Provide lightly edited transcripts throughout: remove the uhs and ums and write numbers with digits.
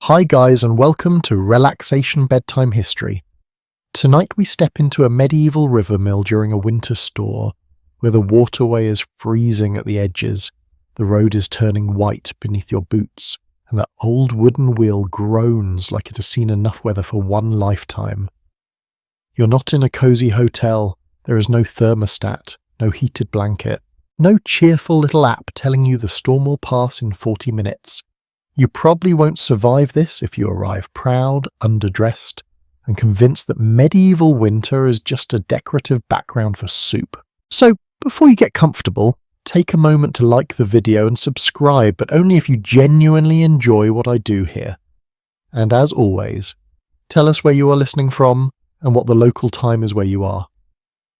Hi guys, and welcome to Relaxation Bedtime History. Tonight we step into a medieval river mill during a winter storm, where the waterway is freezing at the edges, the road is turning white beneath your boots, and the old wooden wheel groans like it has seen enough weather for one lifetime. You're not in a cozy hotel, there is no thermostat, no heated blanket, no cheerful little app telling you the storm will pass in 40 minutes. You probably won't survive this if you arrive proud, underdressed, and convinced that medieval winter is just a decorative background for soup. So, before you get comfortable, take a moment to like the video and subscribe, but only if you genuinely enjoy what I do here. And as always, tell us where you are listening from and what the local time is where you are.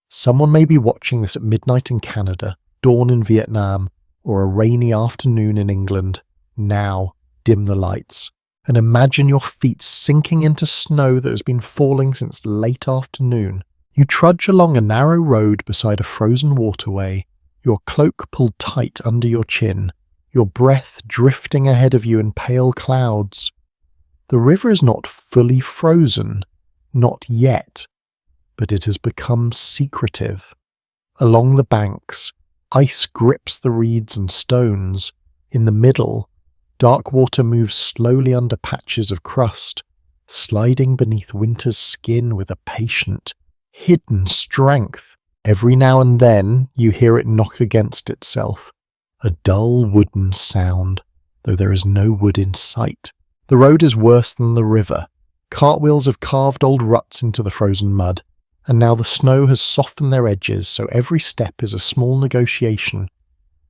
Someone may be watching this at midnight in Canada, dawn in Vietnam, or a rainy afternoon in England. Now, dim the lights, and imagine your feet sinking into snow that has been falling since late afternoon. You trudge along a narrow road beside a frozen waterway, your cloak pulled tight under your chin, your breath drifting ahead of you in pale clouds. The river is not fully frozen, not yet, but it has become secretive. Along the banks, ice grips the reeds and stones. In the middle, dark water moves slowly under patches of crust, sliding beneath winter's skin with a patient, hidden strength. Every now and then you hear it knock against itself, a dull wooden sound, though there is no wood in sight. The road is worse than the river. Cartwheels have carved old ruts into the frozen mud, and now the snow has softened their edges, so every step is a small negotiation.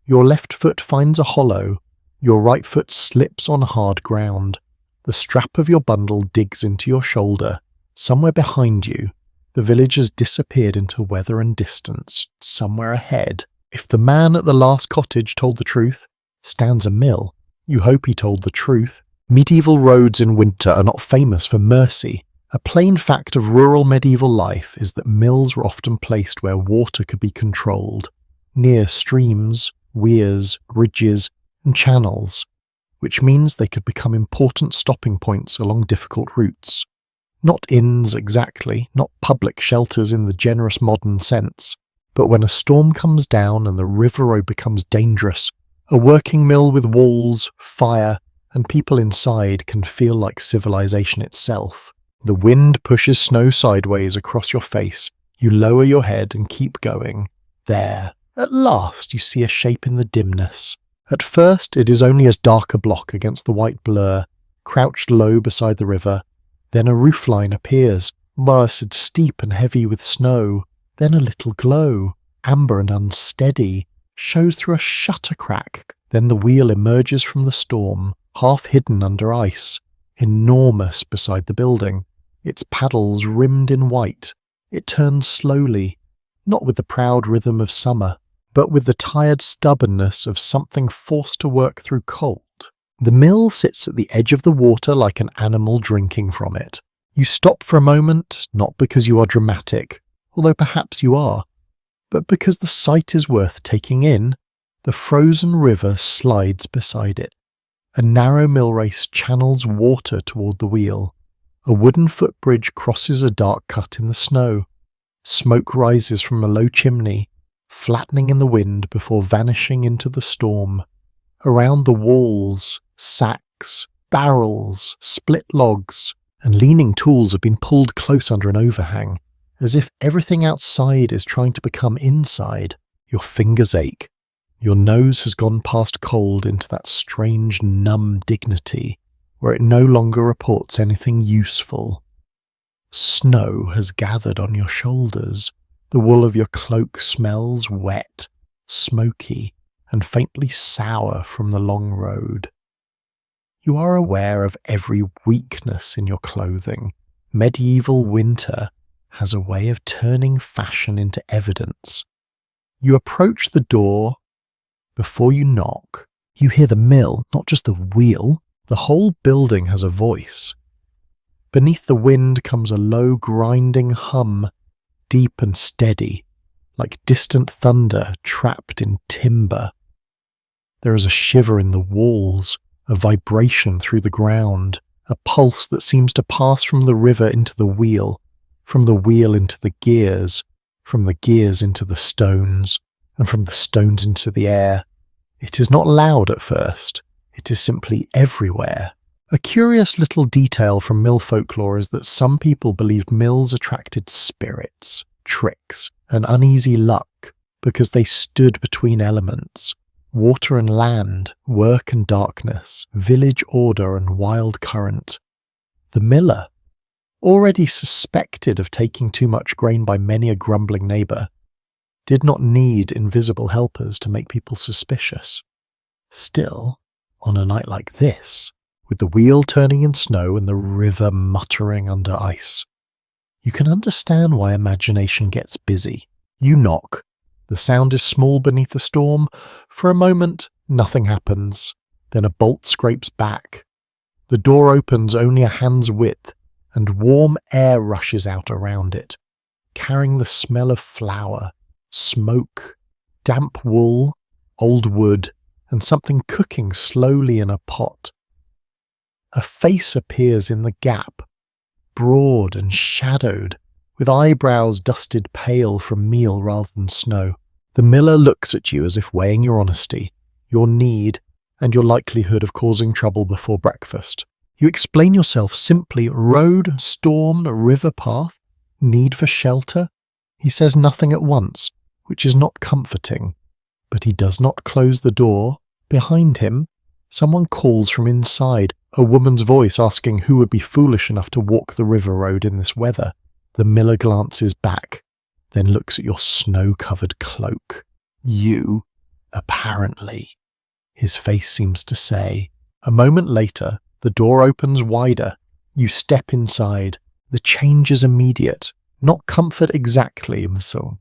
Your left foot finds a hollow, your right foot slips on hard ground. The strap of your bundle digs into your shoulder. Somewhere behind you, the village has disappeared into weather and distance. Somewhere ahead, if the man at the last cottage told the truth, stands a mill. You hope he told the truth. Medieval roads in winter are not famous for mercy. A plain fact of rural medieval life is that mills were often placed where water could be controlled, near streams, weirs, ridges, and channels, which means they could become important stopping points along difficult routes. Not inns exactly, not public shelters in the generous modern sense, but when a storm comes down and the river road becomes dangerous, a working mill with walls, fire, and people inside can feel like civilization itself. The wind pushes snow sideways across your face. You lower your head and keep going. There, at last you see a shape in the dimness. At first it is only as dark a block against the white blur, crouched low beside the river. Then a roofline appears, massed steep and heavy with snow. Then a little glow, amber and unsteady, shows through a shutter crack. Then the wheel emerges from the storm, half hidden under ice, enormous beside the building, its paddles rimmed in white. It turns slowly, not with the proud rhythm of summer, but with the tired stubbornness of something forced to work through cold. The mill sits at the edge of the water like an animal drinking from it. You stop for a moment, not because you are dramatic, although perhaps you are, but because the sight is worth taking in. The frozen river slides beside it. A narrow mill race channels water toward the wheel. A wooden footbridge crosses a dark cut in the snow. Smoke rises from a low chimney, flattening in the wind before vanishing into the storm. Around the walls, sacks, barrels, split logs, and leaning tools have been pulled close under an overhang, as if everything outside is trying to become inside. Your fingers ache. Your nose has gone past cold into that strange numb dignity, where it no longer reports anything useful. Snow has gathered on your shoulders. The wool of your cloak smells wet, smoky, and faintly sour from the long road. You are aware of every weakness in your clothing. Medieval winter has a way of turning fashion into evidence. You approach the door. Before you knock, you hear the mill, not just the wheel. The whole building has a voice. Beneath the wind comes a low grinding hum, deep and steady, like distant thunder trapped in timber. There is a shiver in the walls, a vibration through the ground, a pulse that seems to pass from the river into the wheel, from the wheel into the gears, from the gears into the stones, and from the stones into the air. It is not loud at first, it is simply everywhere. A curious little detail from mill folklore is that some people believed mills attracted spirits, tricks, and uneasy luck because they stood between elements, water and land, work and darkness, village order and wild current. The miller, already suspected of taking too much grain by many a grumbling neighbour, did not need invisible helpers to make people suspicious. Still, on a night like this, with the wheel turning in snow and the river muttering under ice, you can understand why imagination gets busy. You knock. The sound is small beneath the storm. For a moment, nothing happens. Then a bolt scrapes back. The door opens only a hand's width, and warm air rushes out around it, carrying the smell of flour, smoke, damp wool, old wood, and something cooking slowly in a pot. A face appears in the gap, broad and shadowed, with eyebrows dusted pale from meal rather than snow. The miller looks at you as if weighing your honesty, your need, and your likelihood of causing trouble before breakfast. You explain yourself simply: road, storm, river path, need for shelter. He says nothing at once, which is not comforting, but he does not close the door. Behind him, someone calls from inside, a woman's voice asking who would be foolish enough to walk the river road in this weather. The miller glances back, then looks at your snow-covered cloak. You, apparently, his face seems to say. A moment later, the door opens wider. You step inside. The change is immediate. Not comfort exactly, so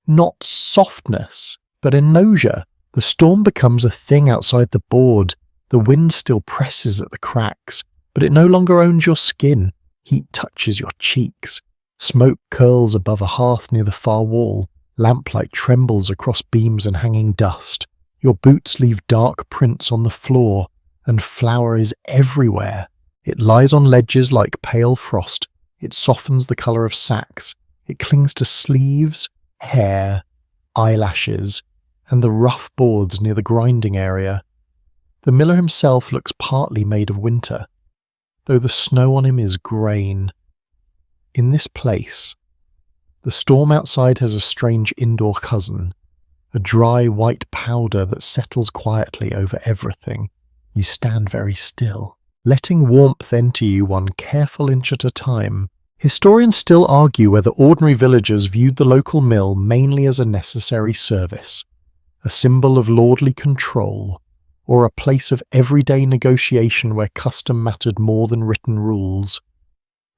not softness, but in nausea. The storm becomes a thing outside the board. The wind still presses at the cracks, but it no longer owns your skin. Heat touches your cheeks. Smoke curls above a hearth near the far wall. Lamplight trembles across beams and hanging dust. Your boots leave dark prints on the floor, and flour is everywhere. It lies on ledges like pale frost. It softens the colour of sacks. It clings to sleeves, hair, eyelashes, and the rough boards near the grinding area. The miller himself looks partly made of winter, though the snow on him is grain. In this place, the storm outside has a strange indoor cousin, a dry white powder that settles quietly over everything. You stand very still, letting warmth enter you one careful inch at a time. Historians still argue whether ordinary villagers viewed the local mill mainly as a necessary service, a symbol of lordly control, or a place of everyday negotiation where custom mattered more than written rules.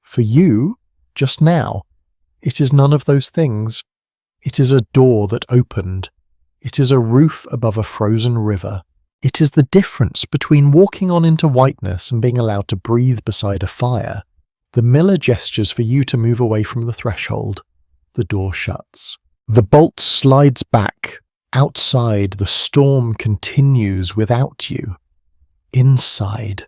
For you, just now, it is none of those things. It is a door that opened. It is a roof above a frozen river. It is the difference between walking on into whiteness and being allowed to breathe beside a fire. The miller gestures for you to move away from the threshold. The door shuts. The bolt slides back. Outside, the storm continues without you. Inside,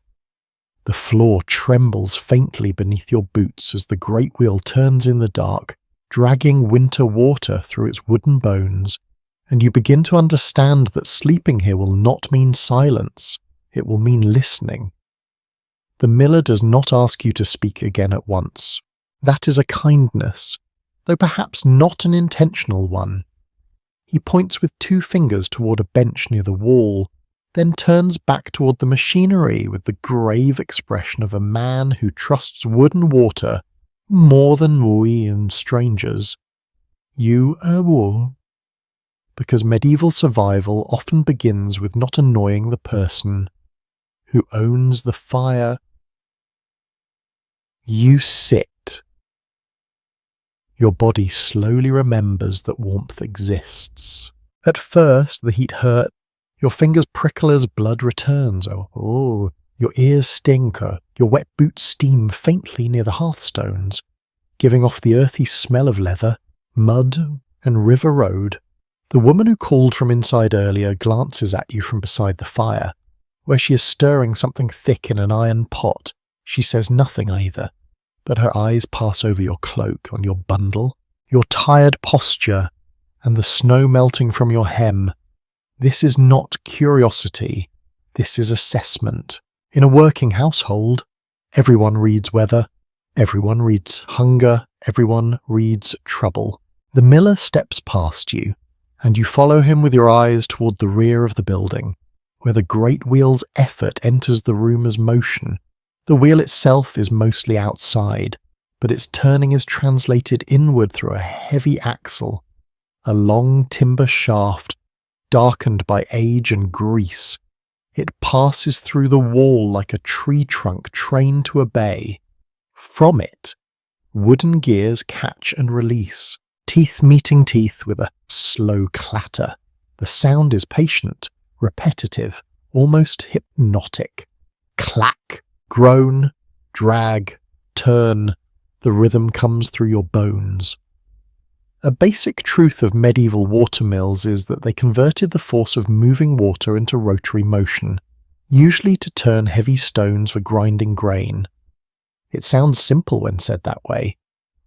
the floor trembles faintly beneath your boots as the great wheel turns in the dark, dragging winter water through its wooden bones, and you begin to understand that sleeping here will not mean silence, it will mean listening. The miller does not ask you to speak again at once. That is a kindness, though perhaps not an intentional one. He points with 2 fingers toward a bench near the wall, then turns back toward the machinery with the grave expression of a man who trusts wood and water more than we and strangers. You are wool. Because medieval survival often begins with not annoying the person who owns the fire. You sit. Your body slowly remembers that warmth exists. At first, the heat hurt. Your fingers prickle as blood returns. Oh, your ears stink. Your wet boots steam faintly near the hearthstones, giving off the earthy smell of leather, mud, and river road. The woman who called from inside earlier glances at you from beside the fire, where she is stirring something thick in an iron pot. She says nothing either, but her eyes pass over your cloak, on your bundle, your tired posture, and the snow melting from your hem. This is not curiosity, this is assessment. In a working household, everyone reads weather, everyone reads hunger, everyone reads trouble. The miller steps past you, and you follow him with your eyes toward the rear of the building, where the great wheel's effort enters the room as motion. The wheel itself is mostly outside, but its turning is translated inward through a heavy axle, a long timber shaft, darkened by age and grease. It passes through the wall like a tree trunk trained to obey. From it, wooden gears catch and release, teeth meeting teeth with a slow clatter. The sound is patient, repetitive, almost hypnotic. Clack, groan, drag, turn. The rhythm comes through your bones. A basic truth of medieval watermills is that they converted the force of moving water into rotary motion, usually to turn heavy stones for grinding grain. It sounds simple when said that way,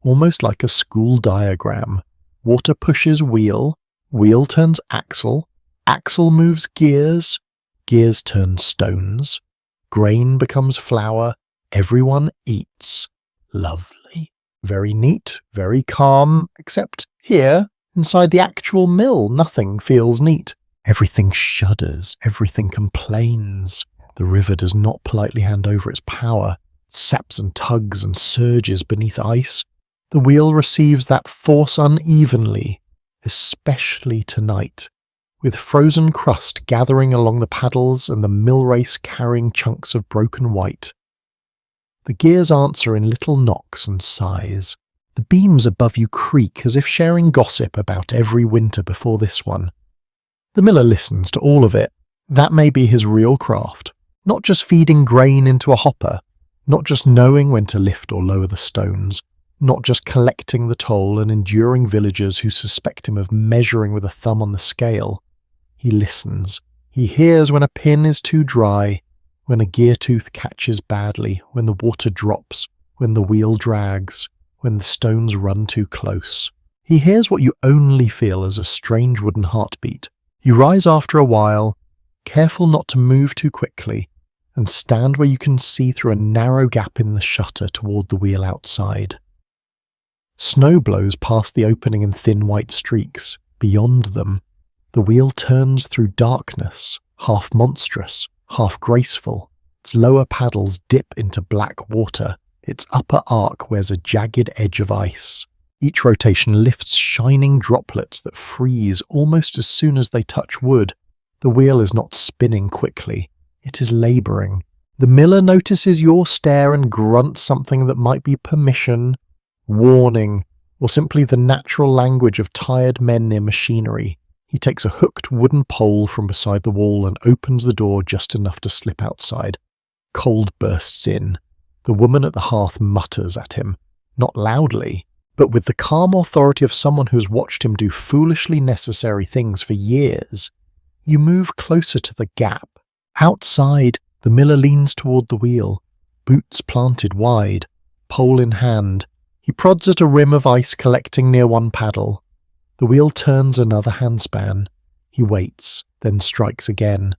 almost like a school diagram. Water pushes wheel, wheel turns axle, axle moves gears, gears turn stones, grain becomes flour, everyone eats. Lovely. Very neat, very calm, except here, inside the actual mill, nothing feels neat. Everything shudders, everything complains. The river does not politely hand over its power. It saps and tugs and surges beneath ice. The wheel receives that force unevenly, especially tonight, with frozen crust gathering along the paddles and the mill race carrying chunks of broken white. The gears answer in little knocks and sighs. The beams above you creak as if sharing gossip about every winter before this one. The miller listens to all of it. That may be his real craft. Not just feeding grain into a hopper, not just knowing when to lift or lower the stones, not just collecting the toll and enduring villagers who suspect him of measuring with a thumb on the scale. He listens. He hears when a pin is too dry, when a gear tooth catches badly, when the water drops, when the wheel drags, when the stones run too close. He hears what you only feel as a strange wooden heartbeat. You rise after a while, careful not to move too quickly, and stand where you can see through a narrow gap in the shutter toward the wheel outside. Snow blows past the opening in thin white streaks. Beyond them, the wheel turns through darkness, half monstrous, half graceful. Its lower paddles dip into black water. Its upper arc wears a jagged edge of ice. Each rotation lifts shining droplets that freeze almost as soon as they touch wood. The wheel is not spinning quickly. It is labouring. The miller notices your stare and grunts something that might be permission, warning, or simply the natural language of tired men near machinery. He takes a hooked wooden pole from beside the wall and opens the door just enough to slip outside. Cold bursts in. The woman at the hearth mutters at him, not loudly, but with the calm authority of someone who has watched him do foolishly necessary things for years. You move closer to the gap. Outside, the miller leans toward the wheel, boots planted wide, pole in hand. He prods at a rim of ice collecting near one paddle. The wheel turns another handspan. He waits, then strikes again.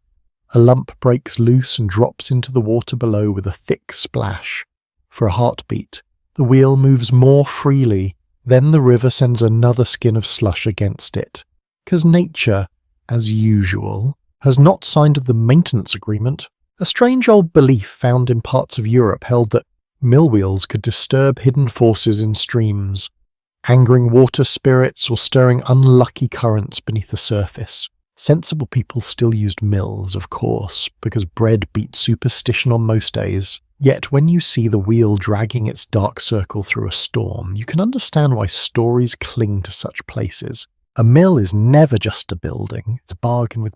A lump breaks loose and drops into the water below with a thick splash. For a heartbeat, the wheel moves more freely. Then the river sends another skin of slush against it. 'Cause nature, as usual, has not signed the maintenance agreement. A strange old belief found in parts of Europe held that mill wheels could disturb hidden forces in streams, angering water spirits or stirring unlucky currents beneath the surface. Sensible people still used mills, of course, because bread beat superstition on most days. Yet when you see the wheel dragging its dark circle through a storm, you can understand why stories cling to such places. A mill is never just a building, it's a bargain with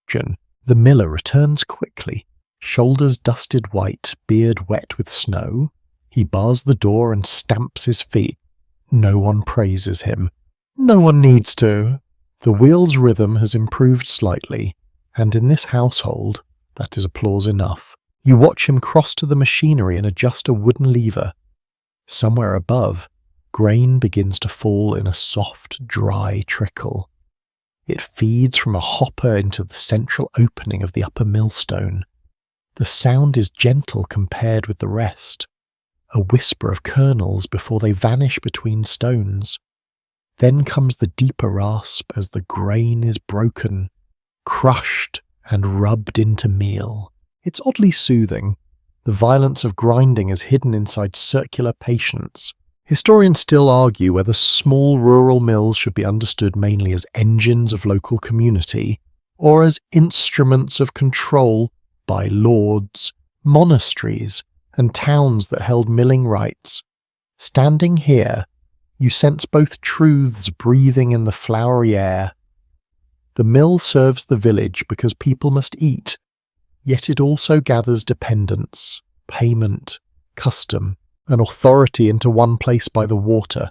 fortune. The miller returns quickly, shoulders dusted white, beard wet with snow. He bars the door and stamps his feet. No one praises him. No one needs to. The wheel's rhythm has improved slightly, and in this household, that is applause enough. You watch him cross to the machinery and adjust a wooden lever. Somewhere above, grain begins to fall in a soft, dry trickle. It feeds from a hopper into the central opening of the upper millstone. The sound is gentle compared with the rest, a whisper of kernels before they vanish between stones. Then comes the deeper rasp as the grain is broken, crushed and rubbed into meal. It's oddly soothing. The violence of grinding is hidden inside circular patience. Historians still argue whether small rural mills should be understood mainly as engines of local community or as instruments of control by lords, monasteries, and towns that held milling rights. Standing here, you sense both truths breathing in the flowery air. The mill serves the village because people must eat, yet it also gathers dependence, payment, custom, and authority into one place by the water.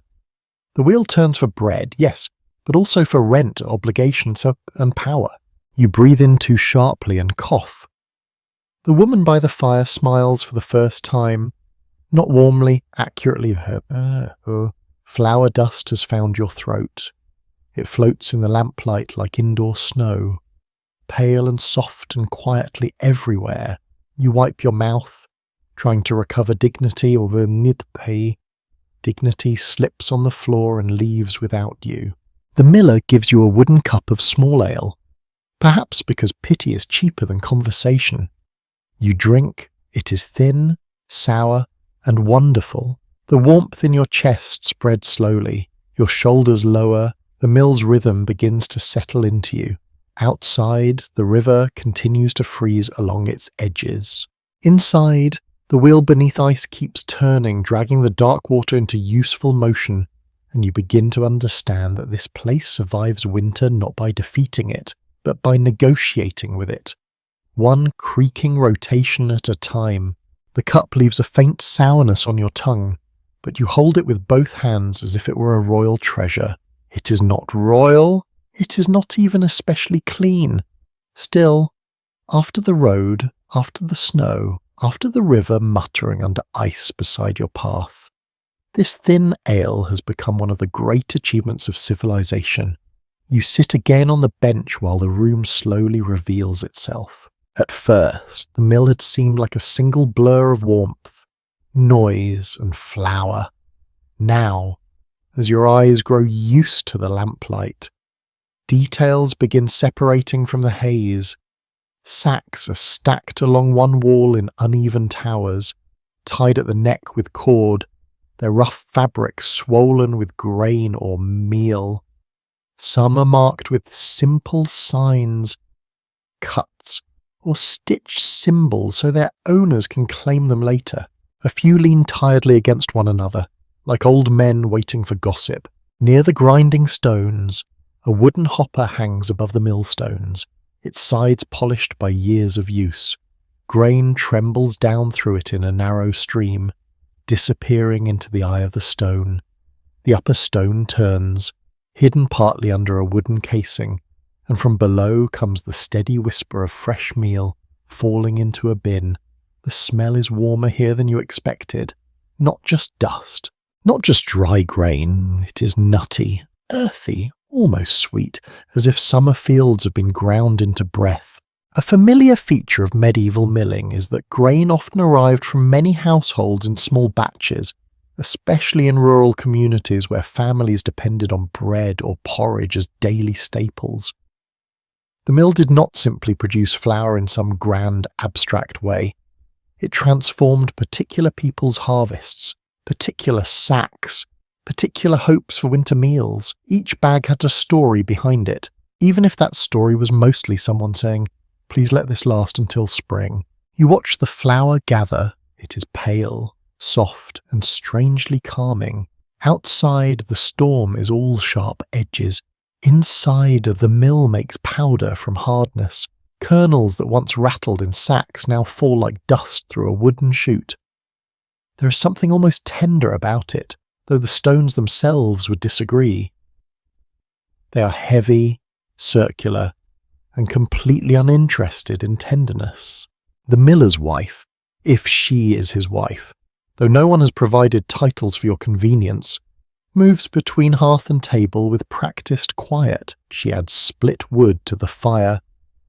The wheel turns for bread, yes, but also for rent, obligations, and power. You breathe in too sharply and cough. The woman by the fire smiles for the first time, not warmly, accurately. Flour dust has found your throat. It floats in the lamplight like indoor snow. Pale and soft and quietly everywhere, you wipe your mouth, trying to recover dignity or nidpay. Dignity slips on the floor and leaves without you. The miller gives you a wooden cup of small ale, perhaps because pity is cheaper than conversation. You drink, it is thin, sour, and wonderful. The warmth in your chest spreads slowly, your shoulders lower, the mill's rhythm begins to settle into you. Outside, the river continues to freeze along its edges. Inside, the wheel beneath ice keeps turning, dragging the dark water into useful motion, and you begin to understand that this place survives winter not by defeating it, but by negotiating with it. One creaking rotation at a time. The cup leaves a faint sourness on your tongue, but you hold it with both hands as if it were a royal treasure. It is not royal. It is not even especially clean. Still, after the road, after the snow, after the river muttering under ice beside your path, this thin ale has become one of the great achievements of civilization. You sit again on the bench while the room slowly reveals itself. At first, the mill had seemed like a single blur of warmth, noise, and flour. Now, as your eyes grow used to the lamplight, details begin separating from the haze. Sacks are stacked along one wall in uneven towers, tied at the neck with cord, their rough fabric swollen with grain or meal. Some are marked with simple signs, cuts, or stitched symbols so their owners can claim them later. A few lean tiredly against one another, like old men waiting for gossip. Near the grinding stones, a wooden hopper hangs above the millstones, its sides polished by years of use. Grain trembles down through it in a narrow stream, disappearing into the eye of the stone. The upper stone turns, hidden partly under a wooden casing, and from below comes the steady whisper of fresh meal falling into a bin. The smell is warmer here than you expected. Not just dust, not just dry grain. It is nutty, earthy, almost sweet, as if summer fields have been ground into breath. A familiar feature of medieval milling is that grain often arrived from many households in small batches, especially in rural communities where families depended on bread or porridge as daily staples. The mill did not simply produce flour in some grand, abstract way. It transformed particular people's harvests, particular sacks, particular hopes for winter meals. Each bag had a story behind it, even if that story was mostly someone saying, "Please let this last until spring." You watch the flour gather. It is pale, soft, and strangely calming. Outside, the storm is all sharp edges. Inside, the mill makes powder from hardness. Kernels that once rattled in sacks now fall like dust through a wooden chute. There is something almost tender about it, though the stones themselves would disagree. They are heavy, circular, and completely uninterested in tenderness. The miller's wife, if she is his wife, though no one has provided titles for your convenience, moves between hearth and table with practiced quiet. She adds split wood to the fire,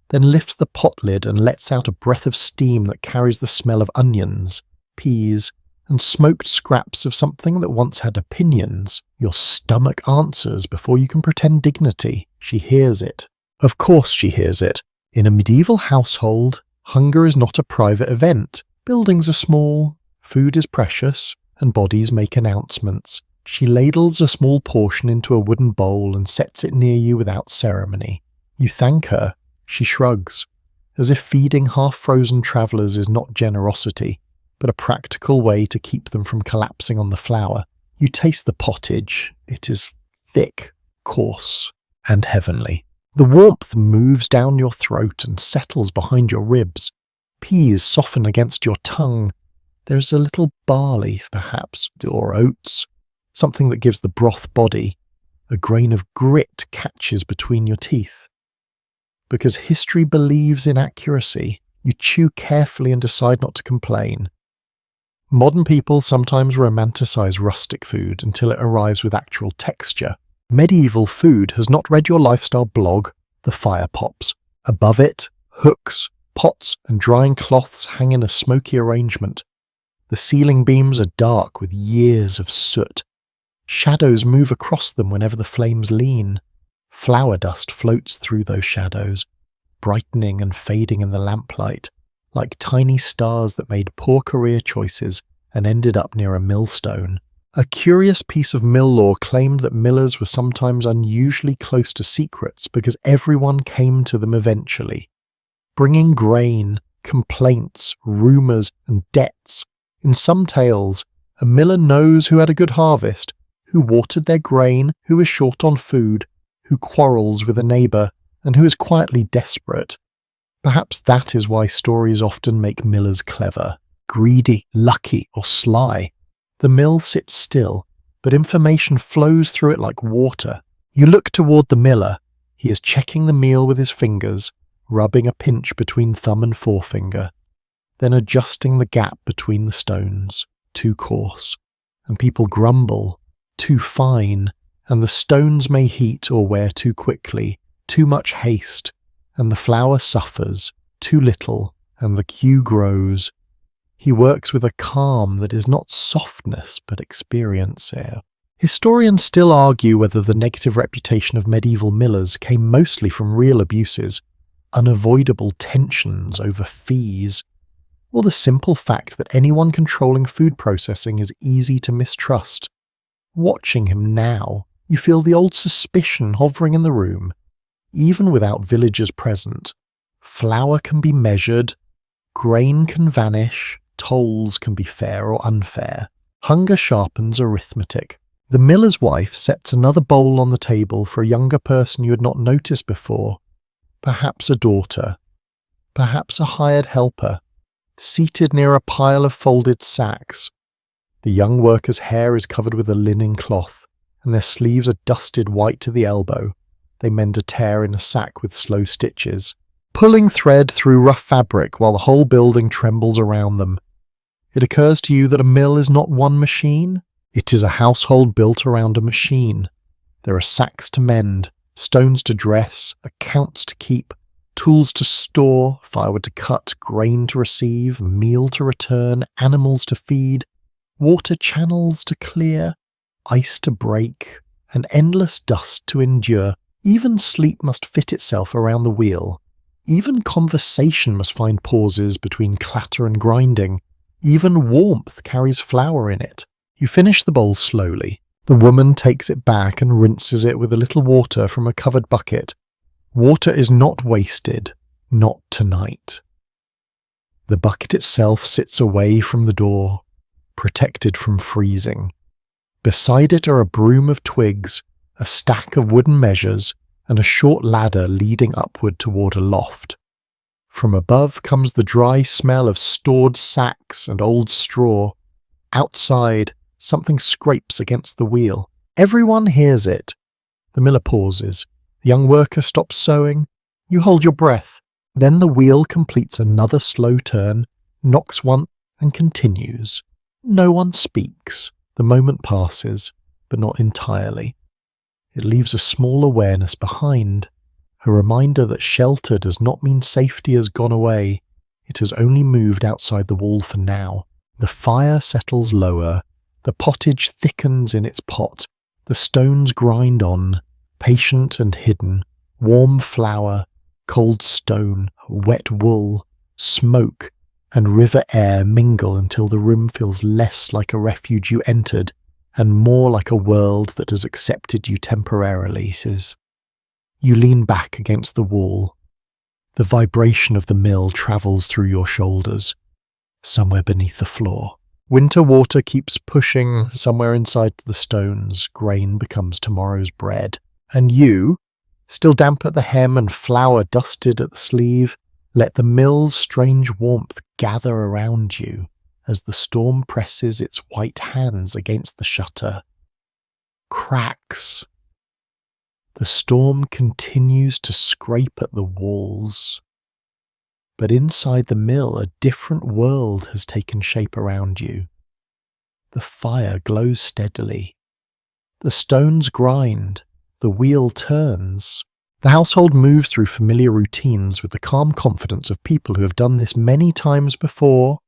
then lifts the pot lid and lets out a breath of steam that carries the smell of onions, peas, and smoked scraps of something that once had opinions. Your stomach answers before you can pretend dignity. She hears it. Of course she hears it. In a medieval household, hunger is not a private event. Buildings are small, food is precious, and bodies make announcements. She ladles a small portion into a wooden bowl and sets it near you without ceremony. You thank her. She shrugs, as if feeding half-frozen travellers is not generosity, but a practical way to keep them from collapsing on the flour. You taste the pottage. It is thick, coarse, and heavenly. The warmth moves down your throat and settles behind your ribs. Peas soften against your tongue. There's a little barley, perhaps, or oats, something that gives the broth body. A grain of grit catches between your teeth. Because history believes in accuracy, you chew carefully and decide not to complain. Modern people sometimes romanticize rustic food until it arrives with actual texture. Medieval food has not read your lifestyle blog, The Fire Pops. Above it, hooks, pots, and drying cloths hang in a smoky arrangement. The ceiling beams are dark with years of soot. Shadows move across them whenever the flames lean. Flour dust floats through those shadows, brightening and fading in the lamplight, like tiny stars that made poor career choices and ended up near a millstone. A curious piece of mill lore claimed that millers were sometimes unusually close to secrets because everyone came to them eventually, bringing grain, complaints, rumours, and debts. In some tales, a miller knows who had a good harvest, who watered their grain, who is short on food, who quarrels with a neighbour, and who is quietly desperate. Perhaps that is why stories often make millers clever, greedy, lucky, or sly. The mill sits still, but information flows through it like water. You look toward the miller. He is checking the meal with his fingers, rubbing a pinch between thumb and forefinger, then adjusting the gap between the stones, too coarse. And people grumble, too fine, and the stones may heat or wear too quickly, too much haste, and the flour suffers, too little, and the queue grows. He works with a calm that is not softness but experience. Historians still argue whether the negative reputation of medieval millers came mostly from real abuses, unavoidable tensions over fees, or the simple fact that anyone controlling food processing is easy to mistrust. Watching him now, you feel the old suspicion hovering in the room. Even without villagers present, flour can be measured, grain can vanish, tolls can be fair or unfair. Hunger sharpens arithmetic. The miller's wife sets another bowl on the table for a younger person you had not noticed before. Perhaps a daughter. Perhaps a hired helper, seated near a pile of folded sacks. The young worker's hair is covered with a linen cloth, and their sleeves are dusted white to the elbow. They mend a tear in a sack with slow stitches, pulling thread through rough fabric while the whole building trembles around them. It occurs to you that a mill is not one machine. It is a household built around a machine. There are sacks to mend, stones to dress, accounts to keep, tools to store, firewood to cut, grain to receive, meal to return, animals to feed, water channels to clear, ice to break, and endless dust to endure. Even sleep must fit itself around the wheel. Even conversation must find pauses between clatter and grinding. Even warmth carries flour in it. You finish the bowl slowly. The woman takes it back and rinses it with a little water from a covered bucket. Water is not wasted, not tonight. The bucket itself sits away from the door, protected from freezing. Beside it are a broom of twigs, a stack of wooden measures, and a short ladder leading upward toward a loft. From above comes the dry smell of stored sacks and old straw. Outside, something scrapes against the wheel. Everyone hears it. The miller pauses. The young worker stops sewing. You hold your breath. Then the wheel completes another slow turn, knocks one, and continues. No one speaks. The moment passes, but not entirely. It leaves a small awareness behind, a reminder that shelter does not mean safety has gone away. It has only moved outside the wall for now. The fire settles lower, the pottage thickens in its pot, the stones grind on, patient and hidden, warm flour, cold stone, wet wool, smoke, and river air mingle until the room feels less like a refuge you entered and more like a world that has accepted you temporarily. You lean back against the wall. The vibration of the mill travels through your shoulders, somewhere beneath the floor. Winter water keeps pushing somewhere inside the stones. Grain becomes tomorrow's bread. And you, still damp at the hem and flour dusted at the sleeve, let the mill's strange warmth gather around you as the storm presses its white hands against the shutter. Cracks. The storm continues to scrape at the walls. But inside the mill, a different world has taken shape around you. The fire glows steadily. The stones grind. The wheel turns. The household moves through familiar routines with the calm confidence of people who have done this many times before.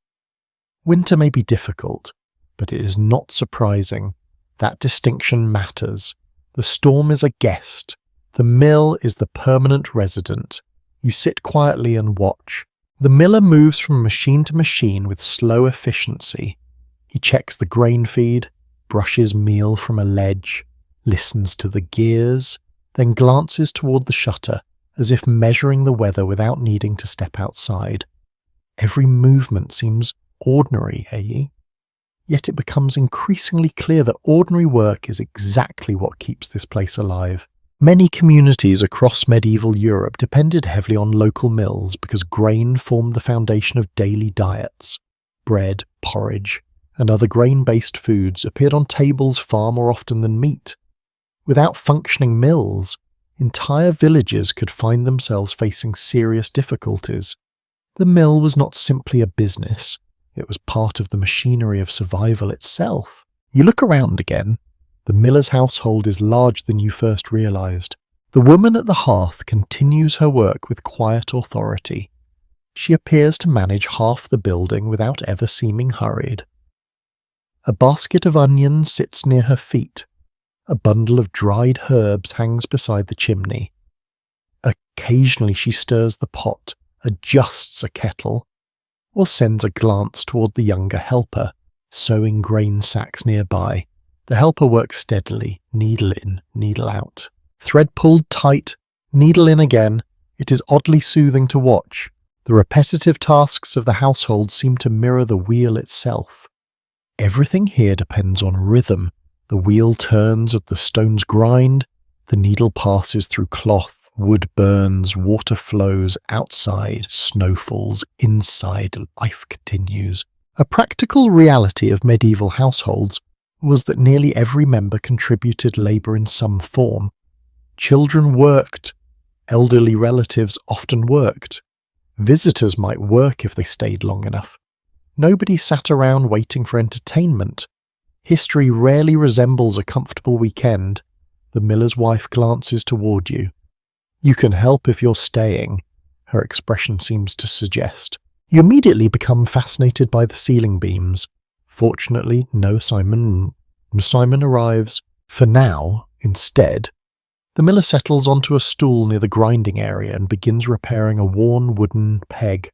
Winter may be difficult, but it is not surprising. That distinction matters. The storm is a guest. The mill is the permanent resident. You sit quietly and watch. The miller moves from machine to machine with slow efficiency. He checks the grain feed, brushes meal from a ledge, listens to the gears, then glances toward the shutter as if measuring the weather without needing to step outside. Every movement seems ordinary, Yet it becomes increasingly clear that ordinary work is exactly what keeps this place alive. Many communities across medieval Europe depended heavily on local mills because grain formed the foundation of daily diets. Bread, porridge, and other grain-based foods appeared on tables far more often than meat. Without functioning mills, entire villages could find themselves facing serious difficulties. The mill was not simply a business. It was part of the machinery of survival itself. You look around again. The miller's household is larger than you first realized. The woman at the hearth continues her work with quiet authority. She appears to manage half the building without ever seeming hurried. A basket of onions sits near her feet. A bundle of dried herbs hangs beside the chimney. Occasionally she stirs the pot, adjusts a kettle, or sends a glance toward the younger helper, sewing grain sacks nearby. The helper works steadily, needle in, needle out. Thread pulled tight, needle in again. It is oddly soothing to watch. The repetitive tasks of the household seem to mirror the wheel itself. Everything here depends on rhythm. The wheel turns as the stones grind, the needle passes through cloth, wood burns, water flows, outside, snow falls, inside, life continues. A practical reality of medieval households was that nearly every member contributed labour in some form. Children worked. Elderly relatives often worked. Visitors might work if they stayed long enough. Nobody sat around waiting for entertainment. History rarely resembles a comfortable weekend. The miller's wife glances toward you. You can help if you're staying, her expression seems to suggest. You immediately become fascinated by the ceiling beams. Fortunately, no Simon arrives. For now, instead, the miller settles onto a stool near the grinding area and begins repairing a worn wooden peg.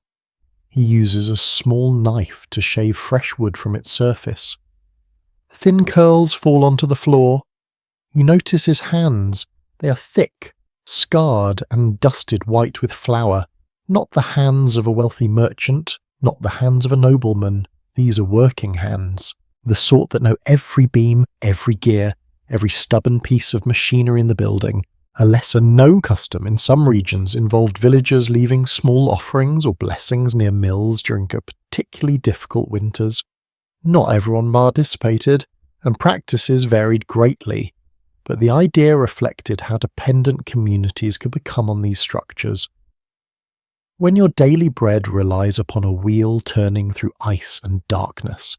He uses a small knife to shave fresh wood from its surface. Thin curls fall onto the floor. You notice his hands. They are thick, scarred and dusted white with flour. Not the hands of a wealthy merchant, not the hands of a nobleman. These are working hands. The sort that know every beam, every gear, every stubborn piece of machinery in the building. A lesser-known custom in some regions involved villagers leaving small offerings or blessings near mills during particularly difficult winters. Not everyone participated, and practices varied greatly, but the idea reflected how dependent communities could become on these structures. When your daily bread relies upon a wheel turning through ice and darkness,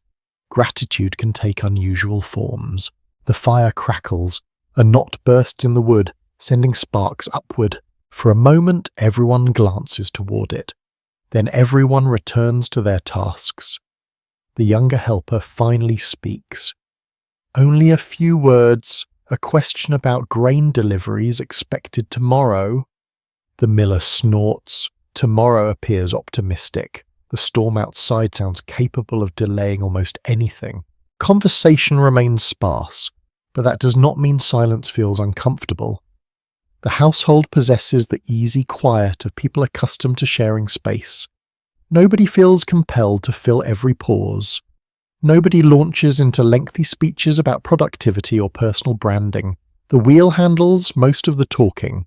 gratitude can take unusual forms. The fire crackles, a knot bursts in the wood, sending sparks upward. For a moment, everyone glances toward it. Then everyone returns to their tasks. The younger helper finally speaks. Only a few words, a question about grain deliveries expected tomorrow. The miller snorts. Tomorrow appears optimistic. The storm outside sounds capable of delaying almost anything. Conversation remains sparse, but that does not mean silence feels uncomfortable. The household possesses the easy quiet of people accustomed to sharing space. Nobody feels compelled to fill every pause. Nobody launches into lengthy speeches about productivity or personal branding. The wheel handles most of the talking.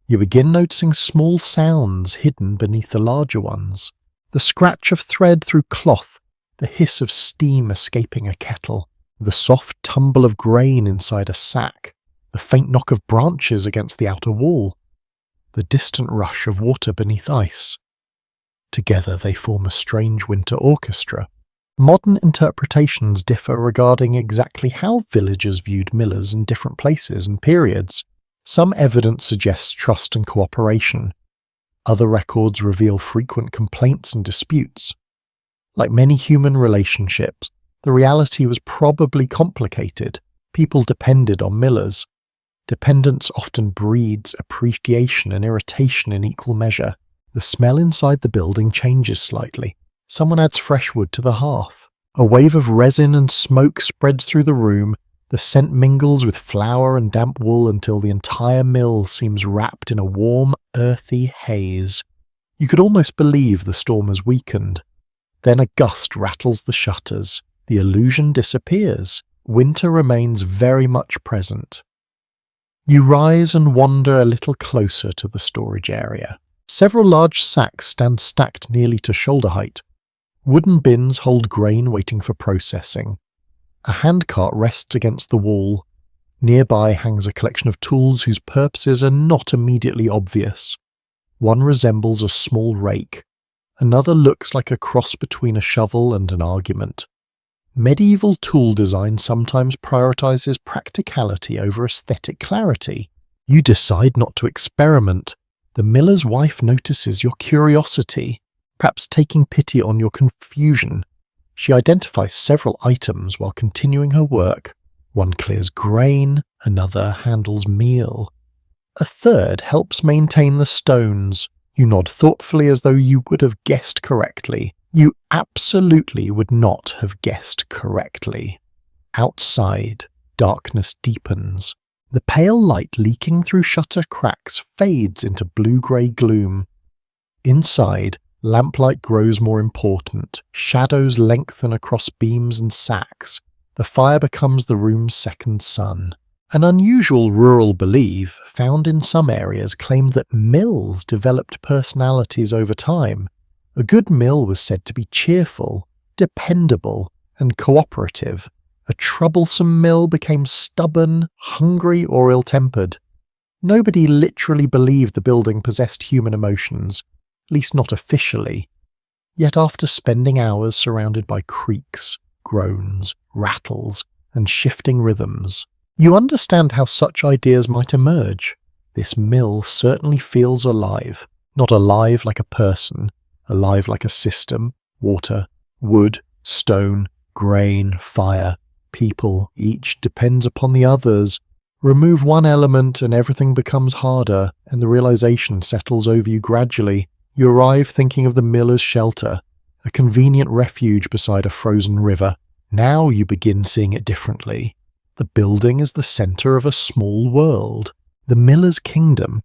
You begin noticing small sounds hidden beneath the larger ones. The scratch of thread through cloth, the hiss of steam escaping a kettle, the soft tumble of grain inside a sack, the faint knock of branches against the outer wall, the distant rush of water beneath ice. Together they form a strange winter orchestra. Modern interpretations differ regarding exactly how villagers viewed millers in different places and periods. Some evidence suggests trust and cooperation. Other records reveal frequent complaints and disputes. Like many human relationships, the reality was probably complicated. People depended on millers. Dependence often breeds appreciation and irritation in equal measure. The smell inside the building changes slightly. Someone adds fresh wood to the hearth. A wave of resin and smoke spreads through the room. The scent mingles with flour and damp wool until the entire mill seems wrapped in a warm, earthy haze. You could almost believe the storm has weakened. Then a gust rattles the shutters. The illusion disappears. Winter remains very much present. You rise and wander a little closer to the storage area. Several large sacks stand stacked nearly to shoulder height. Wooden bins hold grain waiting for processing. A handcart rests against the wall. Nearby hangs a collection of tools whose purposes are not immediately obvious. One resembles a small rake. Another looks like a cross between a shovel and an argument. Medieval tool design sometimes prioritizes practicality over aesthetic clarity. You decide not to experiment. The miller's wife notices your curiosity, perhaps taking pity on your confusion. She identifies several items while continuing her work. One clears grain, another handles meal. A third helps maintain the stones. You nod thoughtfully as though you would have guessed correctly. You absolutely would not have guessed correctly. Outside, darkness deepens. The pale light leaking through shutter cracks fades into blue-grey gloom. Inside, lamplight grows more important. Shadows lengthen across beams and sacks. The fire becomes the room's second sun. An unusual rural belief found in some areas claimed that mills developed personalities over time. A good mill was said to be cheerful, dependable, and cooperative. A troublesome mill became stubborn, hungry, or ill-tempered. Nobody literally believed the building possessed human emotions, at least not officially. Yet after spending hours surrounded by creaks, groans, rattles, and shifting rhythms, you understand how such ideas might emerge. This mill certainly feels alive, not alive like a person, alive like a system, water, wood, stone, grain, fire, people, each depends upon the others. Remove one element and everything becomes harder, and the realization settles over you gradually. You arrive thinking of the miller's shelter, a convenient refuge beside a frozen river. Now you begin seeing it differently. The building is the center of a small world, the miller's kingdom.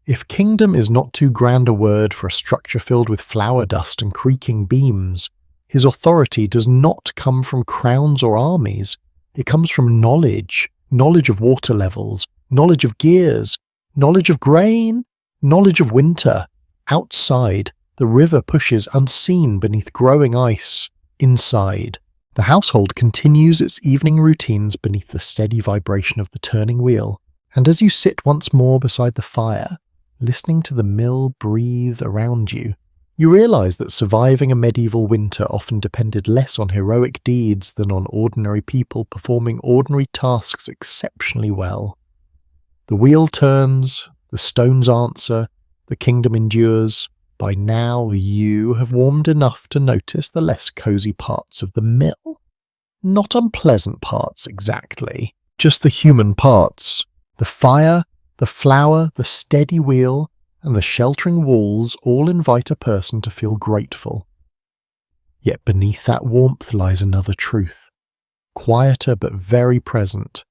If kingdom is not too grand a word for a structure filled with flour dust and creaking beams, his authority does not come from crowns or armies. It comes from knowledge of water levels, knowledge of gears, knowledge of grain, knowledge of winter. Outside, the river pushes unseen beneath growing ice. Inside, the household continues its evening routines beneath the steady vibration of the turning wheel. And as you sit once more beside the fire, listening to the mill breathe around you. You realise that surviving a medieval winter often depended less on heroic deeds than on ordinary people performing ordinary tasks exceptionally well. The wheel turns, the stones answer, the kingdom endures. By now you have warmed enough to notice the less cosy parts of the mill. Not unpleasant parts exactly, just the human parts. The fire, the flour, the steady wheel, and the sheltering walls all invite a person to feel grateful. Yet beneath that warmth lies another truth, quieter but very present.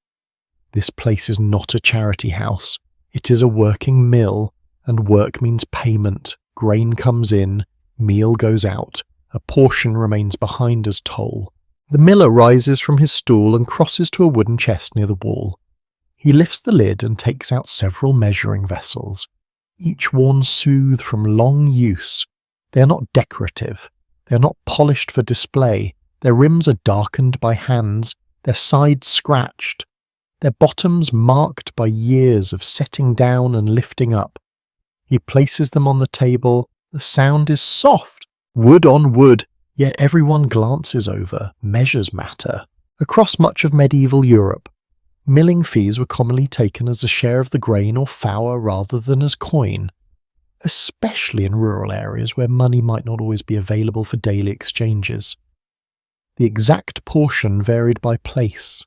This place is not a charity house. It is a working mill, and work means payment. Grain comes in, meal goes out, a portion remains behind as toll. The miller rises from his stool and crosses to a wooden chest near the wall. He lifts the lid and takes out several measuring vessels, each worn smooth from long use. They are not decorative. They are not polished for display. Their rims are darkened by hands, their sides scratched, their bottoms marked by years of setting down and lifting up. He places them on the table. The sound is soft, wood on wood, yet everyone glances over. Measures matter. Across much of medieval Europe, milling fees were commonly taken as a share of the grain or flour rather than as coin, especially in rural areas where money might not always be available for daily exchanges. The exact portion varied by place,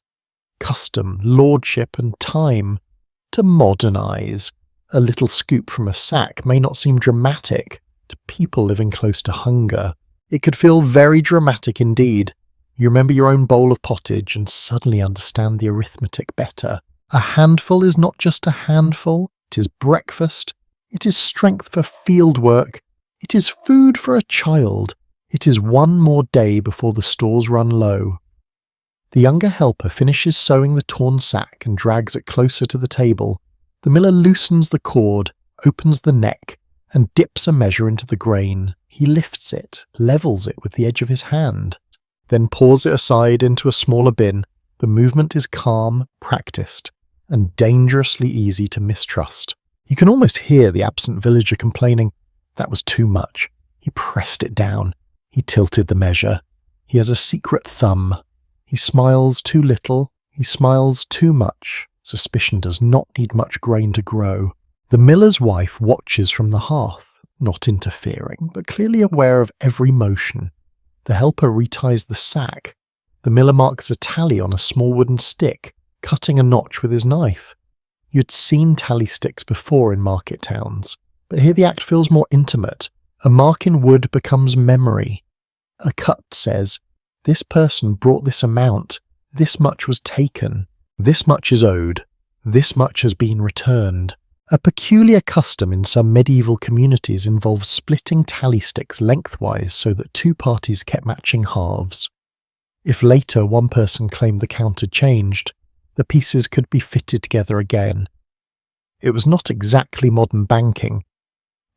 custom, lordship, and time. To modernize, a little scoop from a sack may not seem dramatic to people living close to hunger. It could feel very dramatic indeed. You remember your own bowl of pottage and suddenly understand the arithmetic better. A handful is not just a handful, it is breakfast, it is strength for field work, it is food for a child, it is one more day before the stores run low. The younger helper finishes sewing the torn sack and drags it closer to the table. The miller loosens the cord, opens the neck, and dips a measure into the grain. He lifts it, levels it with the edge of his hand, then pours it aside into a smaller bin. The movement is calm, practiced, and dangerously easy to mistrust. You can almost hear the absent villager complaining, "That was too much." He pressed it down. He tilted the measure. He has a secret thumb. He smiles too little. He smiles too much. Suspicion does not need much grain to grow. The miller's wife watches from the hearth, not interfering, but clearly aware of every motion. The helper reties the sack. The miller marks a tally on a small wooden stick, cutting a notch with his knife. You'd seen tally sticks before in market towns, but here the act feels more intimate. A mark in wood becomes memory. A cut says, "This person brought this amount, this much was taken, this much is owed, this much has been returned." A peculiar custom in some medieval communities involves splitting tally sticks lengthwise so that two parties kept matching halves. If later one person claimed the count had changed, the pieces could be fitted together again. It was not exactly modern banking,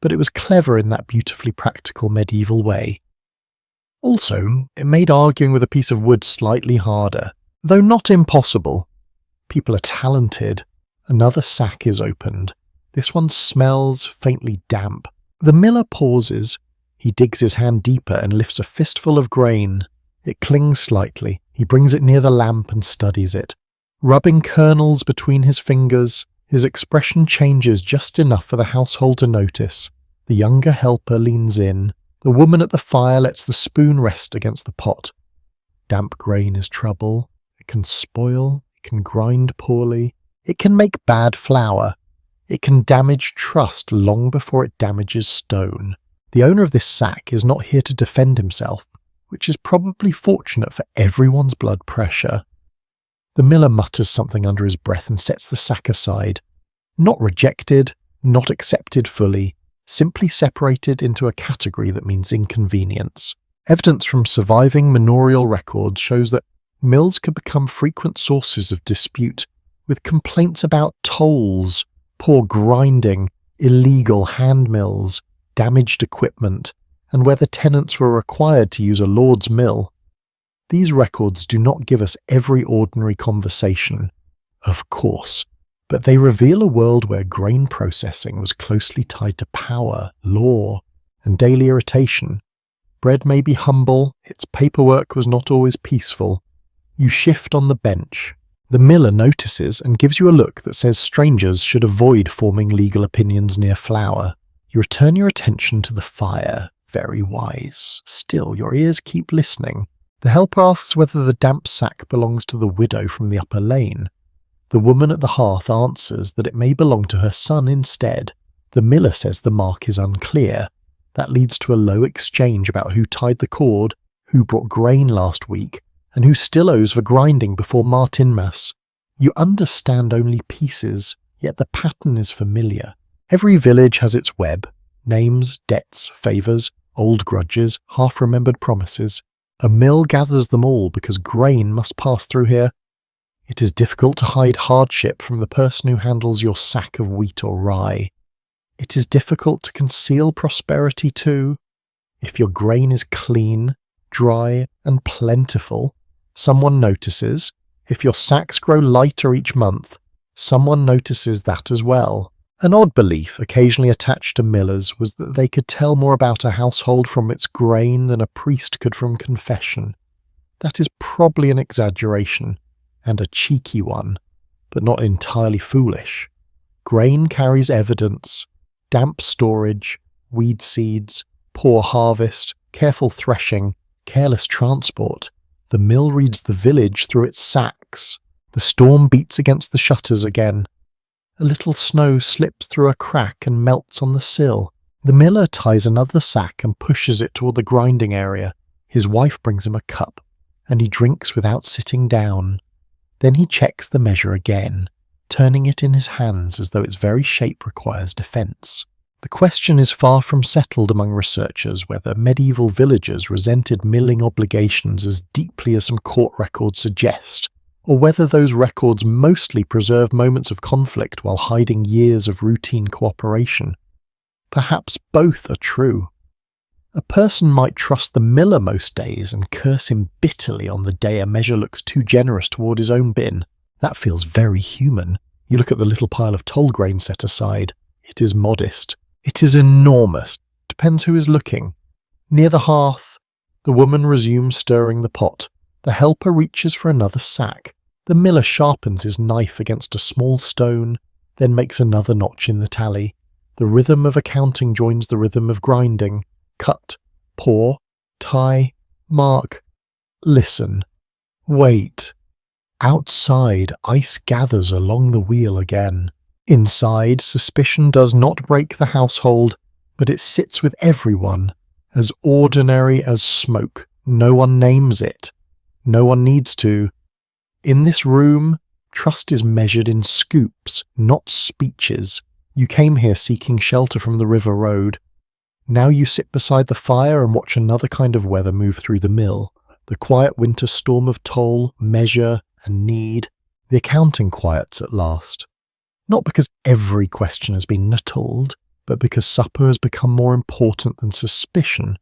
but it was clever in that beautifully practical medieval way. Also, it made arguing with a piece of wood slightly harder, though not impossible. People are talented. Another sack is opened. This one smells faintly damp. The miller pauses. He digs his hand deeper and lifts a fistful of grain. It clings slightly. He brings it near the lamp and studies it. Rubbing kernels between his fingers, his expression changes just enough for the household to notice. The younger helper leans in. The woman at the fire lets the spoon rest against the pot. Damp grain is trouble. It can spoil. It can grind poorly. It can make bad flour. It can damage trust long before it damages stone. The owner of this sack is not here to defend himself, which is probably fortunate for everyone's blood pressure. The miller mutters something under his breath and sets the sack aside. Not rejected, not accepted fully, simply separated into a category that means inconvenience. Evidence from surviving manorial records shows that mills could become frequent sources of dispute, with complaints about tolls, poor grinding, illegal hand mills, damaged equipment, and whether tenants were required to use a lord's mill. These records do not give us every ordinary conversation, of course, but they reveal a world where grain processing was closely tied to power, law, and daily irritation. Bread may be humble, its paperwork was not always peaceful. You shift on the bench. The miller notices and gives you a look that says strangers should avoid forming legal opinions near flour. You return your attention to the fire. Very wise. Still, your ears keep listening. The helper asks whether the damp sack belongs to the widow from the upper lane. The woman at the hearth answers that it may belong to her son instead. The miller says the mark is unclear. That leads to a low exchange about who tied the cord, who brought grain last week, and who still owes for grinding before Martinmas. You understand only pieces, yet the pattern is familiar. Every village has its web, names, debts, favours, old grudges, half-remembered promises. A mill gathers them all because grain must pass through here. It is difficult to hide hardship from the person who handles your sack of wheat or rye. It is difficult to conceal prosperity too. If your grain is clean, dry, and plentiful, someone notices. If your sacks grow lighter each month, someone notices that as well. An odd belief occasionally attached to millers was that they could tell more about a household from its grain than a priest could from confession. That is probably an exaggeration, and a cheeky one, but not entirely foolish. Grain carries evidence. Damp storage, weed seeds, poor harvest, careful threshing, careless transport. The mill reads the village through its sacks. The storm beats against the shutters again. A little snow slips through a crack and melts on the sill. The miller ties another sack and pushes it toward the grinding area. His wife brings him a cup, and he drinks without sitting down. Then he checks the measure again, turning it in his hands as though its very shape requires defence. The question is far from settled among researchers whether medieval villagers resented milling obligations as deeply as some court records suggest, or whether those records mostly preserve moments of conflict while hiding years of routine cooperation. Perhaps both are true. A person might trust the miller most days and curse him bitterly on the day a measure looks too generous toward his own bin. That feels very human. You look at the little pile of toll grain set aside. It is modest. It is enormous. Depends who is looking. Near the hearth, the woman resumes stirring the pot. The helper reaches for another sack. The miller sharpens his knife against a small stone, then makes another notch in the tally. The rhythm of accounting joins the rhythm of grinding. Cut, pour, tie, mark. Listen. Wait. Outside, ice gathers along the wheel again. Inside, suspicion does not break the household, but it sits with everyone, as ordinary as smoke. No one names it. No one needs to. In this room, trust is measured in scoops, not speeches. You came here seeking shelter from the river road. Now you sit beside the fire and watch another kind of weather move through the mill. The quiet winter storm of toll, measure, and need. The accounting quiets at last. Not because every question has been nuttled, but because supper has become more important than suspicion.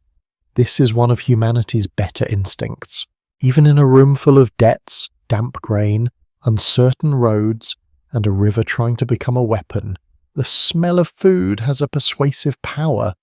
This is one of humanity's better instincts. Even in a room full of debts, damp grain, uncertain roads, and a river trying to become a weapon, the smell of food has a persuasive power.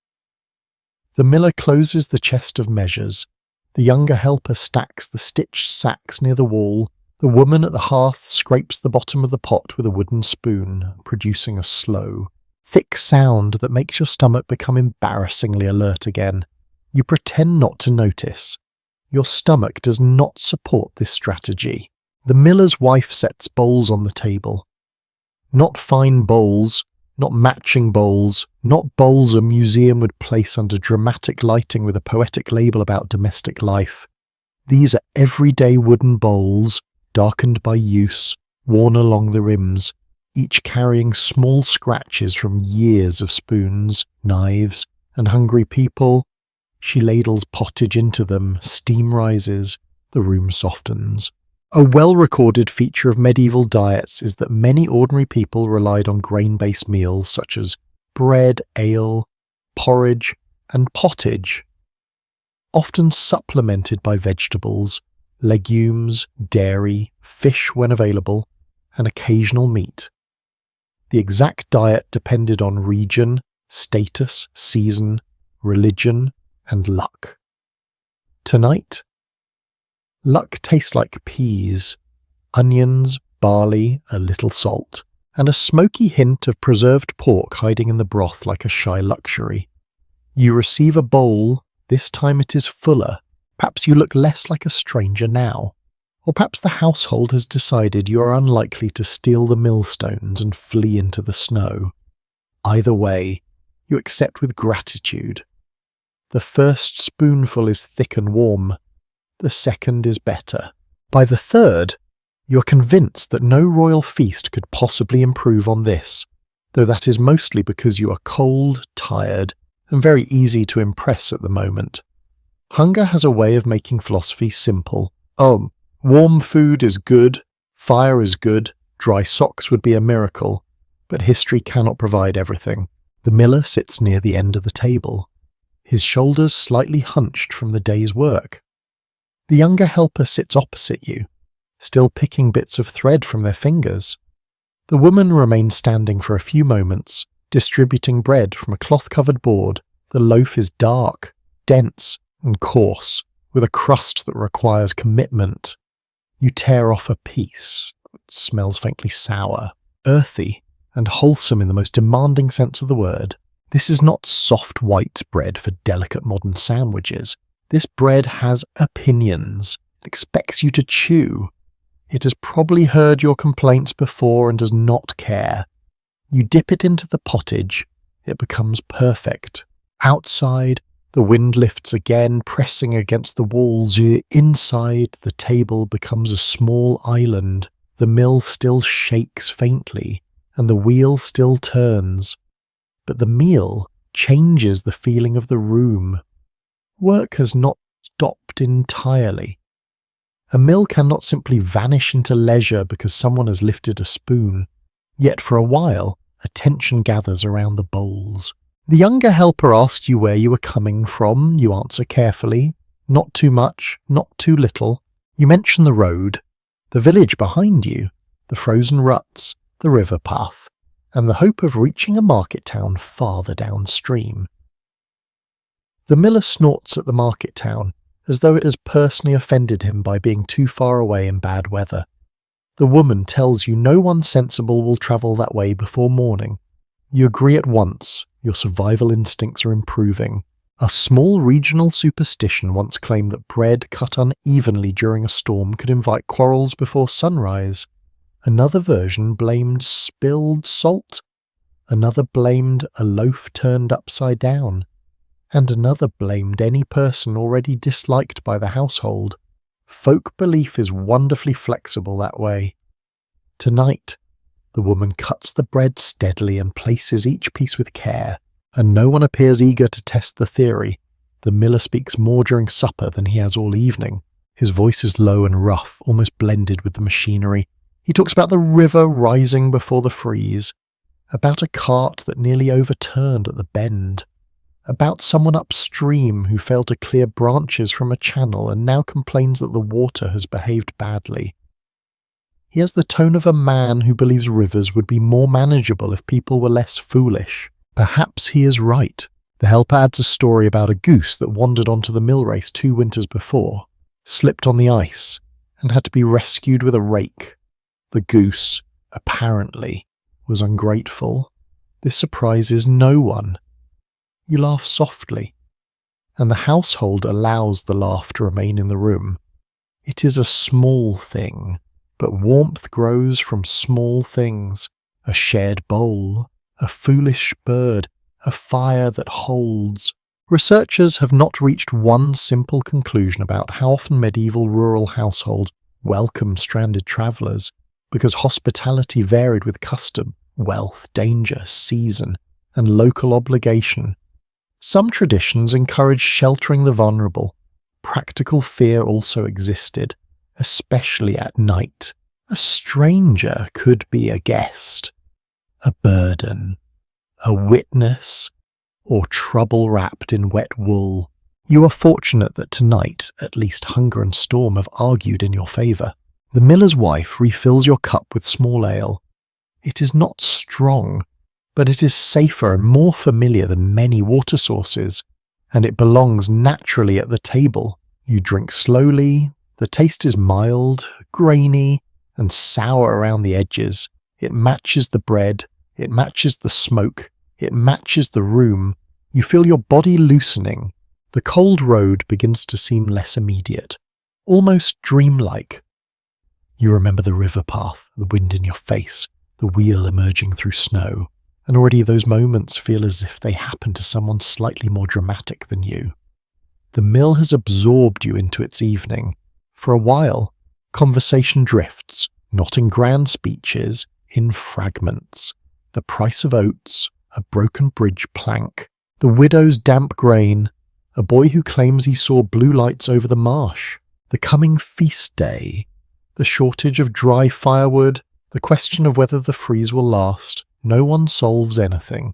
The miller closes the chest of measures. The younger helper stacks the stitched sacks near the wall. The woman at the hearth scrapes the bottom of the pot with a wooden spoon, producing a slow, thick sound that makes your stomach become embarrassingly alert again. You pretend not to notice. Your stomach does not support this strategy. The miller's wife sets bowls on the table. Not fine bowls, not matching bowls, not bowls a museum would place under dramatic lighting with a poetic label about domestic life. These are everyday wooden bowls, darkened by use, worn along the rims, each carrying small scratches from years of spoons, knives, and hungry people. She ladles pottage into them, steam rises, the room softens. A well-recorded feature of medieval diets is that many ordinary people relied on grain-based meals such as bread, ale, porridge, and pottage, often supplemented by vegetables, legumes, dairy, fish when available, and occasional meat. The exact diet depended on region, status, season, religion, and luck. Tonight, luck tastes like peas, onions, barley, a little salt, and a smoky hint of preserved pork hiding in the broth like a shy luxury. You receive a bowl, this time it is fuller. Perhaps you look less like a stranger now. Or perhaps the household has decided you are unlikely to steal the millstones and flee into the snow. Either way, you accept with gratitude. The first spoonful is thick and warm. The second is better. By the third, you are convinced that no royal feast could possibly improve on this, though that is mostly because you are cold, tired, and very easy to impress at the moment. Hunger has a way of making philosophy simple. Oh, warm food is good, fire is good, dry socks would be a miracle, but history cannot provide everything. The miller sits near the end of the table, his shoulders slightly hunched from the day's work. The younger helper sits opposite you, still picking bits of thread from their fingers. The woman remains standing for a few moments, distributing bread from a cloth-covered board. The loaf is dark, dense, and coarse, with a crust that requires commitment. You tear off a piece. It smells faintly sour, earthy, and wholesome in the most demanding sense of the word. This is not soft white bread for delicate modern sandwiches. This bread has opinions. It expects you to chew. It has probably heard your complaints before and does not care. You dip it into the pottage. It becomes perfect. Outside, the wind lifts again, pressing against the walls. Inside, the table becomes a small island. The mill still shakes faintly, and the wheel still turns. But the meal changes the feeling of the room. Work has not stopped entirely. A mill cannot simply vanish into leisure because someone has lifted a spoon. Yet for a while, attention gathers around the bowls. The younger helper asks you where you are coming from. You answer carefully. Not too much, not too little. You mention the road, the village behind you, the frozen ruts, the river path, and the hope of reaching a market town farther downstream. The miller snorts at the market town, as though it has personally offended him by being too far away in bad weather. The woman tells you no one sensible will travel that way before morning. You agree at once. Your survival instincts are improving. A small regional superstition once claimed that bread cut unevenly during a storm could invite quarrels before sunrise. Another version blamed spilled salt. Another blamed a loaf turned upside down. And another blamed any person already disliked by the household. Folk belief is wonderfully flexible that way. Tonight, the woman cuts the bread steadily and places each piece with care, and no one appears eager to test the theory. The miller speaks more during supper than he has all evening. His voice is low and rough, almost blended with the machinery. He talks about the river rising before the freeze, about a cart that nearly overturned at the bend, about someone upstream who failed to clear branches from a channel and now complains that the water has behaved badly. He has the tone of a man who believes rivers would be more manageable if people were less foolish. Perhaps he is right. The helper adds a story about a goose that wandered onto the mill race 2 winters before, slipped on the ice, and had to be rescued with a rake. The goose, apparently, was ungrateful. This surprises no one. You laugh softly, and the household allows the laugh to remain in the room. It is a small thing, but warmth grows from small things. A shared bowl, a foolish bird, a fire that holds. Researchers have not reached one simple conclusion about how often medieval rural households welcomed stranded travellers, because hospitality varied with custom, wealth, danger, season, and local obligation. Some traditions encouraged sheltering the vulnerable. Practical fear also existed, especially at night. A stranger could be a guest, a burden, a witness, or trouble wrapped in wet wool. You are fortunate that tonight, at least hunger and storm have argued in your favour. The miller's wife refills your cup with small ale. It is not strong, but it is safer and more familiar than many water sources, and it belongs naturally at the table. You drink slowly, the taste is mild, grainy, and sour around the edges. It matches the bread, it matches the smoke, it matches the room. You feel your body loosening. The cold road begins to seem less immediate, almost dreamlike. You remember the river path, the wind in your face, the wheel emerging through snow, and already those moments feel as if they happened to someone slightly more dramatic than you. The mill has absorbed you into its evening. For a while, conversation drifts, not in grand speeches, in fragments. The price of oats, a broken bridge plank, the widow's damp grain, a boy who claims he saw blue lights over the marsh, the coming feast day, the shortage of dry firewood, the question of whether the freeze will last. No one solves anything.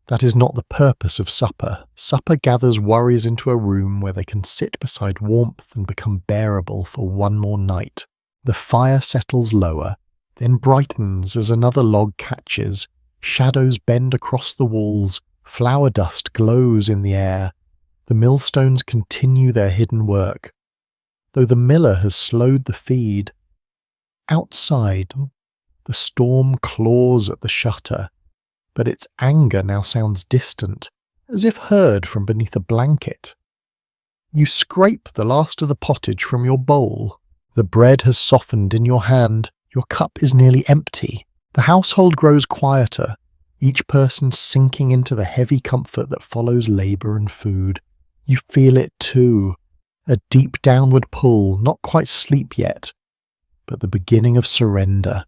That is not the purpose of supper. Supper gathers worries into a room where they can sit beside warmth and become bearable for one more night. The fire settles lower, then brightens as another log catches. Shadows bend across the walls, flour dust glows in the air. The millstones continue their hidden work. Though the miller has slowed the feed, outside, the storm claws at the shutter, but its anger now sounds distant, as if heard from beneath a blanket. You scrape the last of the pottage from your bowl. The bread has softened in your hand. Your cup is nearly empty. The household grows quieter, each person sinking into the heavy comfort that follows labour and food. You feel it too, a deep downward pull, not quite sleep yet, but the beginning of surrender.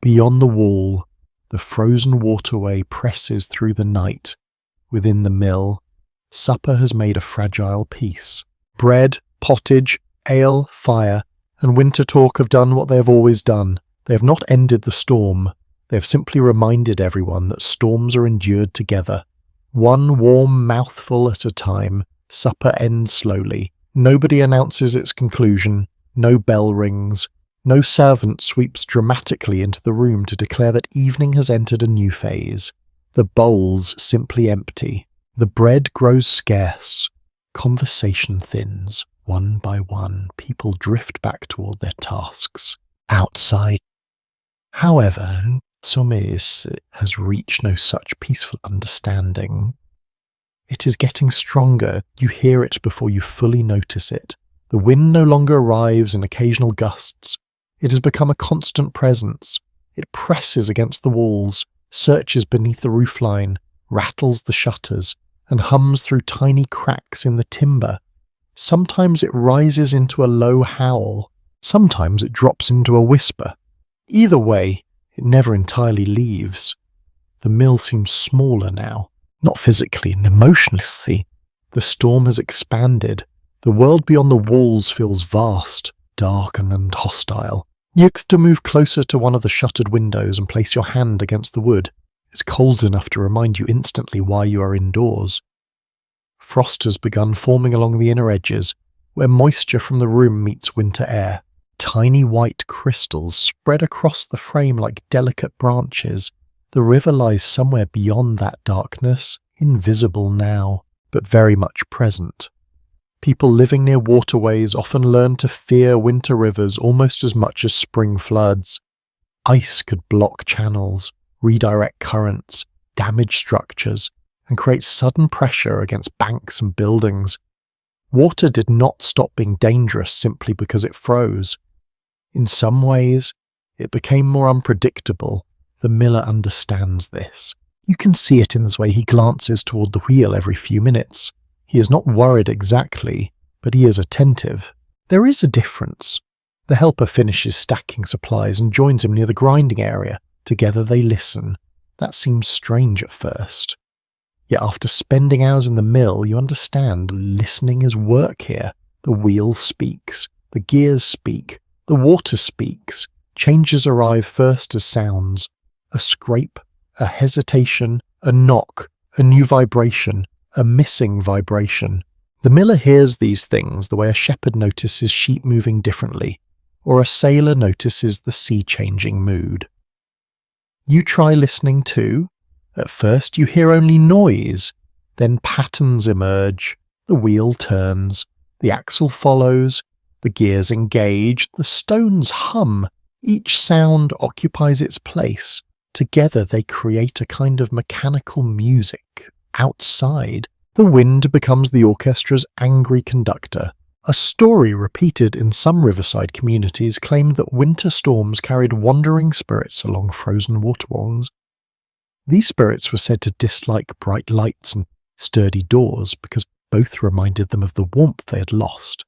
Beyond the wall, the frozen waterway presses through the night. Within the mill, supper has made a fragile peace. Bread, pottage, ale, fire, and winter talk have done what they have always done. They have not ended the storm. They have simply reminded everyone that storms are endured together. One warm mouthful at a time, supper ends slowly. Nobody announces its conclusion. No bell rings. No servant sweeps dramatically into the room to declare that evening has entered a new phase. The bowls simply empty. The bread grows scarce. Conversation thins. One by one, people drift back toward their tasks. Outside. However, Sommers has reached no such peaceful understanding. It is getting stronger. You hear it before you fully notice it. The wind no longer arrives in occasional gusts. It has become a constant presence. It presses against the walls, searches beneath the roofline, rattles the shutters, and hums through tiny cracks in the timber. Sometimes it rises into a low howl. Sometimes it drops into a whisper. Either way, it never entirely leaves. The mill seems smaller now, not physically and emotionlessly. The storm has expanded. The world beyond the walls feels vast, dark and hostile. You have to move closer to one of the shuttered windows and place your hand against the wood. It's cold enough to remind you instantly why you are indoors. Frost has begun forming along the inner edges, where moisture from the room meets winter air. Tiny white crystals spread across the frame like delicate branches. The river lies somewhere beyond that darkness, invisible now, but very much present. People living near waterways often learn to fear winter rivers almost as much as spring floods. Ice could block channels, redirect currents, damage structures, and create sudden pressure against banks and buildings. Water did not stop being dangerous simply because it froze. In some ways, it became more unpredictable. The miller understands this. You can see it in the way he glances toward the wheel every few minutes. He is not worried exactly, but he is attentive. There is a difference. The helper finishes stacking supplies and joins him near the grinding area. Together they listen. That seems strange at first. Yet after spending hours in the mill, you understand listening is work here. The wheel speaks. The gears speak. The water speaks. Changes arrive first as sounds. A scrape, a hesitation, a knock, a new vibration, a missing vibration. The miller hears these things the way a shepherd notices sheep moving differently, or a sailor notices the sea changing mood. You try listening too. At first you hear only noise, then patterns emerge, the wheel turns, the axle follows, the gears engage, the stones hum, each sound occupies its place. Together they create a kind of mechanical music. Outside, the wind becomes the orchestra's angry conductor. A story repeated in some riverside communities claimed that winter storms carried wandering spirits along frozen waterways. These spirits were said to dislike bright lights and sturdy doors because both reminded them of the warmth they had lost.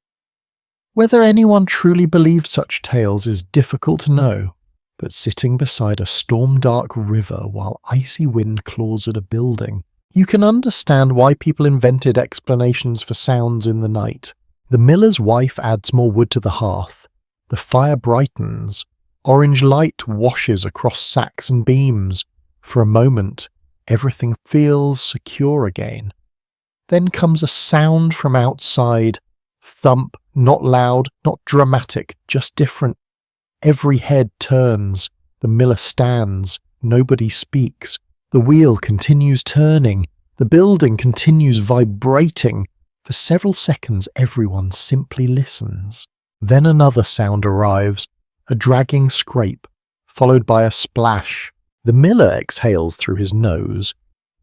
Whether anyone truly believed such tales is difficult to know, but sitting beside a storm-dark river while icy wind claws at a building, you can understand why people invented explanations for sounds in the night. The miller's wife adds more wood to the hearth. The fire brightens. Orange light washes across sacks and beams. For a moment, everything feels secure again. Then comes a sound from outside. Thump, not loud, not dramatic, just different. Every head turns. The miller stands. Nobody speaks. The wheel continues turning. The building continues vibrating. For several seconds, everyone simply listens. Then another sound arrives, a dragging scrape, followed by a splash. The miller exhales through his nose.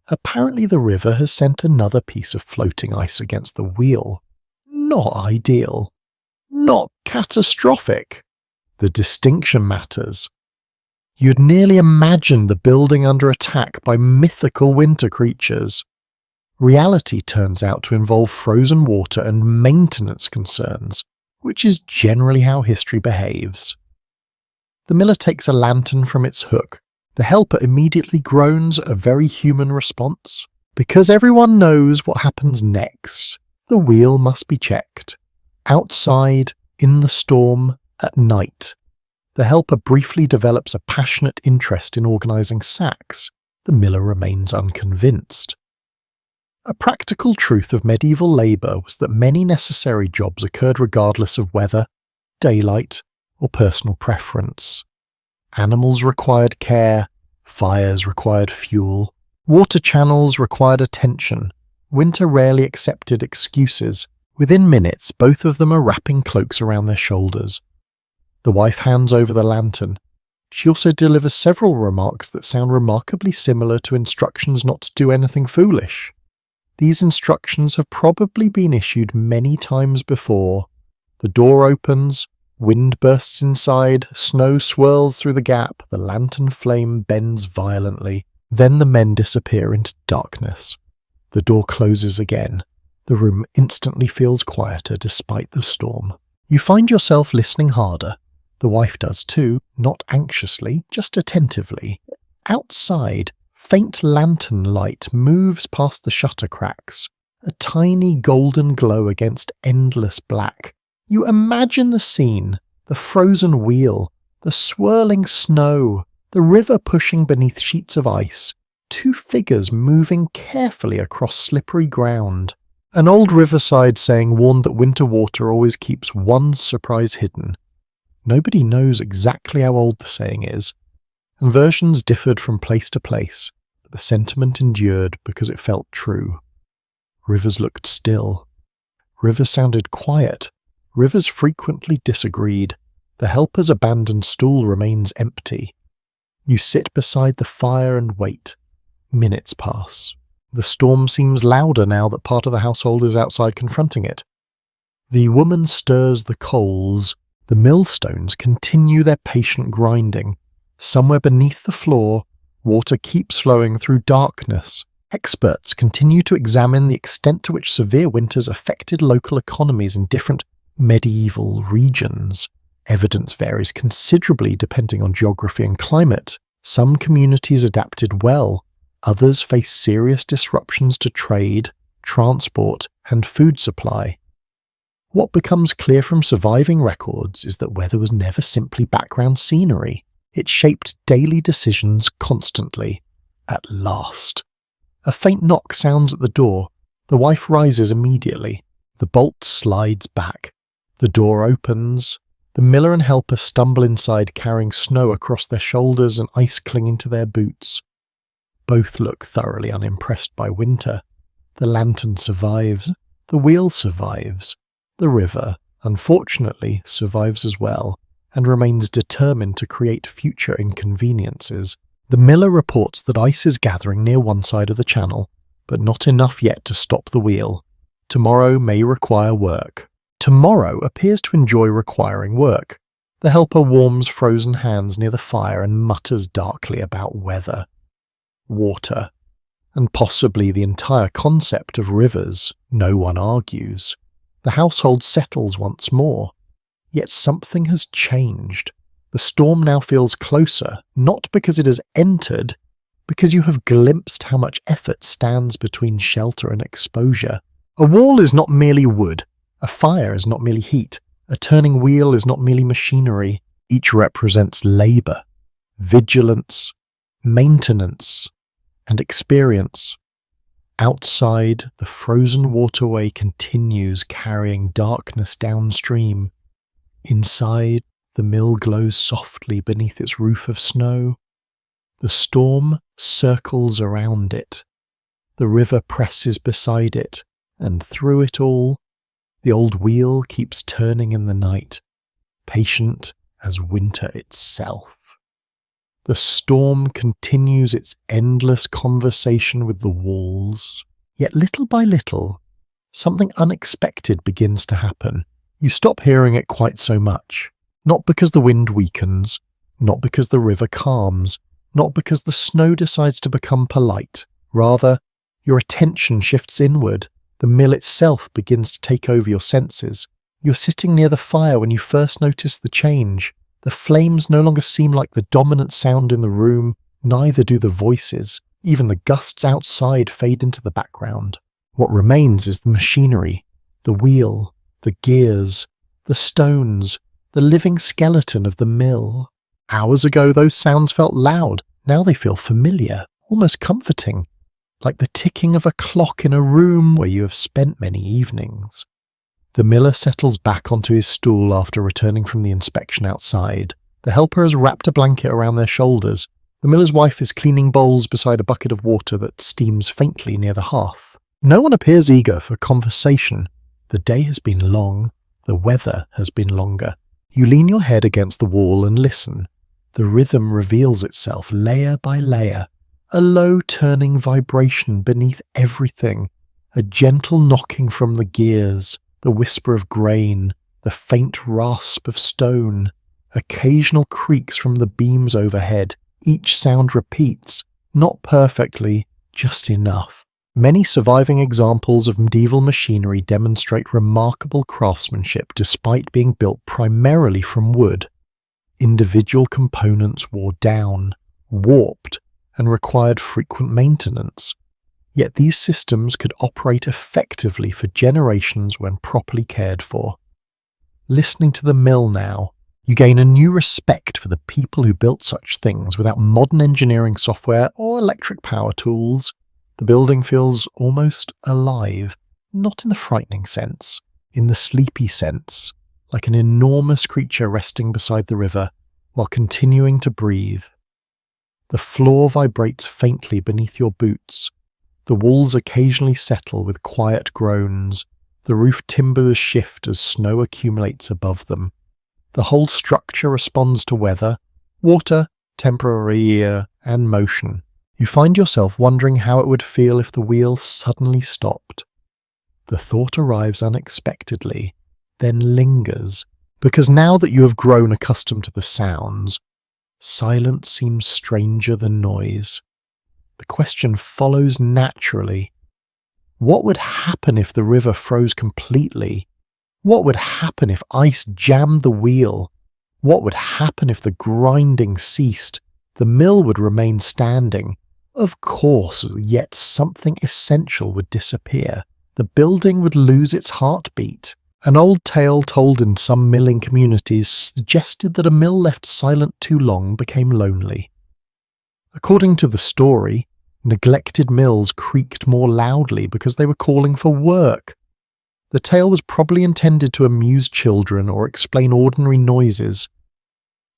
Apparently the river has sent another piece of floating ice against the wheel. Not ideal. Not catastrophic. The distinction matters. You'd nearly imagine the building under attack by mythical winter creatures. Reality turns out to involve frozen water and maintenance concerns, which is generally how history behaves. The miller takes a lantern from its hook. The helper immediately groans a very human response. Because everyone knows what happens next, the wheel must be checked. Outside, in the storm, at night. The helper briefly develops a passionate interest in organising sacks. The miller remains unconvinced. A practical truth of medieval labour was that many necessary jobs occurred regardless of weather, daylight, or personal preference. Animals required care, fires required fuel, water channels required attention. Winter rarely accepted excuses. Within minutes, both of them are wrapping cloaks around their shoulders. The wife hands over the lantern. She also delivers several remarks that sound remarkably similar to instructions not to do anything foolish. These instructions have probably been issued many times before. The door opens, wind bursts inside, snow swirls through the gap, the lantern flame bends violently. Then the men disappear into darkness. The door closes again. The room instantly feels quieter despite the storm. You find yourself listening harder. The wife does too, not anxiously, just attentively. Outside, faint lantern light moves past the shutter cracks, a tiny golden glow against endless black. You imagine the scene, the frozen wheel, the swirling snow, the river pushing beneath sheets of ice, two figures moving carefully across slippery ground. An old riverside saying warned that winter water always keeps one surprise hidden. Nobody knows exactly how old the saying is, and versions differed from place to place, but the sentiment endured because it felt true. Rivers looked still. Rivers sounded quiet. Rivers frequently disagreed. The helper's abandoned stool remains empty. You sit beside the fire and wait. Minutes pass. The storm seems louder now that part of the household is outside confronting it. The woman stirs the coals. The millstones continue their patient grinding. Somewhere beneath the floor, water keeps flowing through darkness. Experts continue to examine the extent to which severe winters affected local economies in different medieval regions. Evidence varies considerably depending on geography and climate. Some communities adapted well. Others face serious disruptions to trade, transport, and food supply. What becomes clear from surviving records is that weather was never simply background scenery. It shaped daily decisions constantly. At last. A faint knock sounds at the door. The wife rises immediately. The bolt slides back. The door opens. The miller and helper stumble inside carrying snow across their shoulders and ice clinging to their boots. Both look thoroughly unimpressed by winter. The lantern survives, the wheel survives, the river, unfortunately, survives as well, and remains determined to create future inconveniences. The miller reports that ice is gathering near one side of the channel, but not enough yet to stop the wheel. Tomorrow may require work. Tomorrow appears to enjoy requiring work. The helper warms frozen hands near the fire and mutters darkly about weather, water, and possibly the entire concept of rivers. No one argues. The household settles once more. Yet something has changed. The storm now feels closer, not because it has entered, because you have glimpsed how much effort stands between shelter and exposure. A wall is not merely wood. A fire is not merely heat. A turning wheel is not merely machinery. Each represents labour, vigilance, maintenance, and experience. Outside, the frozen waterway continues carrying darkness downstream. Inside, the mill glows softly beneath its roof of snow. The storm circles around it. The river presses beside it, and through it all, the old wheel keeps turning in the night, patient as winter itself. The storm continues its endless conversation with the walls, yet little by little, something unexpected begins to happen. You stop hearing it quite so much, not because the wind weakens, not because the river calms, not because the snow decides to become polite. Rather, your attention shifts inward. The mill itself begins to take over your senses. You're sitting near the fire when you first notice the change. The flames no longer seem like the dominant sound in the room, neither do the voices. Even the gusts outside fade into the background. What remains is the machinery, the wheel, the gears, the stones, the living skeleton of the mill. Hours ago those sounds felt loud. Now they feel familiar, almost comforting, like the ticking of a clock in a room where you have spent many evenings. The miller settles back onto his stool after returning from the inspection outside. The helper has wrapped a blanket around their shoulders. The miller's wife is cleaning bowls beside a bucket of water that steams faintly near the hearth. No one appears eager for conversation. The day has been long. The weather has been longer. You lean your head against the wall and listen. The rhythm reveals itself layer by layer. A low turning vibration beneath everything. A gentle knocking from the gears. The whisper of grain. The faint rasp of stone. Occasional creaks from the beams overhead. Each sound repeats, not perfectly, just enough. Many surviving examples of medieval machinery demonstrate remarkable craftsmanship despite being built primarily from wood. Individual components wore down, warped, and required frequent maintenance. Yet these systems could operate effectively for generations when properly cared for. Listening to the mill now, you gain a new respect for the people who built such things without modern engineering software or electric power tools. The building feels almost alive, not in the frightening sense, in the sleepy sense, like an enormous creature resting beside the river while continuing to breathe. The floor vibrates faintly beneath your boots. The walls occasionally settle with quiet groans. The roof timbers shift as snow accumulates above them. The whole structure responds to weather, water, temporary air, and motion. You find yourself wondering how it would feel if the wheel suddenly stopped. The thought arrives unexpectedly, then lingers, because now that you have grown accustomed to the sounds, silence seems stranger than noise. The question follows naturally. What would happen if the river froze completely? What would happen if ice jammed the wheel? What would happen if the grinding ceased? The mill would remain standing. Of course, yet something essential would disappear. The building would lose its heartbeat. An old tale told in some milling communities suggested that a mill left silent too long became lonely. According to the story, neglected mills creaked more loudly because they were calling for work. The tale was probably intended to amuse children or explain ordinary noises.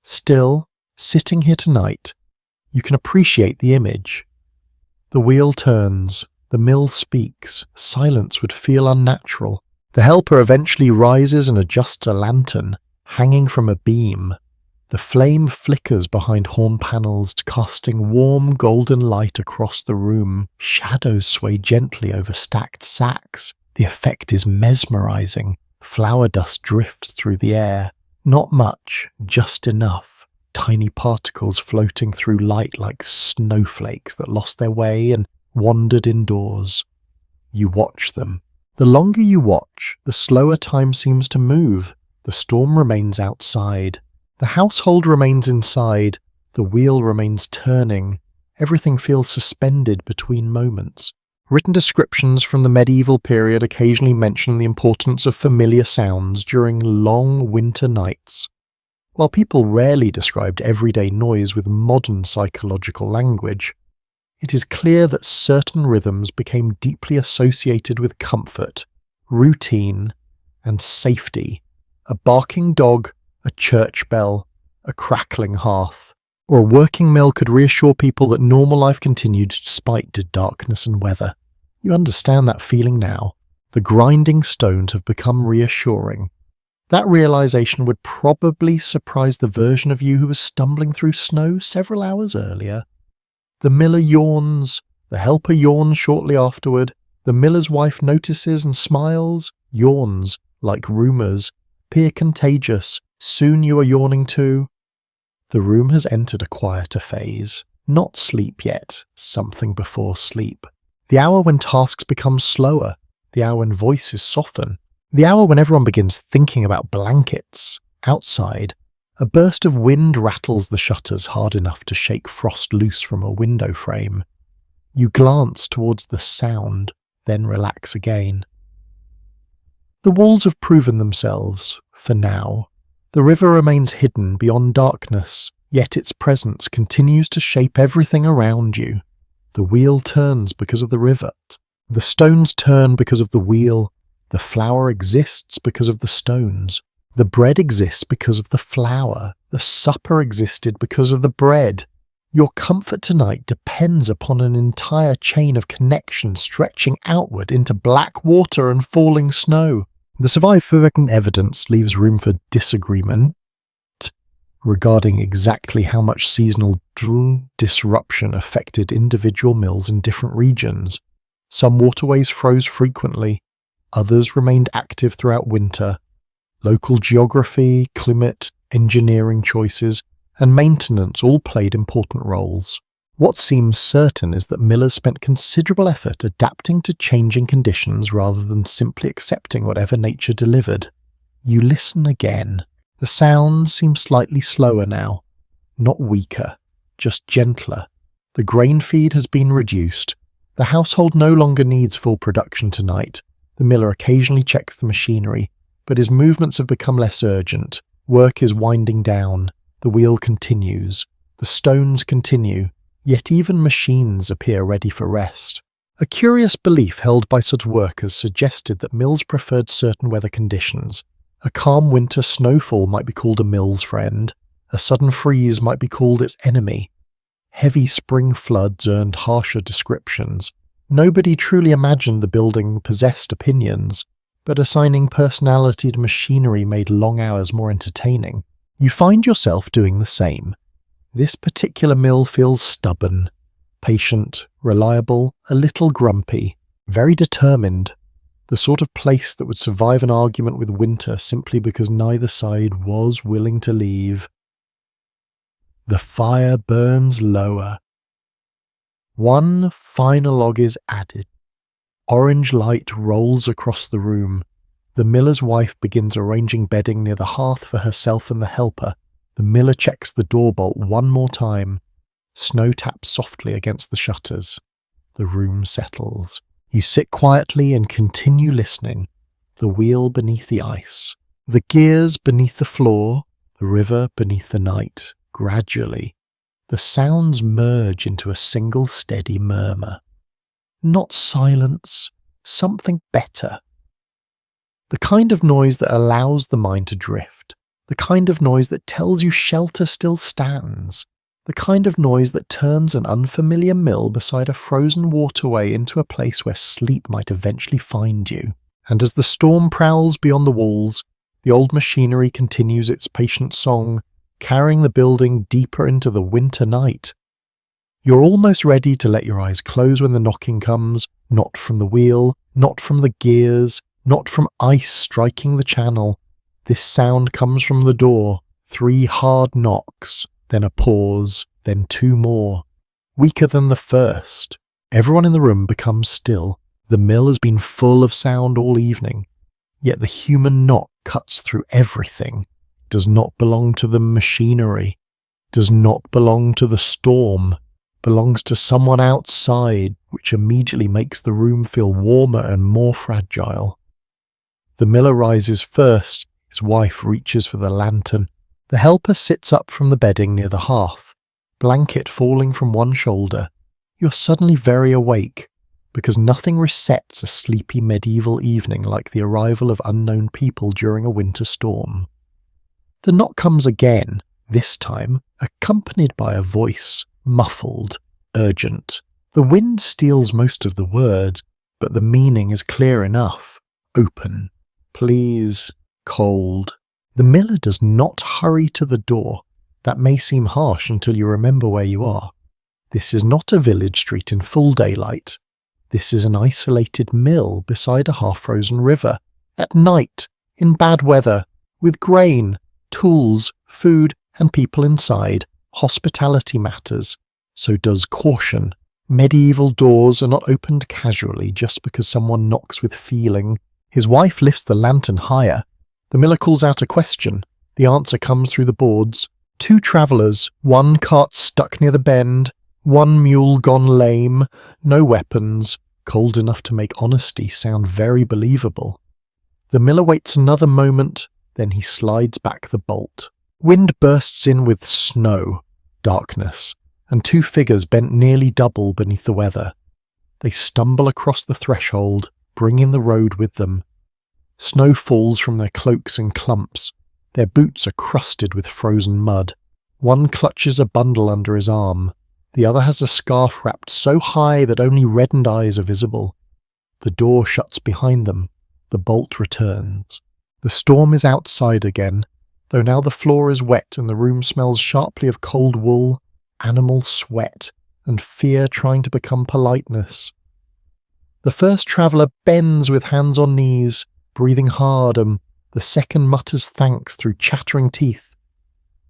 Still, sitting here tonight, you can appreciate the image. The wheel turns, the mill speaks, silence would feel unnatural. The helper eventually rises and adjusts a lantern, hanging from a beam. The flame flickers behind horn panels, casting warm golden light across the room. Shadows sway gently over stacked sacks. The effect is mesmerizing. Flour dust drifts through the air. Not much, just enough. Tiny particles floating through light like snowflakes that lost their way and wandered indoors. You watch them. The longer you watch, the slower time seems to move. The storm remains outside. The household remains inside. The wheel remains turning. Everything feels suspended between moments. Written descriptions from the medieval period occasionally mention the importance of familiar sounds during long winter nights. While people rarely described everyday noise with modern psychological language, it is clear that certain rhythms became deeply associated with comfort, routine, and safety. A barking dog, a church bell, a crackling hearth, or a working mill could reassure people that normal life continued despite the darkness and weather. You understand that feeling now. The grinding stones have become reassuring. That realization would probably surprise the version of you who was stumbling through snow several hours earlier. The miller yawns. The helper yawns shortly afterward. The miller's wife notices and smiles. Yawns, like rumours, appear contagious. Soon you are yawning too. The room has entered a quieter phase. Not sleep yet, something before sleep. The hour when tasks become slower. The hour when voices soften. The hour when everyone begins thinking about blankets. Outside, a burst of wind rattles the shutters hard enough to shake frost loose from a window frame. You glance towards the sound, then relax again. The walls have proven themselves, for now. The river remains hidden beyond darkness, yet its presence continues to shape everything around you. The wheel turns because of the river. The stones turn because of the wheel. The flour exists because of the stones. The bread exists because of the flour. The supper existed because of the bread. Your comfort tonight depends upon an entire chain of connection stretching outward into black water and falling snow. The surviving evidence leaves room for disagreement regarding exactly how much seasonal disruption affected individual mills in different regions. Some waterways froze frequently, others remained active throughout winter. Local geography, climate, engineering choices, and maintenance all played important roles. What seems certain is that millers spent considerable effort adapting to changing conditions rather than simply accepting whatever nature delivered. You listen again. The sounds seem slightly slower now, not weaker, just gentler. The grain feed has been reduced. The household no longer needs full production tonight. The miller occasionally checks the machinery, but his movements have become less urgent. Work is winding down. The wheel continues. The stones continue, yet even machines appear ready for rest. A curious belief held by such workers suggested that mills preferred certain weather conditions. A calm winter snowfall might be called a mill's friend. A sudden freeze might be called its enemy. Heavy spring floods earned harsher descriptions. Nobody truly imagined the building possessed opinions, but assigning personality to machinery made long hours more entertaining. You find yourself doing the same. This particular mill feels stubborn, patient, reliable, a little grumpy, very determined. The sort of place that would survive an argument with winter simply because neither side was willing to leave. The fire burns lower. One final log is added. Orange light rolls across the room. The miller's wife begins arranging bedding near the hearth for herself and the helper. The miller checks the door bolt one more time. Snow taps softly against the shutters. The room settles. You sit quietly and continue listening. The wheel beneath the ice. The gears beneath the floor. The river beneath the night. Gradually, the sounds merge into a single steady murmur. Not silence, something better. The kind of noise that allows the mind to drift. The kind of noise that tells you shelter still stands. The kind of noise that turns an unfamiliar mill beside a frozen waterway into a place where sleep might eventually find you. And as the storm prowls beyond the walls, the old machinery continues its patient song, carrying the building deeper into the winter night. You're almost ready to let your eyes close when the knocking comes, not from the wheel, not from the gears, not from ice striking the channel. This sound comes from the door, 3 hard knocks, then a pause, then 2 more. Weaker than the first. Everyone in the room becomes still. The mill has been full of sound all evening, yet the human knock cuts through everything. It does not belong to the machinery, does not belong to the storm, belongs to someone outside, which immediately makes the room feel warmer and more fragile. The miller rises first, his wife reaches for the lantern. The helper sits up from the bedding near the hearth, blanket falling from one shoulder. You're suddenly very awake, because nothing resets a sleepy medieval evening like the arrival of unknown people during a winter storm. The knock comes again, this time accompanied by a voice, muffled, urgent. The wind steals most of the words, but the meaning is clear enough. Open. Please. Cold. The miller does not hurry to the door. That may seem harsh until you remember where you are. This is not a village street in full daylight. This is an isolated mill beside a half-frozen river, at night, in bad weather, with grain, tools, food, and people inside. Hospitality matters. So does caution. Medieval doors are not opened casually just because someone knocks with feeling. His wife lifts the lantern higher. The miller calls out a question. The answer comes through the boards. 2 travellers, 1 cart stuck near the bend, 1 mule gone lame, no weapons, cold enough to make honesty sound very believable. The miller waits another moment, then he slides back the bolt. Wind bursts in with snow, darkness, and 2 figures bent nearly double beneath the weather. They stumble across the threshold, bringing the road with them. Snow falls from their cloaks in clumps. Their boots are crusted with frozen mud. One clutches a bundle under his arm. The other has a scarf wrapped so high that only reddened eyes are visible. The door shuts behind them. The bolt returns. The storm is outside again, though now the floor is wet and the room smells sharply of cold wool, animal sweat, and fear trying to become politeness. The first traveller bends with hands on knees, breathing hard, and the second mutters thanks through chattering teeth.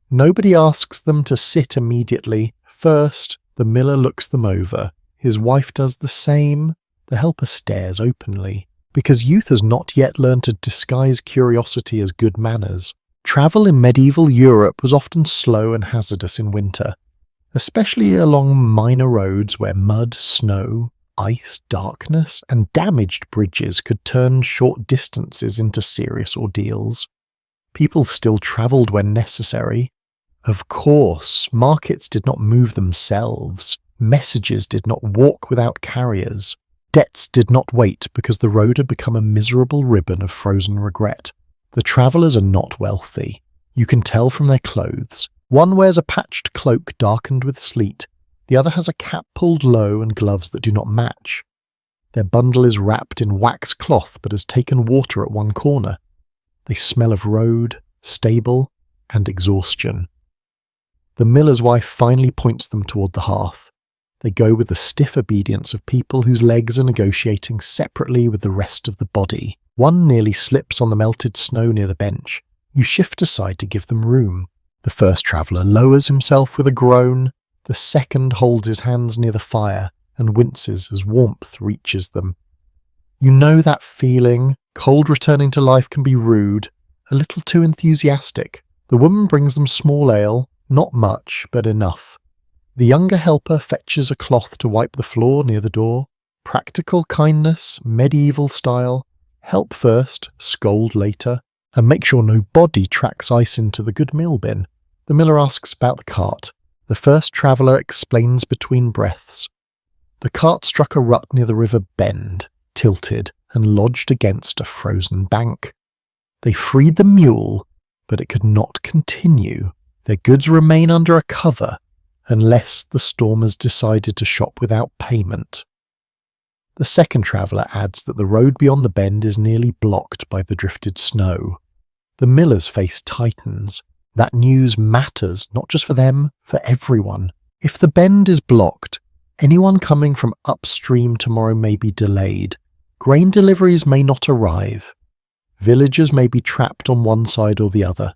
Nobody asks them to sit immediately. First, the miller looks them over. His wife does the same. The helper stares openly, because youth has not yet learned to disguise curiosity as good manners. Travel in medieval Europe was often slow and hazardous in winter, especially along minor roads where mud, snow, ice, darkness, and damaged bridges could turn short distances into serious ordeals. People still travelled when necessary. Of course, markets did not move themselves. Messages did not walk without carriers. Debts did not wait because the road had become a miserable ribbon of frozen regret. The travellers are not wealthy. You can tell from their clothes. One wears a patched cloak darkened with sleet. The other has a cap pulled low and gloves that do not match. Their bundle is wrapped in wax cloth but has taken water at one corner. They smell of road, stable, and exhaustion. The miller's wife finally points them toward the hearth. They go with the stiff obedience of people whose legs are negotiating separately with the rest of the body. One nearly slips on the melted snow near the bench. You shift aside to give them room. The first traveller lowers himself with a groan. The second holds his hands near the fire and winces as warmth reaches them. You know that feeling. Cold returning to life can be rude, a little too enthusiastic. The woman brings them small ale, not much, but enough. The younger helper fetches a cloth to wipe the floor near the door. Practical kindness, medieval style. Help first, scold later, and make sure no body tracks ice into the good meal bin. The miller asks about the cart. The first traveller explains between breaths. The cart struck a rut near the river bend, tilted, and lodged against a frozen bank. They freed the mule, but it could not continue. Their goods remain under a cover unless the stormers decided to shop without payment. The second traveller adds that the road beyond the bend is nearly blocked by the drifted snow. The miller's face tightens. That news matters, not just for them, for everyone. If the bend is blocked, anyone coming from upstream tomorrow may be delayed. Grain deliveries may not arrive. Villagers may be trapped on one side or the other.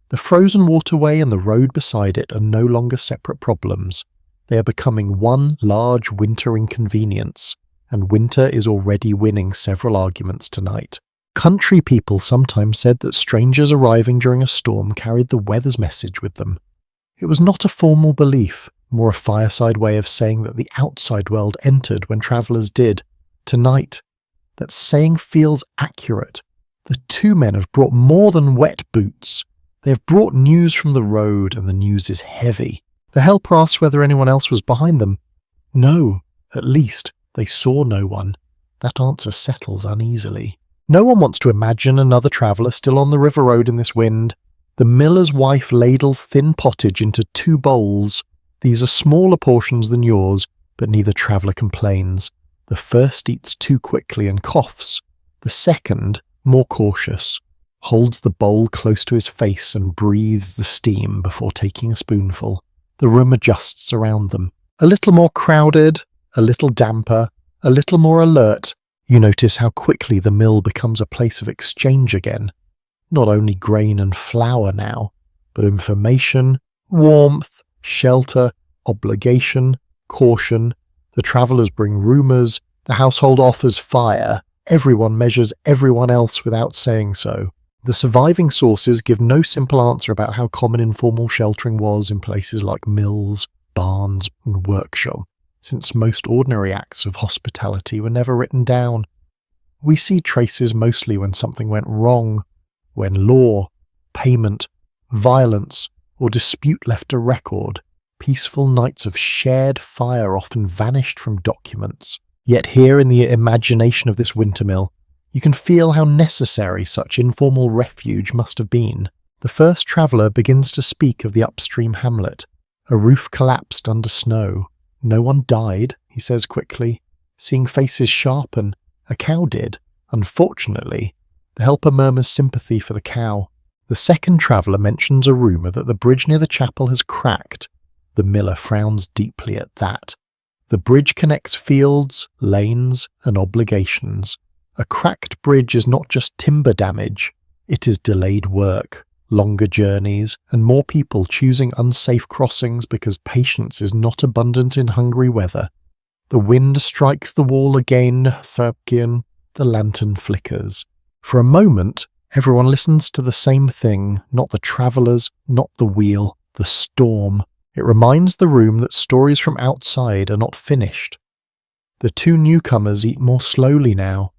The frozen waterway and the road beside it are no longer separate problems. They are becoming one large winter inconvenience, and winter is already winning several arguments tonight. Country people sometimes said that strangers arriving during a storm carried the weather's message with them. It was not a formal belief, more a fireside way of saying that the outside world entered when travellers did. Tonight, that saying feels accurate. The two men have brought more than wet boots. They have brought news from the road, and the news is heavy. The helper asks whether anyone else was behind them. No, at least they saw no one. That answer settles uneasily. No one wants to imagine another traveller still on the river road in this wind. The miller's wife ladles thin pottage into 2 bowls. These are smaller portions than yours, but neither traveller complains. The first eats too quickly and coughs. The second, more cautious, holds the bowl close to his face and breathes the steam before taking a spoonful. The room adjusts around them. A little more crowded, a little damper, a little more alert. You notice how quickly the mill becomes a place of exchange again. Not only grain and flour now, but information, warmth, shelter, obligation, caution. The travellers bring rumours, the household offers fire. Everyone measures everyone else without saying so. The surviving sources give no simple answer about how common informal sheltering was in places like mills, barns, and workshops, since most ordinary acts of hospitality were never written down. We see traces mostly when something went wrong, when law, payment, violence, or dispute left a record. Peaceful nights of shared fire often vanished from documents. Yet here in the imagination of this winter mill, you can feel how necessary such informal refuge must have been. The first traveller begins to speak of the upstream hamlet. A roof collapsed under snow. No one died, he says quickly, seeing faces sharpen. A cow did. Unfortunately, the helper murmurs sympathy for the cow. The second traveller mentions a rumour that the bridge near the chapel has cracked. The miller frowns deeply at that. The bridge connects fields, lanes, and obligations. A cracked bridge is not just timber damage, it is delayed work, longer journeys, and more people choosing unsafe crossings because patience is not abundant in hungry weather. The wind strikes the wall again, Therpkian. The lantern flickers. For a moment, everyone listens to the same thing, not the travellers, not the wheel, the storm. It reminds the room that stories from outside are not finished. The 2 newcomers eat more slowly now.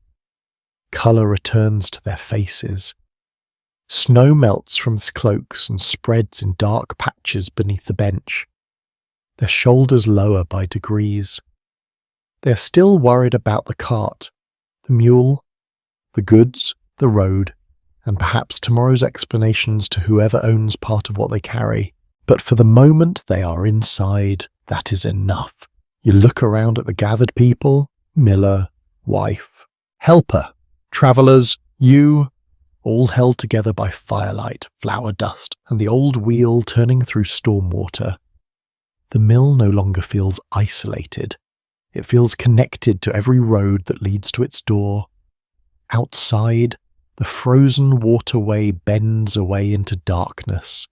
Colour returns to their faces. Snow melts from their cloaks and spreads in dark patches beneath the bench. Their shoulders lower by degrees. They are still worried about the cart, the mule, the goods, the road, and perhaps tomorrow's explanations to whoever owns part of what they carry. But for the moment they are inside, that is enough. You look around at the gathered people, miller, wife, helper, travellers, you, all held together by firelight, flour dust, and the old wheel turning through storm water. The mill no longer feels isolated. It feels connected to every road that leads to its door. Outside, the frozen waterway bends away into darkness.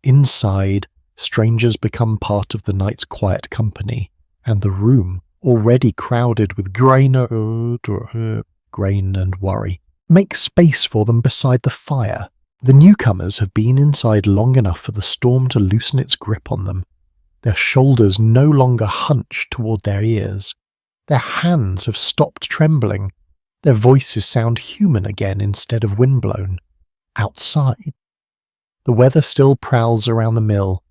Inside, strangers become part of the night's quiet company, and the room, already crowded with grain and worry, makes space for them beside the fire. The newcomers have been inside long enough for the storm to loosen its grip on them. Their shoulders no longer hunch toward their ears. Their hands have stopped trembling. Their voices sound human again instead of windblown. Outside, the weather still prowls around the mill,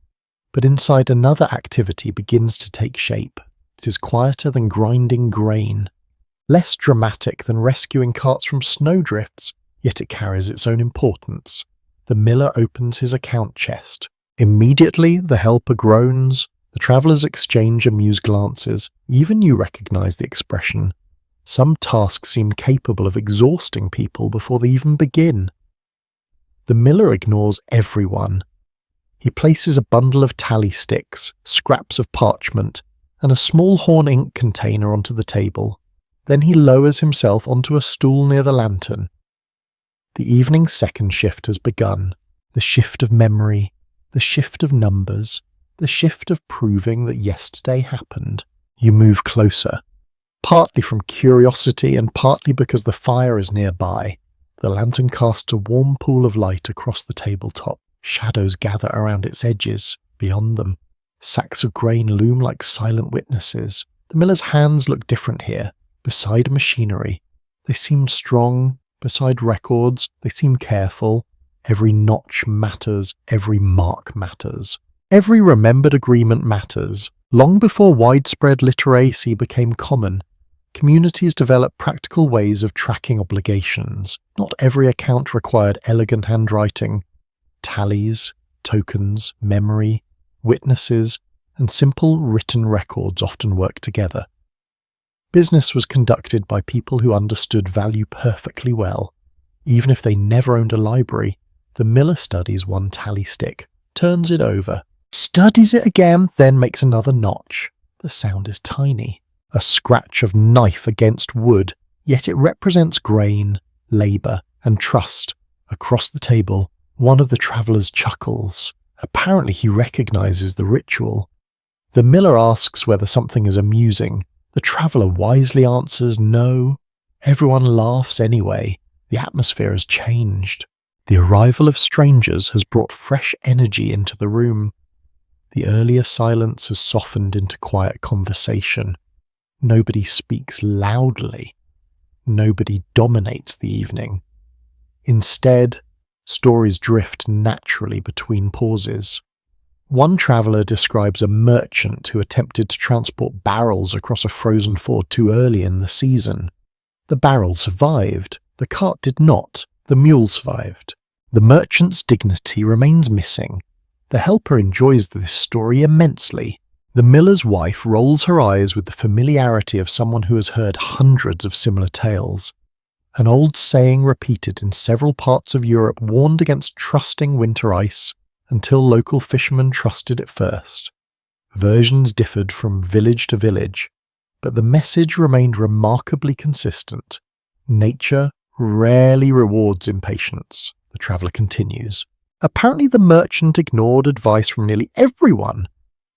but inside another activity begins to take shape. It is quieter than grinding grain. Less dramatic than rescuing carts from snowdrifts, yet it carries its own importance. The miller opens his account chest. Immediately, the helper groans. The travellers exchange amused glances. Even you recognise the expression. Some tasks seem capable of exhausting people before they even begin. The miller ignores everyone. He places a bundle of tally sticks, scraps of parchment, and a small horn ink container onto the table. Then he lowers himself onto a stool near the lantern. The evening's second shift has begun. The shift of memory, the shift of numbers, the shift of proving that yesterday happened. You move closer, partly from curiosity and partly because the fire is nearby. The lantern casts a warm pool of light across the tabletop. Shadows gather around its edges, beyond them. Sacks of grain loom like silent witnesses. The miller's hands look different here. Beside machinery, they seem strong. Beside records, they seem careful. Every notch matters. Every mark matters. Every remembered agreement matters. Long before widespread literacy became common, communities developed practical ways of tracking obligations. Not every account required elegant handwriting. Tallies, tokens, memory, witnesses, and simple written records often worked together. Business was conducted by people who understood value perfectly well. Even if they never owned a library, the miller studies one tally stick, turns it over, studies it again, then makes another notch. The sound is tiny, a scratch of knife against wood, yet it represents grain, labour, and trust. Across the table, one of the travellers chuckles. Apparently he recognises the ritual. The miller asks whether something is amusing. The traveller wisely answers no. Everyone laughs anyway. The atmosphere has changed. The arrival of strangers has brought fresh energy into the room. The earlier silence has softened into quiet conversation. Nobody speaks loudly. Nobody dominates the evening. Instead, stories drift naturally between pauses. One traveller describes a merchant who attempted to transport barrels across a frozen ford too early in the season. The barrel survived. The cart did not. The mule survived. The merchant's dignity remains missing. The helper enjoys this story immensely. The miller's wife rolls her eyes with the familiarity of someone who has heard hundreds of similar tales. An old saying repeated in several parts of Europe warned against trusting winter ice until local fishermen trusted it first. Versions differed from village to village, but the message remained remarkably consistent. Nature rarely rewards impatience, the traveller continues. Apparently the merchant ignored advice from nearly everyone.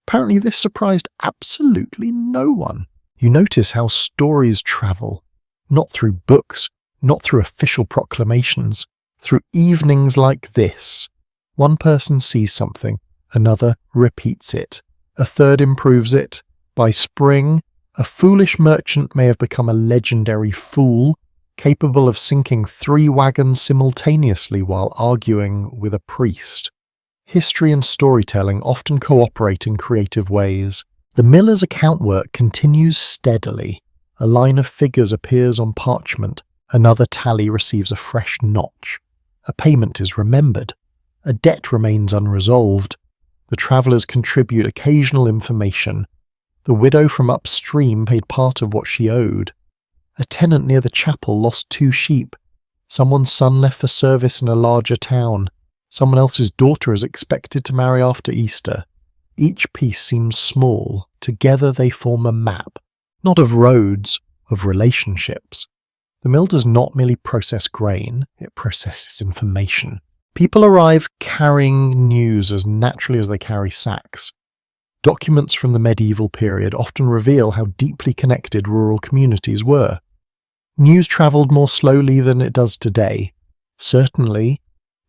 Apparently this surprised absolutely no one. You notice how stories travel, not through books, not through official proclamations, through evenings like this. One person sees something, another repeats it, a third improves it. By spring, a foolish merchant may have become a legendary fool, capable of sinking 3 wagons simultaneously while arguing with a priest. History and storytelling often cooperate in creative ways. The miller's account work continues steadily. A line of figures appears on parchment. Another tally receives a fresh notch. A payment is remembered. A debt remains unresolved. The travellers contribute occasional information. The widow from upstream paid part of what she owed. A tenant near the chapel lost 2 sheep. Someone's son left for service in a larger town. Someone else's daughter is expected to marry after Easter. Each piece seems small. Together they form a map, not of roads, of relationships. The mill does not merely process grain, it processes information. People arrive carrying news as naturally as they carry sacks. Documents from the medieval period often reveal how deeply connected rural communities were. News travelled more slowly than it does today, certainly,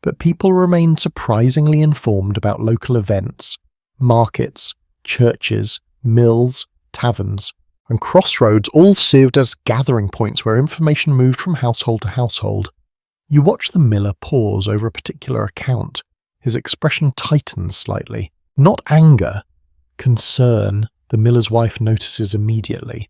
but people remained surprisingly informed about local events, markets, churches, mills, taverns, and crossroads all served as gathering points where information moved from household to household. You watch the miller pause over a particular account. His expression tightens slightly. Not anger, concern, the miller's wife notices immediately.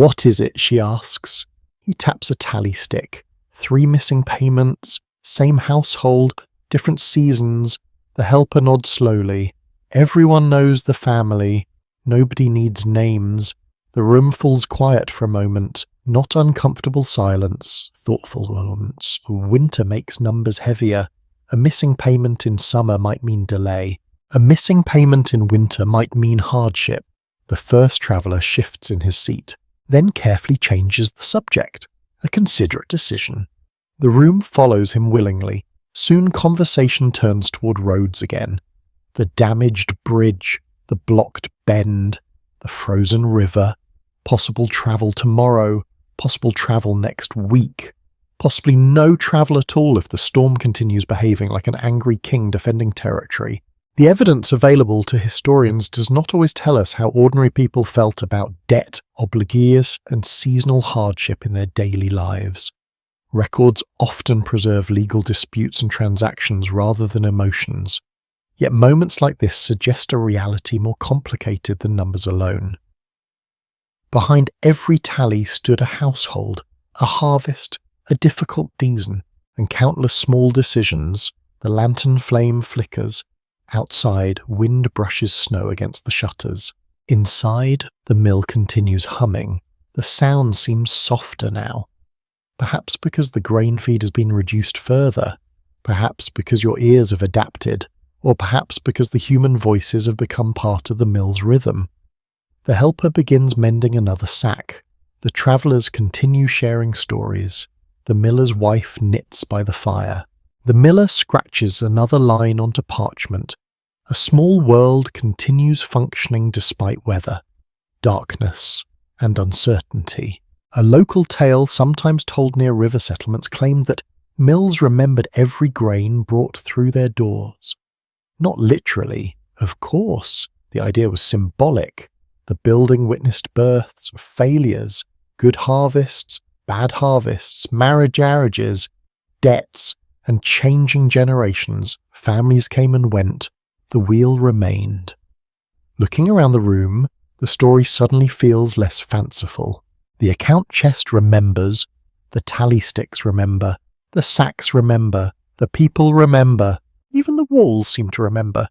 "What is it?" she asks. He taps a tally stick. 3 missing payments, same household, different seasons. The helper nods slowly. Everyone knows the family. Nobody needs names. The room falls quiet for a moment. Not uncomfortable silence, thoughtful ones. Winter makes numbers heavier. A missing payment in summer might mean delay. A missing payment in winter might mean hardship. The first traveller shifts in his seat, then carefully changes the subject. A considerate decision. The room follows him willingly. Soon conversation turns toward roads again. The damaged bridge, the blocked bend, the frozen river, possible travel tomorrow, possible travel next week, possibly no travel at all if the storm continues behaving like an angry king defending territory. The evidence available to historians does not always tell us how ordinary people felt about debt, obligations, and seasonal hardship in their daily lives. Records often preserve legal disputes and transactions rather than emotions. Yet moments like this suggest a reality more complicated than numbers alone. Behind every tally stood a household, a harvest, a difficult season, and countless small decisions. The lantern flame flickers. Outside, wind brushes snow against the shutters. Inside, the mill continues humming. The sound seems softer now. Perhaps because the grain feed has been reduced further. Perhaps because your ears have adapted. Or perhaps because the human voices have become part of the mill's rhythm. The helper begins mending another sack. The travellers continue sharing stories. The miller's wife knits by the fire. The miller scratches another line onto parchment. A small world continues functioning despite weather, darkness, and uncertainty. A local tale sometimes told near river settlements claimed that mills remembered every grain brought through their doors. Not literally, of course. The idea was symbolic. The building witnessed births, failures, good harvests, bad harvests, marriages, debts, and changing generations. Families came and went. The wheel remained. Looking around the room, the story suddenly feels less fanciful. The account chest remembers, the tally sticks remember, the sacks remember, the people remember, even the walls seem to remember.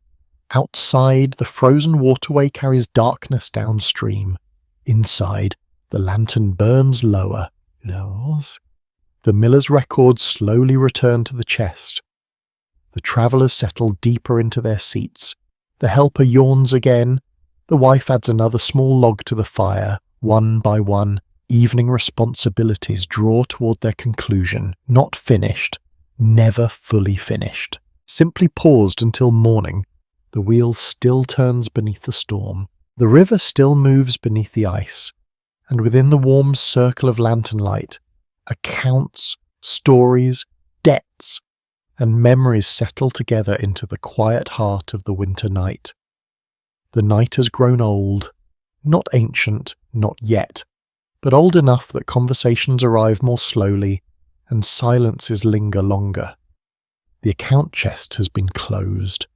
Outside, the frozen waterway carries darkness downstream. Inside, the lantern burns lower. The miller's records slowly return to the chest. The travellers settle deeper into their seats. The helper yawns again. The wife adds another small log to the fire. One by one, evening responsibilities draw toward their conclusion. Not finished, never fully finished. Simply paused until morning. The wheel still turns beneath the storm. The river still moves beneath the ice. And within the warm circle of lantern light, accounts, stories, debts, and memories settle together into the quiet heart of the winter night. The night has grown old, not ancient, not yet, but old enough that conversations arrive more slowly and silences linger longer. The account chest has been closed.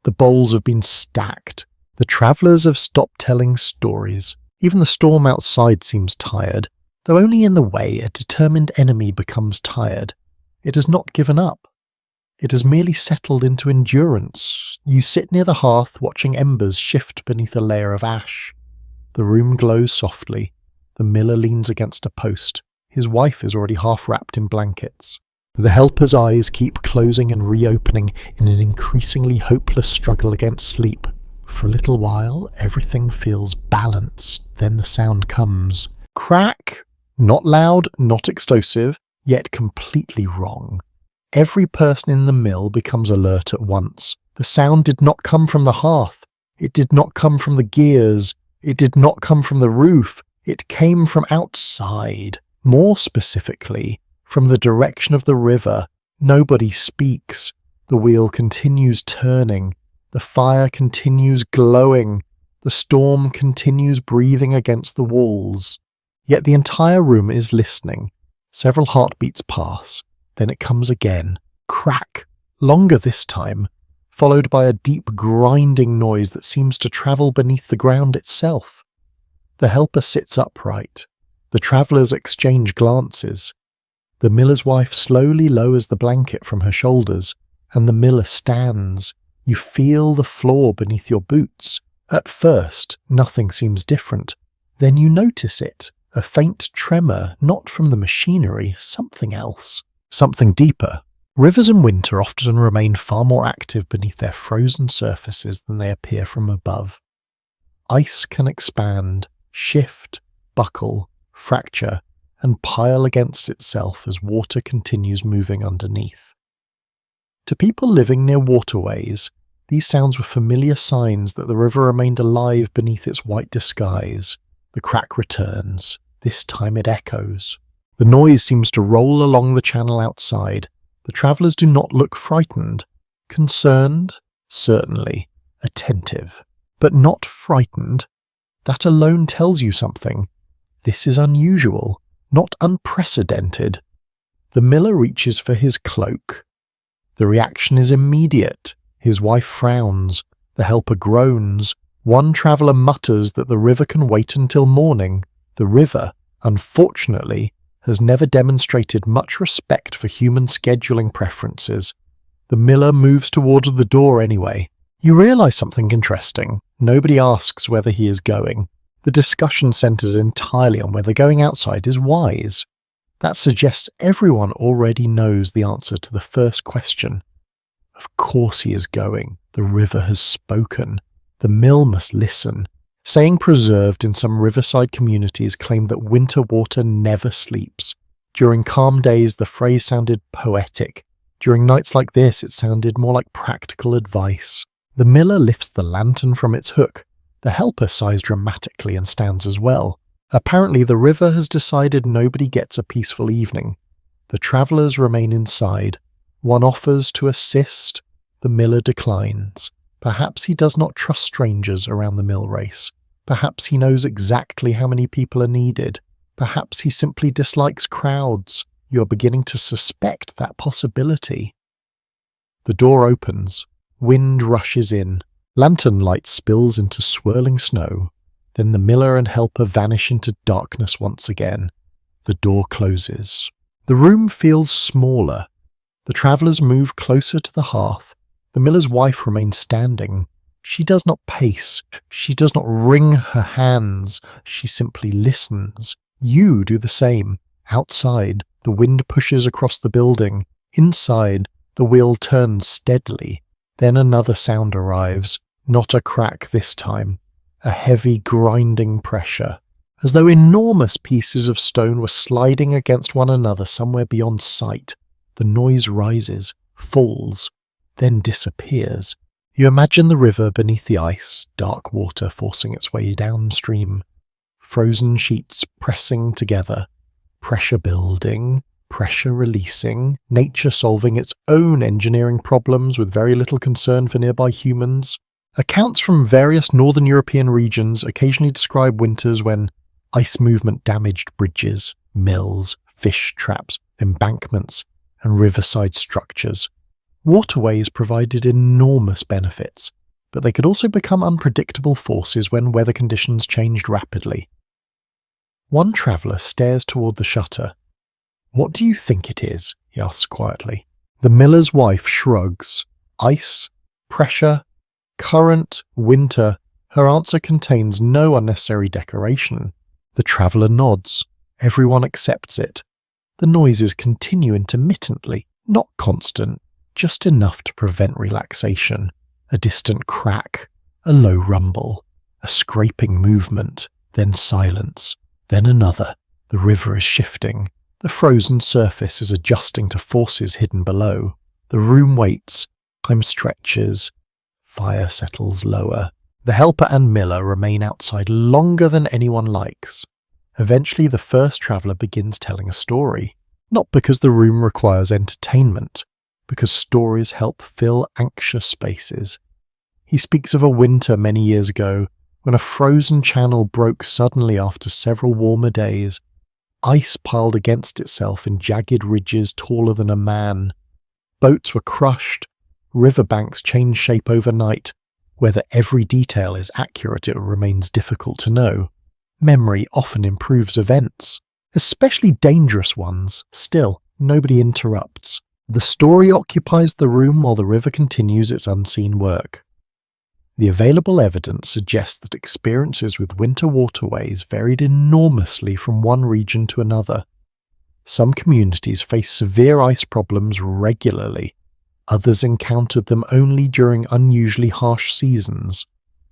The bowls have been stacked. The travellers have stopped telling stories. Even the storm outside seems tired, though only in the way a determined enemy becomes tired. It has not given up. It has merely settled into endurance. You sit near the hearth watching embers shift beneath a layer of ash. The room glows softly. The miller leans against a post. His wife is already half wrapped in blankets. The helper's eyes keep closing and reopening in an increasingly hopeless struggle against sleep. For a little while, everything feels balanced. Then the sound comes. Crack! Not loud, not explosive, yet completely wrong. Every person in the mill becomes alert at once. The sound did not come from the hearth. It did not come from the gears. It did not come from the roof. It came from outside. More specifically, from the direction of the river. Nobody speaks. The wheel continues turning. The fire continues glowing. The storm continues breathing against the walls. Yet the entire room is listening. Several heartbeats pass. Then it comes again. Crack. Longer this time. Followed by a deep grinding noise that seems to travel beneath the ground itself. The helper sits upright. The travellers exchange glances. The miller's wife slowly lowers the blanket from her shoulders, and the miller stands. You feel the floor beneath your boots. At first, nothing seems different. Then you notice it. A faint tremor, not from the machinery, something else. Something deeper. Rivers in winter often remain far more active beneath their frozen surfaces than they appear from above. Ice can expand, shift, buckle, fracture, and pile against itself as water continues moving underneath. To people living near waterways, these sounds were familiar signs that the river remained alive beneath its white disguise. The crack returns. This time it echoes. The noise seems to roll along the channel outside. The travellers do not look frightened. Concerned? Certainly. Attentive. But not frightened. That alone tells you something. This is unusual, not unprecedented. The miller reaches for his cloak. The reaction is immediate. His wife frowns. The helper groans. One traveller mutters that the river can wait until morning. The river, unfortunately, has never demonstrated much respect for human scheduling preferences. The miller moves towards the door anyway. You realise something interesting. Nobody asks whether he is going. The discussion centres entirely on whether going outside is wise. That suggests everyone already knows the answer to the first question. Of course he is going. The river has spoken. The mill must listen. Saying preserved in some riverside communities claim that winter water never sleeps. During calm days, the phrase sounded poetic. During nights like this, it sounded more like practical advice. The miller lifts the lantern from its hook. The helper sighs dramatically and stands as well. Apparently, the river has decided nobody gets a peaceful evening. The travellers remain inside. One offers to assist. The miller declines. Perhaps he does not trust strangers around the mill race. Perhaps he knows exactly how many people are needed. Perhaps he simply dislikes crowds. You are beginning to suspect that possibility. The door opens. Wind rushes in. Lantern light spills into swirling snow. Then the miller and helper vanish into darkness once again. The door closes. The room feels smaller. The travellers move closer to the hearth. The miller's wife remains standing. She does not pace. She does not wring her hands. She simply listens. You do the same. Outside, the wind pushes across the building. Inside, the wheel turns steadily. Then another sound arrives. Not a crack this time. A heavy grinding pressure. As though enormous pieces of stone were sliding against one another somewhere beyond sight. The noise rises, falls, then disappears. You imagine the river beneath the ice, dark water forcing its way downstream. Frozen sheets pressing together. Pressure building, pressure releasing, nature solving its own engineering problems with very little concern for nearby humans. Accounts from various northern European regions occasionally describe winters when ice movement damaged bridges, mills, fish traps, embankments, and riverside structures. Waterways provided enormous benefits, but they could also become unpredictable forces when weather conditions changed rapidly. One traveller stares toward the shutter. "What do you think it is?" he asks quietly. The miller's wife shrugs. Ice, pressure, current, winter. Her answer contains no unnecessary decoration. The traveller nods. Everyone accepts it. The noises continue intermittently, not constant, just enough to prevent relaxation. A distant crack, a low rumble, a scraping movement, then silence, then another. The river is shifting. The frozen surface is adjusting to forces hidden below. The room waits. Time stretches. Fire settles lower. The helper and miller remain outside longer than anyone likes. Eventually, the first traveller begins telling a story. Not because the room requires entertainment, because stories help fill anxious spaces. He speaks of a winter many years ago when a frozen channel broke suddenly after several warmer days. Ice piled against itself in jagged ridges taller than a man. Boats were crushed. Riverbanks changed shape overnight. Whether every detail is accurate, it remains difficult to know. Memory often improves events, especially dangerous ones. Still, nobody interrupts. The story occupies the room while the river continues its unseen work. The available evidence suggests that experiences with winter waterways varied enormously from one region to another. Some communities face severe ice problems regularly. Others encountered them only during unusually harsh seasons.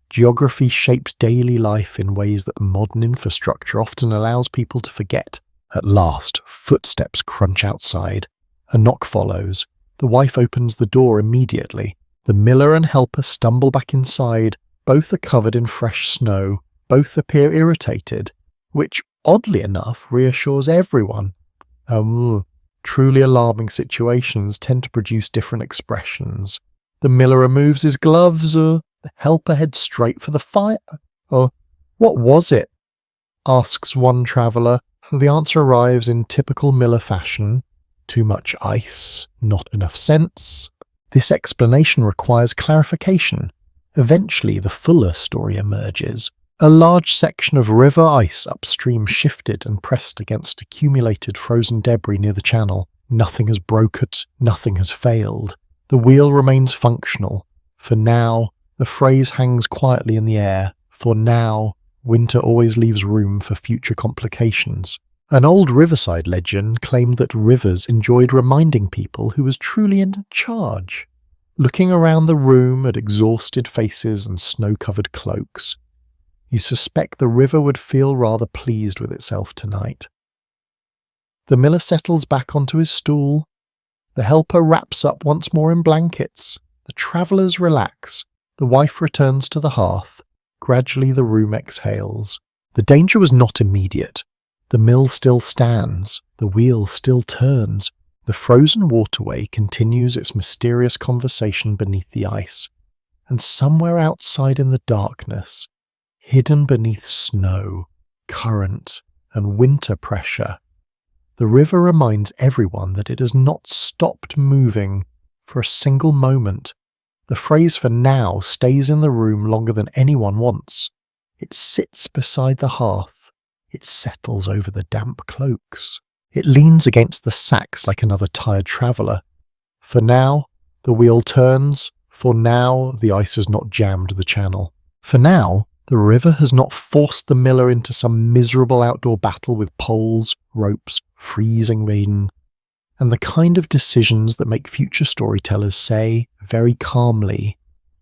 Geography shapes daily life in ways that modern infrastructure often allows people to forget. At last, footsteps crunch outside. A knock follows. The wife opens the door immediately. The miller and helper stumble back inside. Both are covered in fresh snow. Both appear irritated, which, oddly enough, reassures everyone. Truly alarming situations tend to produce different expressions. The miller removes his gloves, the helper heads straight for the fire. What was it? Asks one traveller. The answer arrives in typical miller fashion. Too much ice, not enough sense. This explanation requires clarification. Eventually, the fuller story emerges. A large section of river ice upstream shifted and pressed against accumulated frozen debris near the channel. Nothing has broken, nothing has failed. The wheel remains functional. For now, the phrase hangs quietly in the air. For now, winter always leaves room for future complications. An old riverside legend claimed that rivers enjoyed reminding people who was truly in charge. Looking around the room at exhausted faces and snow-covered cloaks, you suspect the river would feel rather pleased with itself tonight. The miller settles back onto his stool. The helper wraps up once more in blankets. The travellers relax. The wife returns to the hearth. Gradually the room exhales. The danger was not immediate. The mill still stands. The wheel still turns. The frozen waterway continues its mysterious conversation beneath the ice. And somewhere outside in the darkness, hidden beneath snow, current, and winter pressure, the river reminds everyone that it has not stopped moving for a single moment. The phrase for now stays in the room longer than anyone wants. It sits beside the hearth. It settles over the damp cloaks. It leans against the sacks like another tired traveller. For now, the wheel turns. For now, the ice has not jammed the channel. For now, the river has not forced the miller into some miserable outdoor battle with poles, ropes, freezing rain, and the kind of decisions that make future storytellers say, very calmly,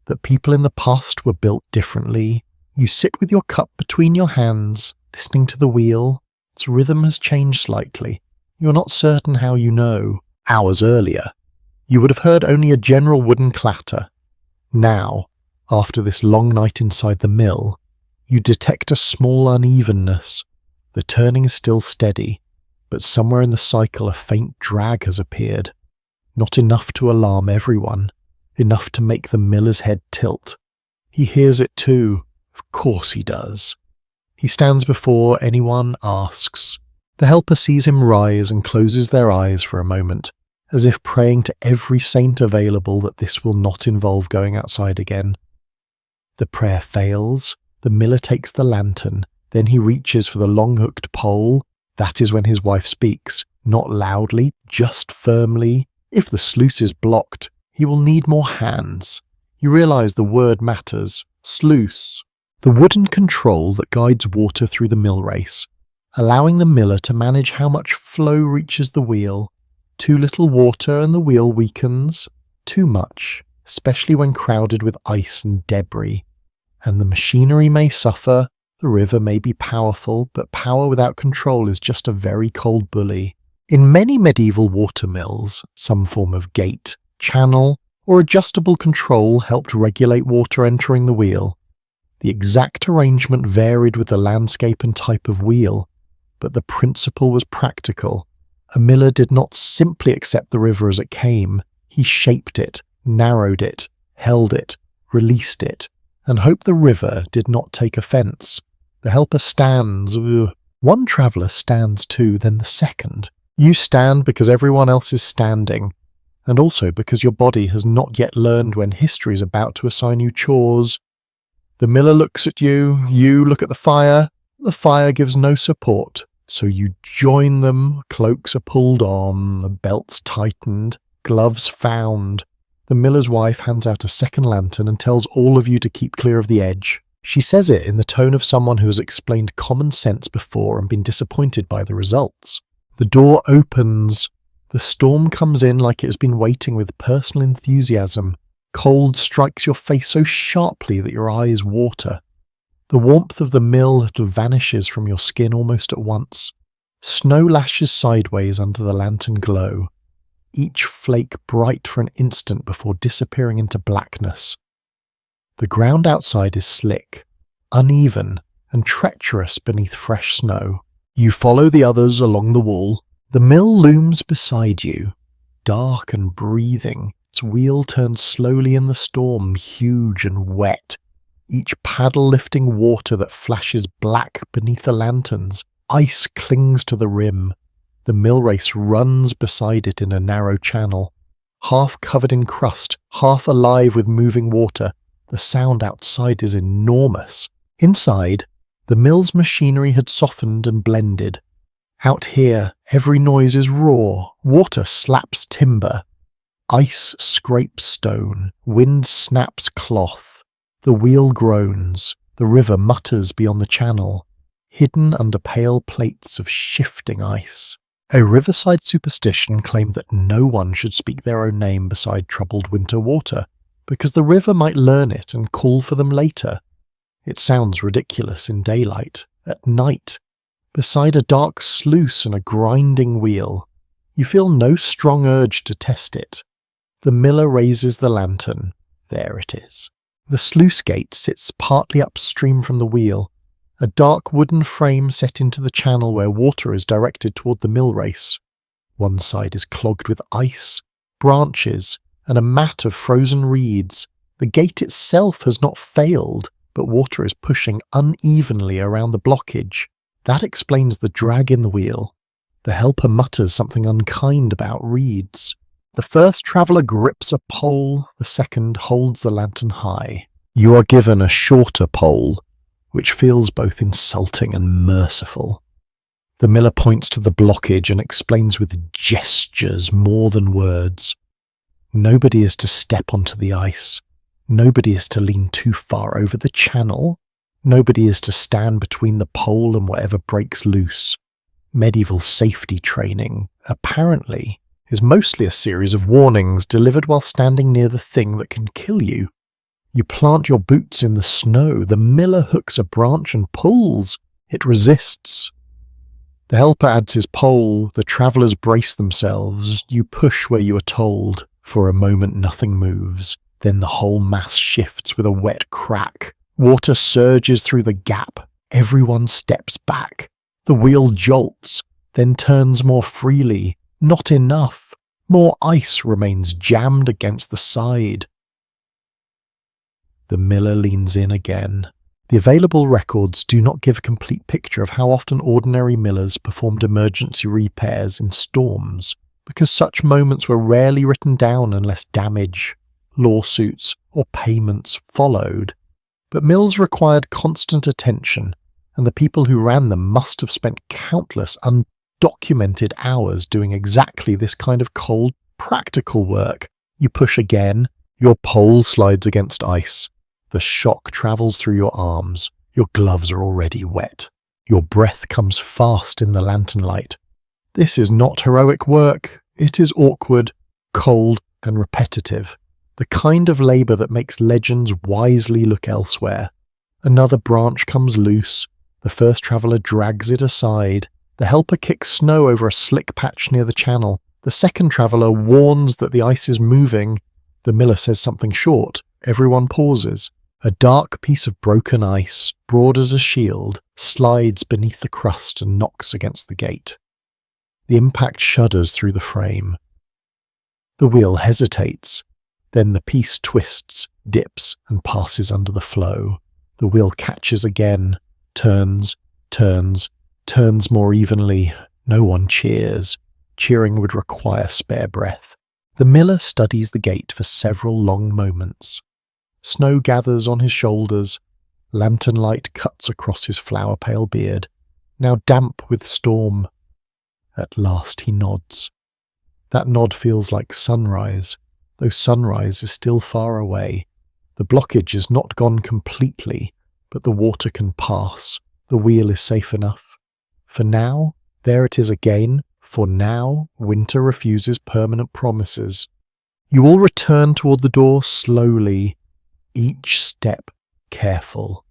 that people in the past were built differently. You sit with your cup between your hands, listening to the wheel. Its rhythm has changed slightly. You're not certain how you know. Hours earlier, you would have heard only a general wooden clatter. Now, after this long night inside the mill, you detect a small unevenness. The turning is still steady, but somewhere in the cycle a faint drag has appeared. Not enough to alarm everyone, enough to make the miller's head tilt. He hears it too. Of course he does. He stands before anyone asks. The helper sees him rise and closes their eyes for a moment, as if praying to every saint available that this will not involve going outside again. The prayer fails. The miller takes the lantern. Then he reaches for the long-hooked pole. That is when his wife speaks, not loudly, just firmly. If the sluice is blocked, he will need more hands. You realize the word matters. Sluice. The wooden control that guides water through the mill race, allowing the miller to manage how much flow reaches the wheel. Too little water and the wheel weakens. Too much, especially when crowded with ice and debris. And the machinery may suffer. The river may be powerful, but power without control is just a very cold bully. In many medieval water mills, some form of gate, channel, or adjustable control helped regulate water entering the wheel. The exact arrangement varied with the landscape and type of wheel, but the principle was practical. A miller did not simply accept the river as it came. He shaped it, narrowed it, held it, released it, and hoped the river did not take offence. The helper stands. One traveller stands too, then the second. You stand because everyone else is standing, and also because your body has not yet learned when history is about to assign you chores. The miller looks at you, you look at the fire. The fire gives no support, so you join them, cloaks are pulled on, belts tightened, gloves found. The miller's wife hands out a second lantern and tells all of you to keep clear of the edge. She says it in the tone of someone who has explained common sense before and been disappointed by the results. The door opens. The storm comes in like it has been waiting with personal enthusiasm. Cold strikes your face so sharply that your eyes water. The warmth of the mill vanishes from your skin almost at once. Snow lashes sideways under the lantern glow, each flake bright for an instant before disappearing into blackness. The ground outside is slick, uneven, and treacherous beneath fresh snow. You follow the others along the wall. The mill looms beside you, dark and breathing. Its wheel turns slowly in the storm, huge and wet, each paddle lifting water that flashes black beneath the lanterns. Ice clings to the rim. The mill race runs beside it in a narrow channel, half covered in crust, half alive with moving water. The sound outside is enormous. Inside, the mill's machinery had softened and blended. Out here, every noise is raw. Water slaps timber. Ice scrapes stone. Wind snaps cloth. The wheel groans. The river mutters beyond the channel, hidden under pale plates of shifting ice. A riverside superstition claimed that no one should speak their own name beside troubled winter water, because the river might learn it and call for them later. It sounds ridiculous in daylight. At night, beside a dark sluice and a grinding wheel, you feel no strong urge to test it. The miller raises the lantern. There it is. The sluice gate sits partly upstream from the wheel, a dark wooden frame set into the channel where water is directed toward the mill race. One side is clogged with ice, branches, and a mat of frozen reeds. The gate itself has not failed, but water is pushing unevenly around the blockage. That explains the drag in the wheel. The helper mutters something unkind about reeds. The first traveller grips a pole, the second holds the lantern high. You are given a shorter pole, which feels both insulting and merciful. The miller points to the blockage and explains with gestures more than words. Nobody is to step onto the ice. Nobody is to lean too far over the channel. Nobody is to stand between the pole and whatever breaks loose. Medieval safety training, apparently, is mostly a series of warnings delivered while standing near the thing that can kill you. You plant your boots in the snow. The miller hooks a branch and pulls. It resists. The helper adds his pole. The travellers brace themselves. You push where you are told. For a moment nothing moves. Then the whole mass shifts with a wet crack. Water surges through the gap. Everyone steps back. The wheel jolts, then turns more freely. Not enough. More ice remains jammed against the side. The miller leans in again. The available records do not give a complete picture of how often ordinary millers performed emergency repairs in storms, because such moments were rarely written down unless damage, lawsuits, or payments followed. But mills required constant attention, and the people who ran them must have spent countless undocumented hours doing exactly this kind of cold, practical work. You push again, your pole slides against ice. The shock travels through your arms. Your gloves are already wet. Your breath comes fast in the lantern light. This is not heroic work. It is awkward, cold, and repetitive. The kind of labour that makes legends wisely look elsewhere. Another branch comes loose. The first traveller drags it aside. The helper kicks snow over a slick patch near the channel. The second traveller warns that the ice is moving. The miller says something short. Everyone pauses. A dark piece of broken ice, broad as a shield, slides beneath the crust and knocks against the gate. The impact shudders through the frame. The wheel hesitates. Then the piece twists, dips, and passes under the flow. The wheel catches again, turns more evenly. No one cheers. Cheering would require spare breath. The miller studies the gate for several long moments. Snow gathers on his shoulders. Lantern light cuts across his flower-pale beard, now damp with storm. At last he nods. That nod feels like sunrise, though sunrise is still far away. The blockage is not gone completely, but the water can pass. The wheel is safe enough. For now, there it is again. For now, winter refuses permanent promises. You all return toward the door slowly, each step careful.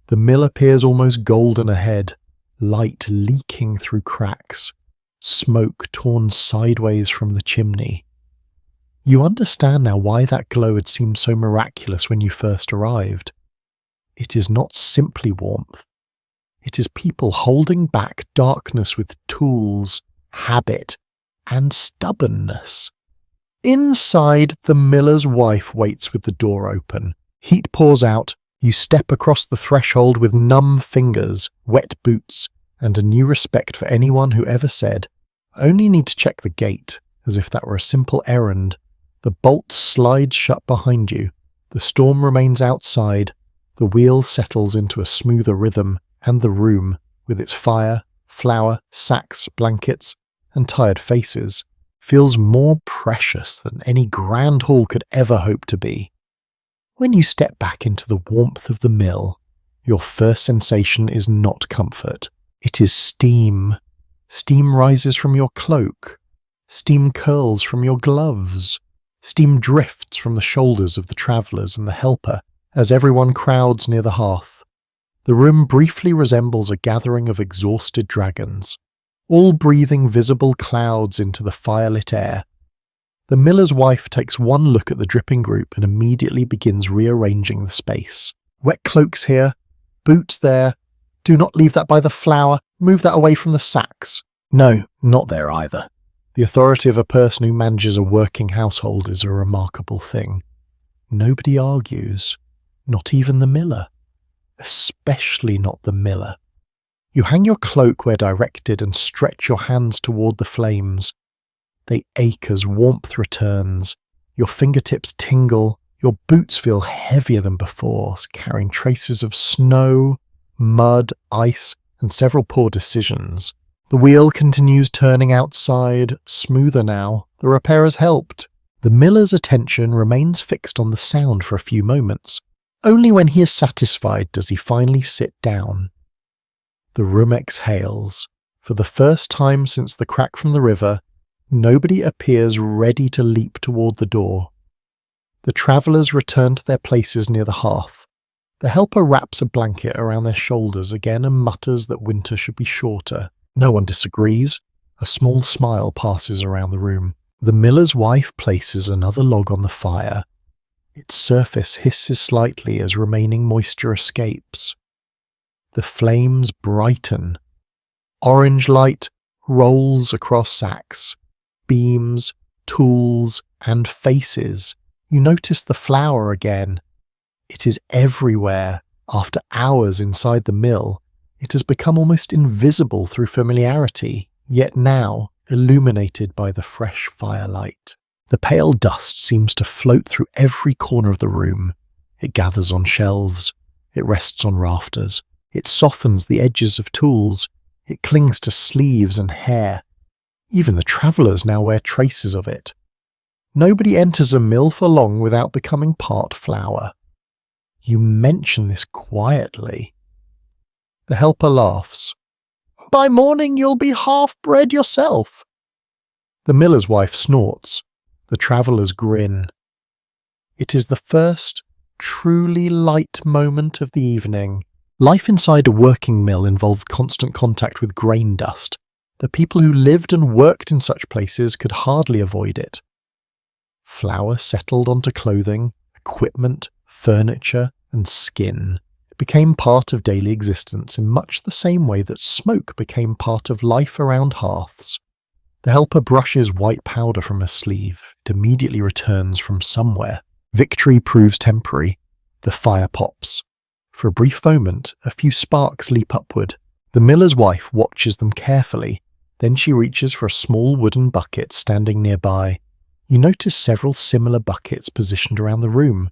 The mill appears almost golden ahead, light leaking through cracks, smoke torn sideways from the chimney. You understand now why that glow had seemed so miraculous when you first arrived. It is not simply warmth. It is people holding back darkness with tools, habit, and stubbornness. Inside, the miller's wife waits with the door open. Heat pours out. You step across the threshold with numb fingers, wet boots, and a new respect for anyone who ever said, "I only need to check the gate," as if that were a simple errand. The bolt slides shut behind you. The storm remains outside. The wheel settles into a smoother rhythm, and the room, with its fire, flour, sacks, blankets, and tired faces, feels more precious than any grand hall could ever hope to be. When you step back into the warmth of the mill, your first sensation is not comfort. It is steam. Steam rises from your cloak. Steam curls from your gloves. Steam drifts from the shoulders of the travellers and the helper as everyone crowds near the hearth. The room briefly resembles a gathering of exhausted dragons, all breathing visible clouds into the firelit air. The miller's wife takes one look at the dripping group and immediately begins rearranging the space. Wet cloaks here, boots there. Do not leave that by the flour. Move that away from the sacks. No, not there either. The authority of a person who manages a working household is a remarkable thing. Nobody argues, not even the miller. Especially not the miller. You hang your cloak where directed and stretch your hands toward the flames. They ache as warmth returns. Your fingertips tingle. Your boots feel heavier than before, carrying traces of snow, mud, ice, and several poor decisions. The wheel continues turning outside, smoother now. The repair has helped. The miller's attention remains fixed on the sound for a few moments. Only when he is satisfied does he finally sit down. The room exhales. For the first time since the crack from the river, nobody appears ready to leap toward the door. The travellers return to their places near the hearth. The helper wraps a blanket around their shoulders again and mutters that winter should be shorter. No one disagrees. A small smile passes around the room. The miller's wife places another log on the fire. Its surface hisses slightly as remaining moisture escapes. The flames brighten. Orange light rolls across sacks, beams, tools, and faces. You notice the flour again. It is everywhere. After hours inside the mill, it has become almost invisible through familiarity, yet now illuminated by the fresh firelight. The pale dust seems to float through every corner of the room. It gathers on shelves. It rests on rafters. It softens the edges of tools. It clings to sleeves and hair. Even the travellers now wear traces of it. Nobody enters a mill for long without becoming part flour. You mention this quietly. The helper laughs. By morning you'll be half-bred yourself. The miller's wife snorts. The travellers grin. It is the first, truly light moment of the evening. Life inside a working mill involved constant contact with grain dust. The people who lived and worked in such places could hardly avoid it. Flour settled onto clothing, equipment, furniture, and skin. It became part of daily existence in much the same way that smoke became part of life around hearths. The helper brushes white powder from her sleeve. It immediately returns from somewhere. Victory proves temporary. The fire pops. For a brief moment, a few sparks leap upward. The miller's wife watches them carefully. Then she reaches for a small wooden bucket standing nearby. You notice several similar buckets positioned around the room.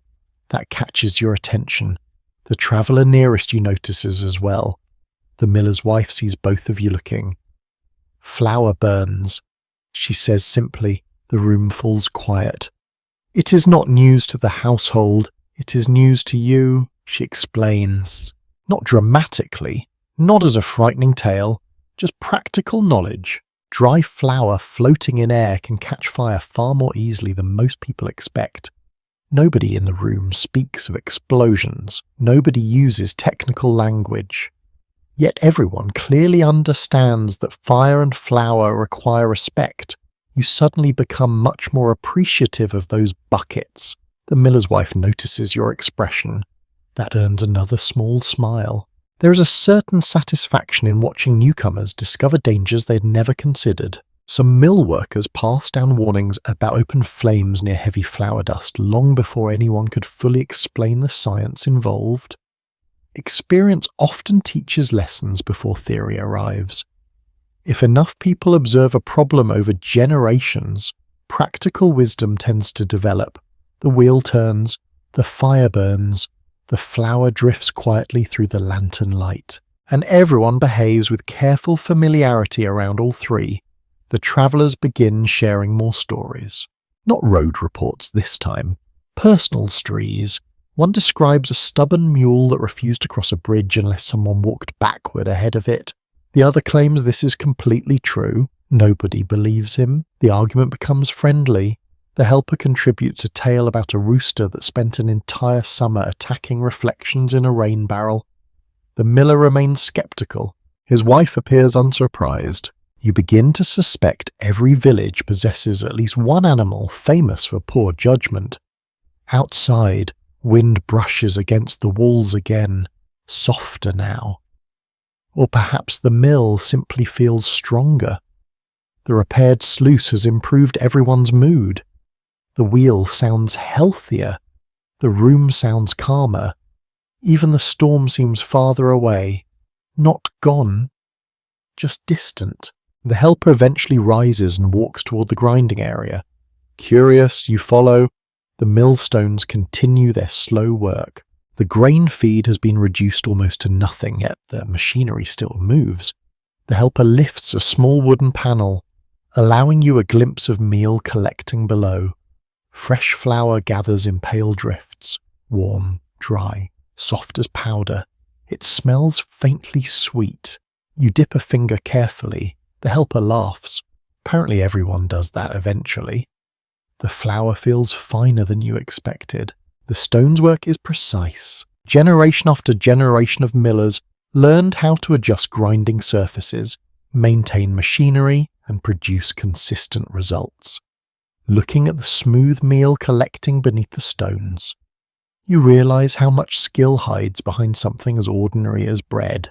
That catches your attention. The traveller nearest you notices as well. The miller's wife sees both of you looking. "Flour burns," she says simply. The room falls quiet. "It is not news to the household. It is news to you," she explains. Not dramatically, not as a frightening tale, just practical knowledge. Dry flour floating in air can catch fire far more easily than most people expect. Nobody in the room speaks of explosions. Nobody uses technical language. Yet everyone clearly understands that fire and flour require respect. You suddenly become much more appreciative of those buckets. The miller's wife notices your expression. That earns another small smile. There is a certain satisfaction in watching newcomers discover dangers they had never considered. Some mill workers pass down warnings about open flames near heavy flour dust long before anyone could fully explain the science involved. Experience often teaches lessons before theory arrives. If enough people observe a problem over generations, practical wisdom tends to develop. The wheel turns, the fire burns, the flour drifts quietly through the lantern light, and everyone behaves with careful familiarity around all three. The travellers begin sharing more stories. Not road reports this time. Personal stories. One describes a stubborn mule that refused to cross a bridge unless someone walked backward ahead of it. The other claims this is completely true. Nobody believes him. The argument becomes friendly. The helper contributes a tale about a rooster that spent an entire summer attacking reflections in a rain barrel. The miller remains skeptical. His wife appears unsurprised. You begin to suspect every village possesses at least one animal famous for poor judgment. Outside, wind brushes against the walls again, softer now. Or perhaps the mill simply feels stronger. The repaired sluice has improved everyone's mood. The wheel sounds healthier. The room sounds calmer. Even the storm seems farther away. Not gone, just distant. The helper eventually rises and walks toward the grinding area. Curious, you follow. The millstones continue their slow work. The grain feed has been reduced almost to nothing, yet the machinery still moves. The helper lifts a small wooden panel, allowing you a glimpse of meal collecting below. Fresh flour gathers in pale drifts, warm, dry, soft as powder. It smells faintly sweet. You dip a finger carefully. The helper laughs. Apparently everyone does that eventually. The flour feels finer than you expected. The stonework is precise. Generation after generation of millers learned how to adjust grinding surfaces, maintain machinery, and produce consistent results. Looking at the smooth meal collecting beneath the stones, you realize how much skill hides behind something as ordinary as bread.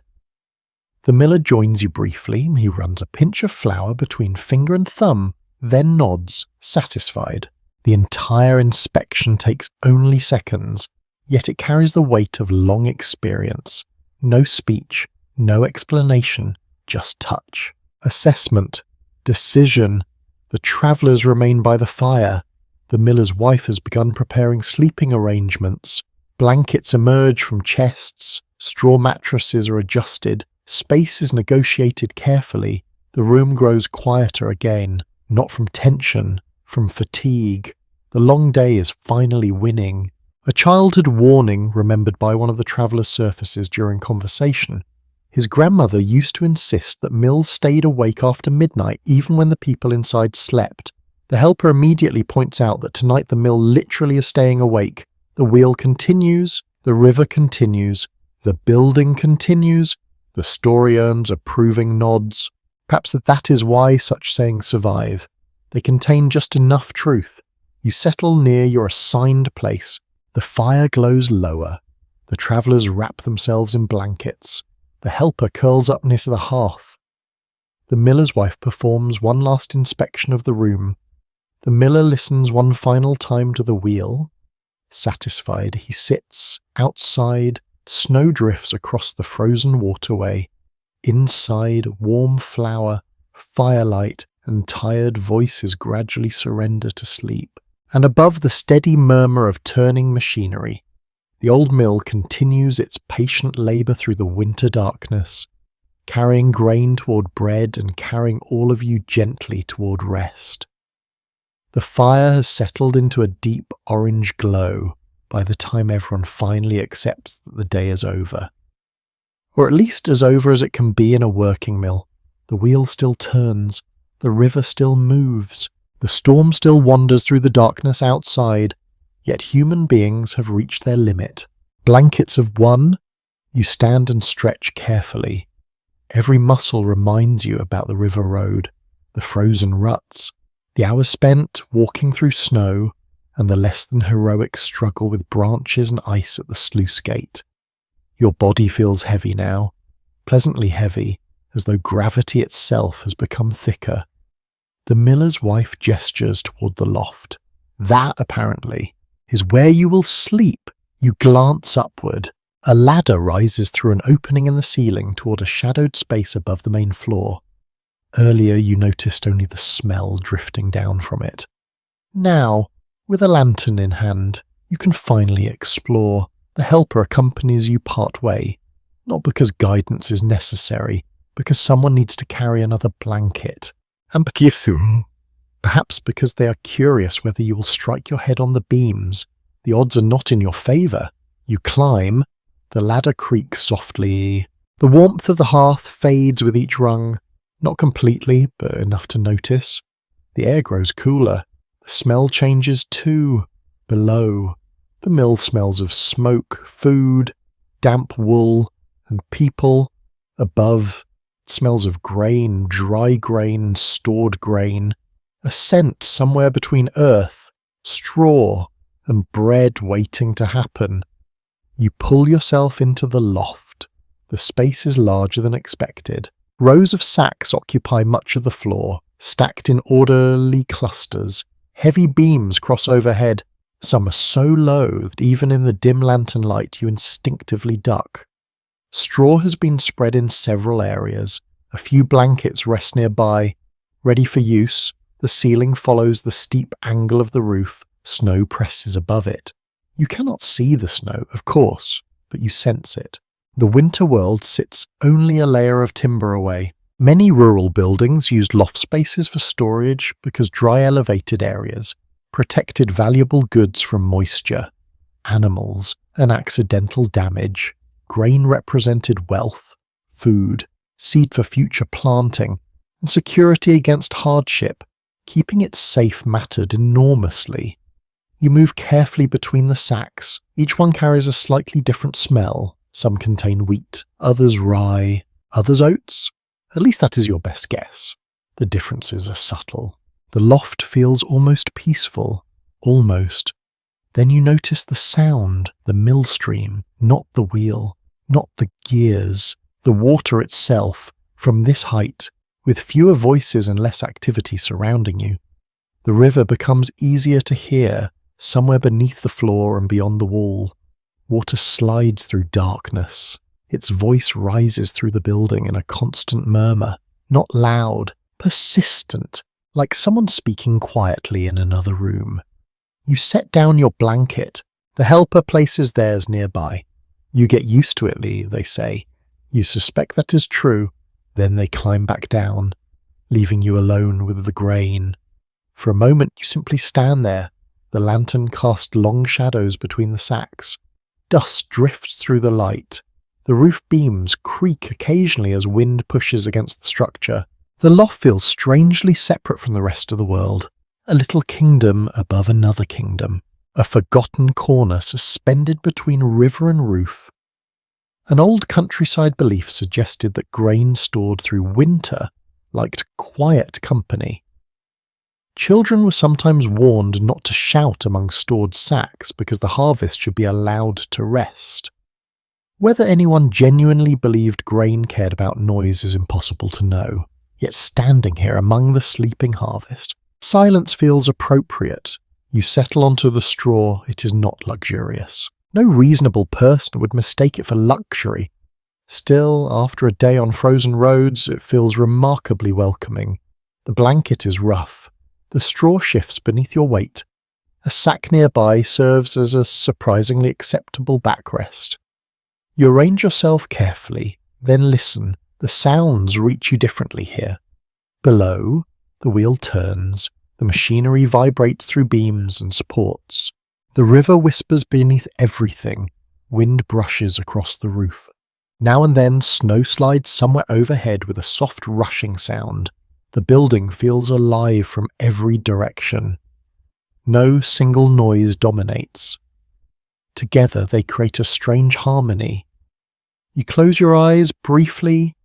The miller joins you briefly. He runs a pinch of flour between finger and thumb, then nods, satisfied. The entire inspection takes only seconds, yet it carries the weight of long experience. No speech, no explanation, just touch. Assessment, decision. The travellers remain by the fire. The miller's wife has begun preparing sleeping arrangements. Blankets emerge from chests. Straw mattresses are adjusted. Space is negotiated carefully. The room grows quieter again, not from tension, from fatigue. The long day is finally winning. A childhood warning remembered by one of the travellers surfaces during conversation. His grandmother used to insist that mills stayed awake after midnight even when the people inside slept. The helper immediately points out that tonight the mill literally is staying awake. The wheel continues, the river continues, the building continues. The story earns approving nods. Perhaps that is why such sayings survive. They contain just enough truth. You settle near your assigned place. The fire glows lower. The travellers wrap themselves in blankets. The helper curls up near the hearth. The miller's wife performs one last inspection of the room. The miller listens one final time to the wheel. Satisfied, he sits outside. Snow drifts across the frozen waterway. Inside, warm flour, firelight, and tired voices gradually surrender to sleep. And above the steady murmur of turning machinery, The old mill continues its patient labour through the winter darkness, carrying grain toward bread and carrying all of you gently toward rest. The fire has settled into a deep orange glow by the time everyone finally accepts that the day is over. Or at least as over as it can be in a working mill. The wheel still turns, the river still moves, the storm still wanders through the darkness outside, yet human beings have reached their limit. Blankets of one, you stand and stretch carefully. Every muscle reminds you about the river road, the frozen ruts, the hours spent walking through snow, and the less than heroic struggle with branches and ice at the sluice gate. Your body feels heavy now, pleasantly heavy, as though gravity itself has become thicker. The miller's wife gestures toward the loft. That, apparently, is where you will sleep. You glance upward. A ladder rises through an opening in the ceiling toward a shadowed space above the main floor. Earlier you noticed only the smell drifting down from it. Now, with a lantern in hand, you can finally explore. The helper accompanies you part way, not because guidance is necessary, because someone needs to carry another blanket. And perhaps because they are curious whether you will strike your head on the beams. The odds are not in your favour. You climb. The ladder creaks softly. The warmth of the hearth fades with each rung. Not completely, but enough to notice. The air grows cooler. The smell changes too. Below, the mill smells of smoke, food, damp wool, and people. Above, it smells of grain, dry grain, and stored grain. A scent somewhere between earth, straw, and bread waiting to happen. You pull yourself into the loft. The space is larger than expected. Rows of sacks occupy much of the floor, stacked in orderly clusters. Heavy beams cross overhead. Some are so low that even in the dim lantern light you instinctively duck. Straw has been spread in several areas. A few blankets rest nearby, ready for use. The ceiling follows the steep angle of the roof. Snow presses above it. You cannot see the snow, of course, but you sense it. The winter world sits only a layer of timber away. Many rural buildings used loft spaces for storage because dry elevated areas protected valuable goods from moisture, animals, and accidental damage. Grain represented wealth, food, seed for future planting, and security against hardship. Keeping it safe mattered enormously. You move carefully between the sacks. Each one carries a slightly different smell. Some contain wheat, others rye, others oats. At least that is your best guess. The differences are subtle. The loft feels almost peaceful. Almost. Then you notice the sound, the mill stream, not the wheel, not the gears, the water itself, from this height, with fewer voices and less activity surrounding you. The river becomes easier to hear, somewhere beneath the floor and beyond the wall. Water slides through darkness. Its voice rises through the building in a constant murmur, not loud, persistent, like someone speaking quietly in another room. You set down your blanket. The helper places theirs nearby. You get used to it, they say. You suspect that is true. Then they climb back down, leaving you alone with the grain. For a moment you simply stand there. The lantern casts long shadows between the sacks. Dust drifts through the light. The roof beams creak occasionally as wind pushes against the structure. The loft feels strangely separate from the rest of the world. A little kingdom above another kingdom. A forgotten corner suspended between river and roof. An old countryside belief suggested that grain stored through winter liked quiet company. Children were sometimes warned not to shout among stored sacks because the harvest should be allowed to rest. Whether anyone genuinely believed grain cared about noise is impossible to know, yet standing here among the sleeping harvest, silence feels appropriate. You settle onto the straw. It is not luxurious. No reasonable person would mistake it for luxury. Still, after a day on frozen roads, it feels remarkably welcoming. The blanket is rough. The straw shifts beneath your weight, A sack nearby serves as a surprisingly acceptable backrest. You arrange yourself carefully, then listen. The sounds reach you differently here. Below, the wheel turns, the machinery vibrates through beams and supports. The river whispers beneath everything, wind brushes across the roof. Now and then snow slides somewhere overhead with a soft rushing sound. The building feels alive from every direction. No single noise dominates. Together they create a strange harmony. You close your eyes briefly,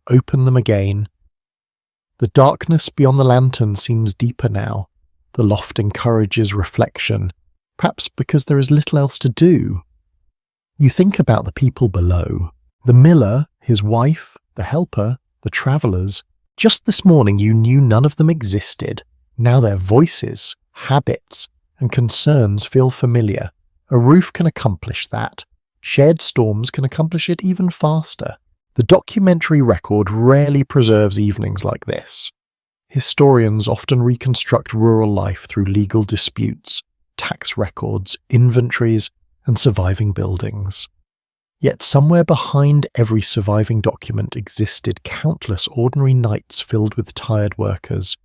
open them again. The darkness beyond the lantern seems deeper now. The loft encourages reflection, perhaps because there is little else to do. You think about the people below. The miller, his wife, the helper, the travellers. Just this morning you knew none of them existed. Now their voices, habits, and concerns feel familiar. A roof can accomplish that. Shared storms can accomplish it even faster. The documentary record rarely preserves evenings like this. Historians often reconstruct rural life through legal disputes, tax records, inventories, and surviving buildings. Yet somewhere behind every surviving document existed countless ordinary nights filled with tired workers,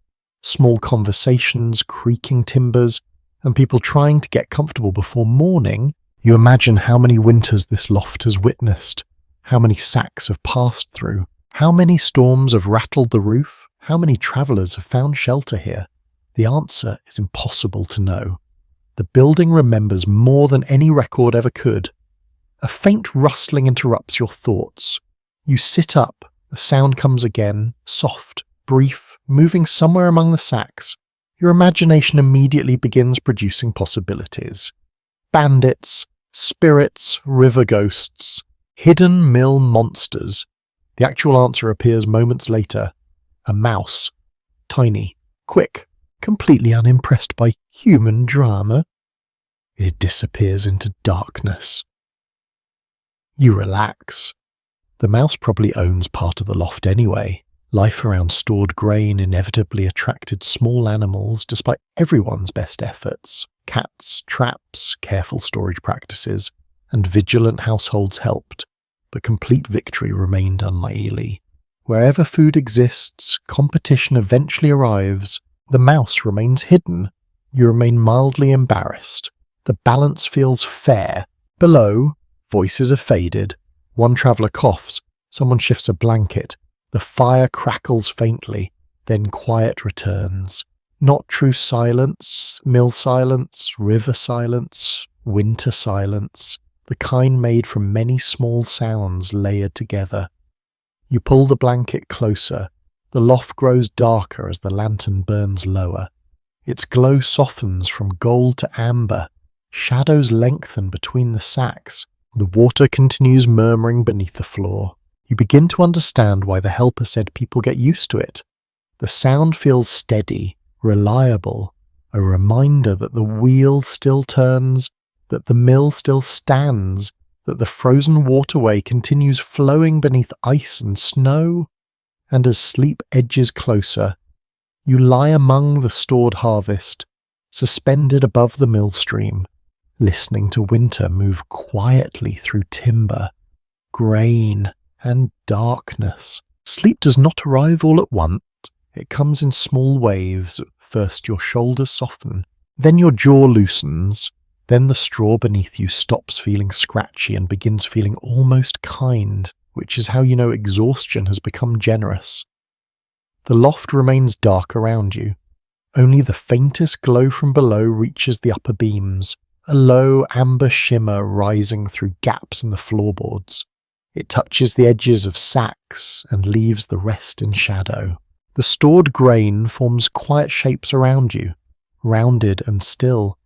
small conversations, creaking timbers, and people trying to get comfortable before morning. You imagine how many winters this loft has witnessed, how many sacks have passed through, how many storms have rattled the roof, how many travellers have found shelter here. The answer is impossible to know. The building remembers more than any record ever could. A faint rustling interrupts your thoughts. You sit up, the sound comes again, soft, brief, moving somewhere among the sacks. Your imagination immediately begins producing possibilities. Bandits, spirits, river ghosts, hidden mill monsters. The actual answer appears moments later. A mouse. Tiny, quick, completely unimpressed by human drama. It disappears into darkness. You relax. The mouse probably owns part of the loft anyway. Life around stored grain inevitably attracted small animals despite everyone's best efforts. Cats, traps, careful storage practices, and vigilant households helped, but complete victory remained unlikely. Wherever food exists, competition eventually arrives. The mouse remains hidden. You remain mildly embarrassed. The balance feels fair. Below, voices have faded. One traveller coughs. Someone shifts a blanket. The fire crackles faintly. Then quiet returns. Not true silence, mill silence, river silence, winter silence. The kind made from many small sounds layered together. You pull the blanket closer. The loft grows darker as the lantern burns lower. Its glow softens from gold to amber. Shadows lengthen between the sacks. The water continues murmuring beneath the floor. You begin to understand why the helper said people get used to it. The sound feels steady, reliable, a reminder that the wheel still turns, that the mill still stands, that the frozen waterway continues flowing beneath ice and snow. And as sleep edges closer, you lie among the stored harvest, suspended above the mill stream, listening to winter move quietly through timber, grain, and darkness. Sleep does not arrive all at once. It comes in small waves. First your shoulders soften, then your jaw loosens, then the straw beneath you stops feeling scratchy and begins feeling almost kind, which is how you know exhaustion has become generous. The loft remains dark around you. Only the faintest glow from below reaches the upper beams, a low amber shimmer rising through gaps in the floorboards. It touches the edges of sacks and leaves the rest in shadow. The stored grain forms quiet shapes around you, rounded and still,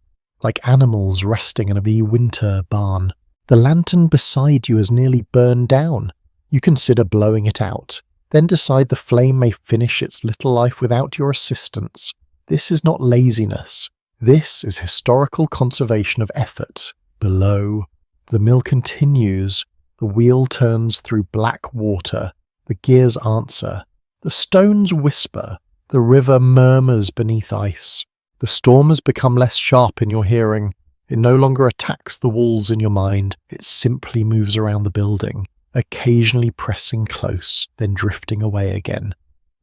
like animals resting in a wee winter barn. The lantern beside you is nearly burned down. You consider blowing it out, then decide the flame may finish its little life without your assistance. This is not laziness. This is historical conservation of effort. Below, the mill continues. The wheel turns through black water. The gears answer. The stones whisper. The river murmurs beneath ice. The storm has become less sharp in your hearing. It no longer attacks the walls in your mind. It simply moves around the building, occasionally pressing close, then drifting away again.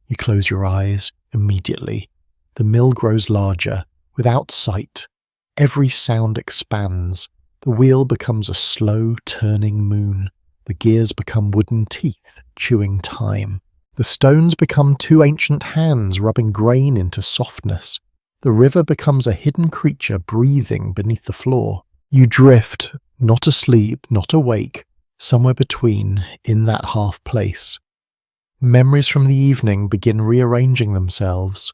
You close your eyes immediately. The mill grows larger, without sight. Every sound expands. The wheel becomes a slow turning moon. The gears become wooden teeth, chewing time. The stones become two ancient hands rubbing grain into softness. The river becomes a hidden creature breathing beneath the floor. You drift, not asleep, not awake, somewhere between, in that half place. Memories from the evening begin rearranging themselves.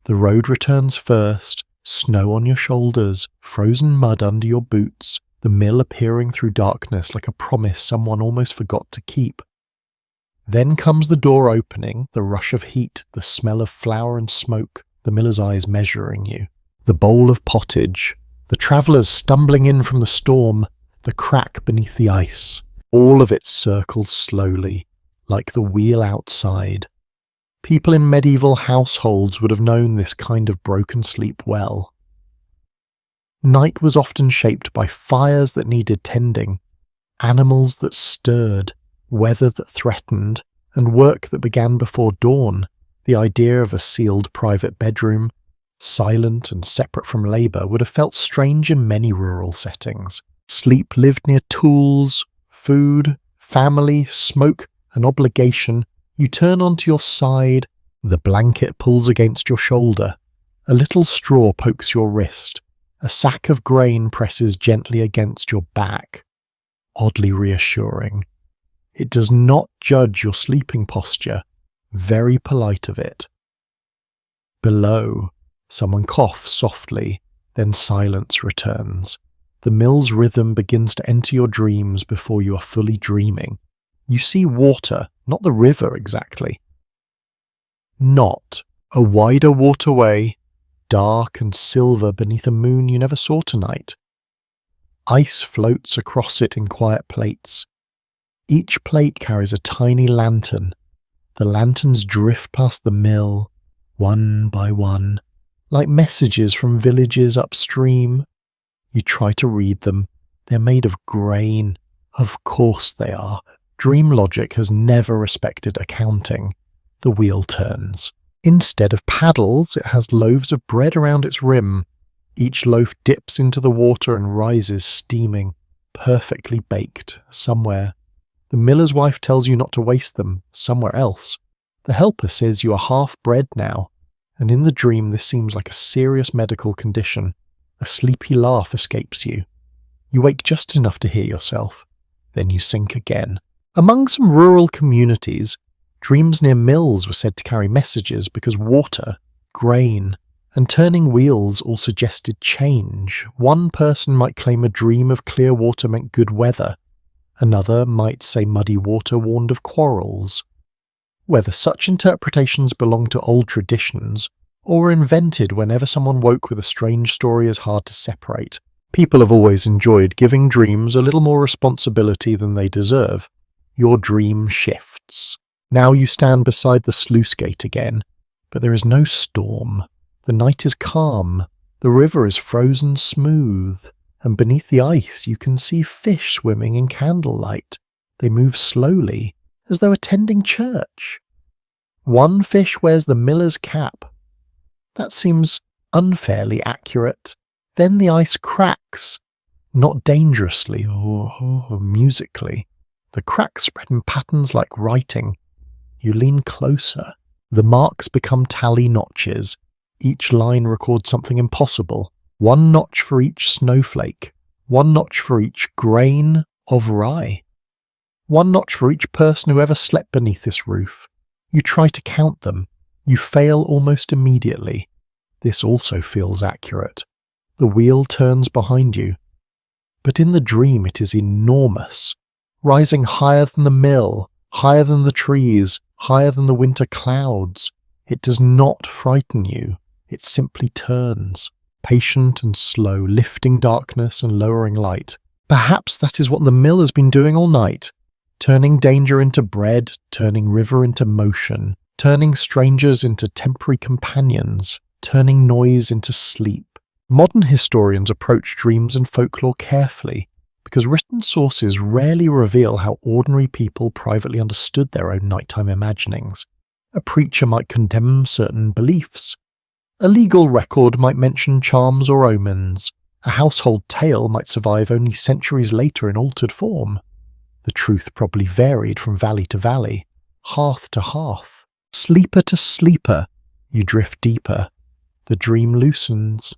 The road returns first, snow on your shoulders, frozen mud under your boots, the mill appearing through darkness like a promise someone almost forgot to keep. Then comes the door opening, the rush of heat, the smell of flour and smoke, the miller's eyes measuring you, the bowl of pottage, the travellers stumbling in from the storm, the crack beneath the ice. All of it circles slowly, like the wheel outside. People in medieval households would have known this kind of broken sleep well. Night was often shaped by fires that needed tending, animals that stirred, weather that threatened, and work that began before dawn. The idea of a sealed private bedroom, silent and separate from labour, would have felt strange in many rural settings. Sleep lived near tools, food, family, smoke, and obligation. You turn onto your side, the blanket pulls against your shoulder, a little straw pokes your wrist, a sack of grain presses gently against your back. Oddly reassuring. It does not judge your sleeping posture, very polite of it. Below, someone coughs softly, then silence returns. The mill's rhythm begins to enter your dreams before you are fully dreaming. You see water, not the river exactly. Not a wider waterway, dark and silver beneath a moon you never saw tonight. Ice floats across it in quiet plates. Each plate carries a tiny lantern. The lanterns drift past the mill, one by one, like messages from villages upstream. You try to read them. They're made of grain. Of course they are. Dream logic has never respected accounting. The wheel turns. Instead of paddles, it has loaves of bread around its rim. Each loaf dips into the water and rises steaming, perfectly baked, somewhere. The miller's wife tells you not to waste them, somewhere else. The helper says you are half bread now, and in the dream this seems like a serious medical condition. A sleepy laugh escapes you. You wake just enough to hear yourself. Then you sink again. Among some rural communities, dreams near mills were said to carry messages because water, grain, and turning wheels all suggested change. One person might claim a dream of clear water meant good weather. Another might say muddy water warned of quarrels. Whether such interpretations belong to old traditions or were invented whenever someone woke with a strange story is hard to separate. People have always enjoyed giving dreams a little more responsibility than they deserve. Your dream shifts. Now you stand beside the sluice gate again, but there is no storm. The night is calm. The river is frozen smooth, and beneath the ice you can see fish swimming in candlelight. They move slowly, as though attending church. One fish wears the miller's cap. That seems unfairly accurate. Then the ice cracks, not dangerously or musically. The cracks spread in patterns like writing. You lean closer. The marks become tally notches. Each line records something impossible. One notch for each snowflake. One notch for each grain of rye. One notch for each person who ever slept beneath this roof. You try to count them. You fail almost immediately. This also feels accurate. The wheel turns behind you. But in the dream it is enormous, rising higher than the mill, higher than the trees, higher than the winter clouds. It does not frighten you. It simply turns, patient and slow, lifting darkness and lowering light. Perhaps that is what the mill has been doing all night, turning danger into bread, turning river into motion, turning strangers into temporary companions. turning noise into sleep. Modern historians approach dreams and folklore carefully, because written sources rarely reveal how ordinary people privately understood their own nighttime imaginings. A preacher might condemn certain beliefs. A legal record might mention charms or omens. A household tale might survive only centuries later in altered form. The truth probably varied from valley to valley, hearth to hearth. Sleeper to sleeper, you drift deeper. The dream loosens.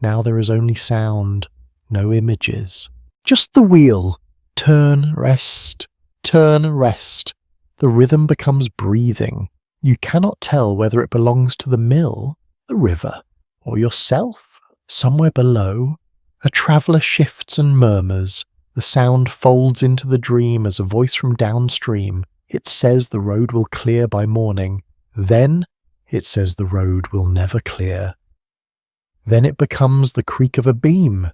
Now there is only sound, no images. Just the wheel. Turn, rest, turn, rest. The rhythm becomes breathing. You cannot tell whether it belongs to the mill, the river, or yourself. Somewhere below, a traveller shifts and murmurs. The sound folds into the dream as a voice from downstream. It says the road will clear by morning. Then it says the road will never clear. Then it becomes the creak of a beam.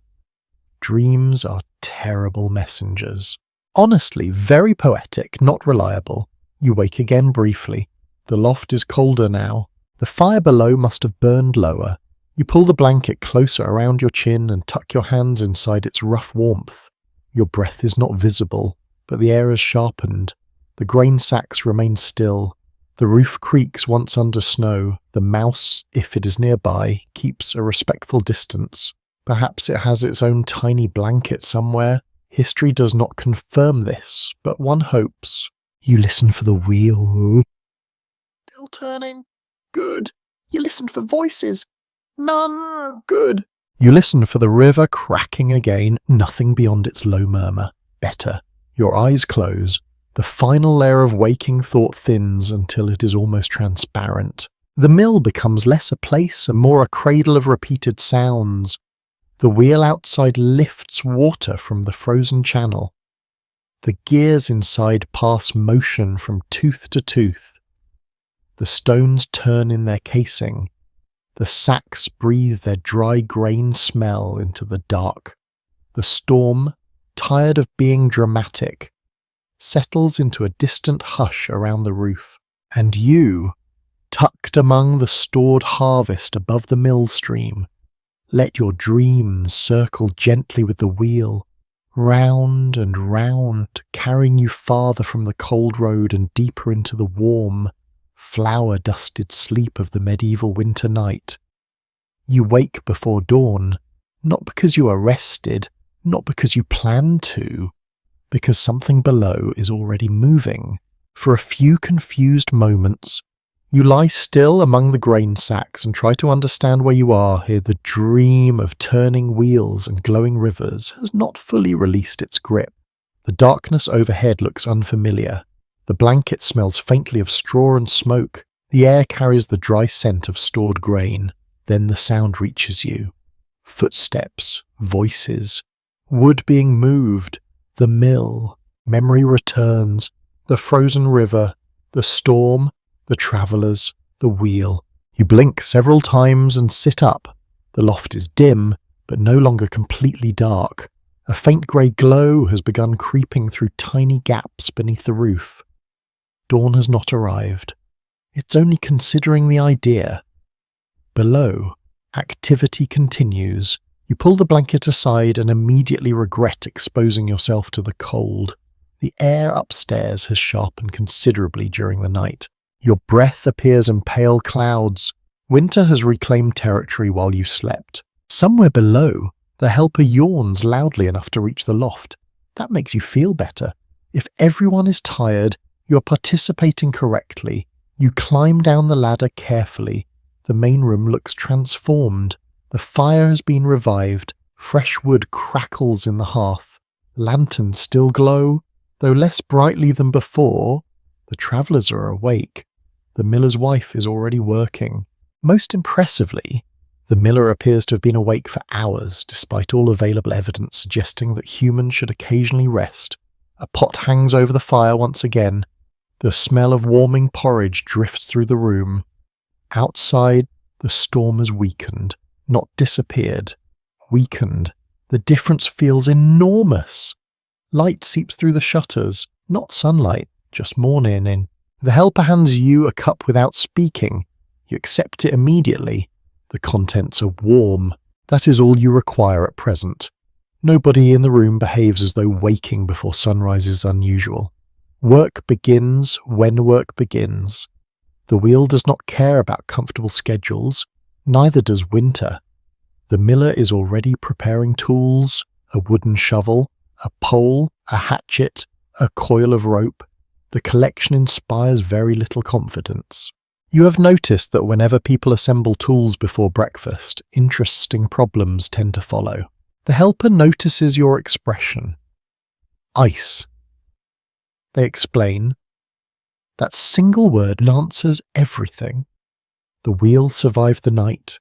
Dreams are terrible messengers. Honestly, very poetic, not reliable. You wake again briefly. The loft is colder now. The fire below must have burned lower. You pull the blanket closer around your chin and tuck your hands inside its rough warmth. Your breath is not visible, but the air has sharpened. The grain sacks remain still. The roof creaks once under snow. The mouse, if it is nearby, keeps a respectful distance. Perhaps it has its own tiny blanket somewhere. History does not confirm this, but one hopes. You listen for the wheel. Still turning. Good. You listen for voices. None. Good. You listen for the river cracking again, nothing beyond its low murmur. Better. Your eyes close. The final layer of waking thought thins until it is almost transparent. The mill becomes less a place and more a cradle of repeated sounds. The wheel outside lifts water from the frozen channel. The gears inside pass motion from tooth to tooth. The stones turn in their casing. The sacks breathe their dry grain smell into the dark. The storm, tired of being dramatic, settles into a distant hush around the roof. And you, tucked among the stored harvest above the mill stream, let your dreams circle gently with the wheel, round and round, carrying you farther from the cold road and deeper into the warm, flower-dusted sleep of the medieval winter night. You wake before dawn, not because you are rested, not because you plan to, because something below is already moving. For a few confused moments, you lie still among the grain sacks and try to understand where you are here. The dream of turning wheels and glowing rivers has not fully released its grip. The darkness overhead looks unfamiliar. The blanket smells faintly of straw and smoke. The air carries the dry scent of stored grain. Then the sound reaches you. Footsteps, voices, wood being moved, the mill, memory returns, the frozen river, the storm, the travellers, the wheel. You blink several times and sit up. The loft is dim, but no longer completely dark. A faint grey glow has begun creeping through tiny gaps beneath the roof. Dawn has not arrived. It's only considering the idea. Below, activity continues. You pull the blanket aside and immediately regret exposing yourself to the cold. The air upstairs has sharpened considerably during the night. Your breath appears in pale clouds. Winter has reclaimed territory while you slept. Somewhere below, the helper yawns loudly enough to reach the loft. That makes you feel better. If everyone is tired, you're participating correctly. You climb down the ladder carefully. The main room looks transformed. The fire has been revived. Fresh wood crackles in the hearth. Lanterns still glow, though less brightly than before. The travellers are awake. The miller's wife is already working. Most impressively, the miller appears to have been awake for hours, despite all available evidence suggesting that humans should occasionally rest. A pot hangs over the fire once again. The smell of warming porridge drifts through the room. Outside, the storm has weakened, not disappeared. Weakened. The difference feels enormous. Light seeps through the shutters, not sunlight, just morning in. The helper hands you a cup without speaking. You accept it immediately. The contents are warm. That is all you require at present. Nobody in the room behaves as though waking before sunrise is unusual. Work begins when work begins. The wheel does not care about comfortable schedules, neither does winter. The miller is already preparing tools, a wooden shovel, a pole, a hatchet, a coil of rope. The collection inspires very little confidence. You have noticed that whenever people assemble tools before breakfast, interesting problems tend to follow. The helper notices your expression. Ice. They explain. That single word answers everything. The wheel survived the night.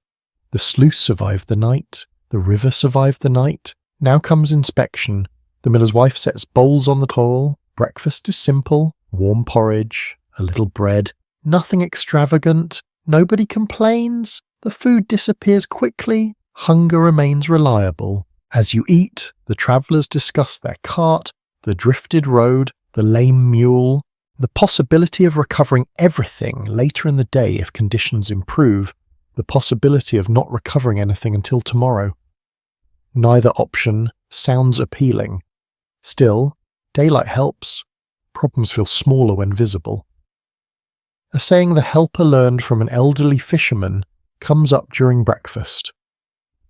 The sluice survived the night. The river survived the night. Now comes inspection. The miller's wife sets bowls on the table. Breakfast is simple. Warm porridge, a little bread. Nothing extravagant. Nobody complains. The food disappears quickly. Hunger remains reliable. As you eat, the travellers discuss their cart, the drifted road, the lame mule, the possibility of recovering everything later in the day if conditions improve, the possibility of not recovering anything until tomorrow. Neither option sounds appealing. Still, daylight helps. Problems feel smaller when visible. A saying the helper learned from an elderly fisherman comes up during breakfast.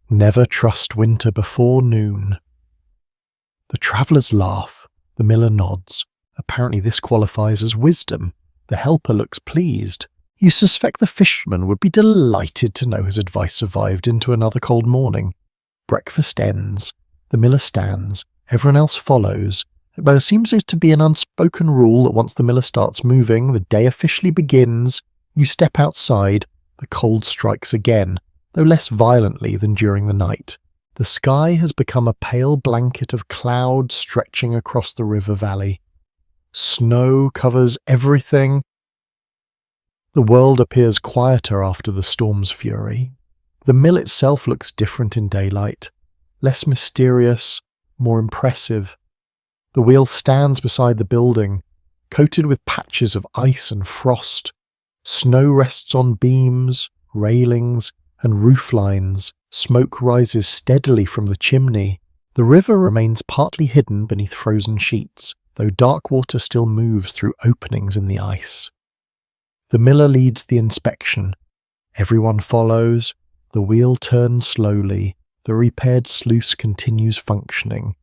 Never trust winter before noon. The travellers laugh. The miller nods. Apparently this qualifies as wisdom. The helper looks pleased. You suspect the fisherman would be delighted to know his advice survived into another cold morning. Breakfast ends. The miller stands. Everyone else follows. But there seems to be an unspoken rule that once the miller starts moving, the day officially begins. You step outside. The cold strikes again, though less violently than during the night. The sky has become a pale blanket of cloud stretching across the river valley. Snow covers everything. The world appears quieter after the storm's fury. The mill itself looks different in daylight, less mysterious, more impressive. The wheel stands beside the building, coated with patches of ice and frost. Snow rests on beams, railings, and roof lines. Smoke rises steadily from the chimney. The river remains partly hidden beneath frozen sheets, though dark water still moves through openings in the ice. The miller leads the inspection. Everyone follows. The wheel turns slowly. The repaired sluice continues functioning.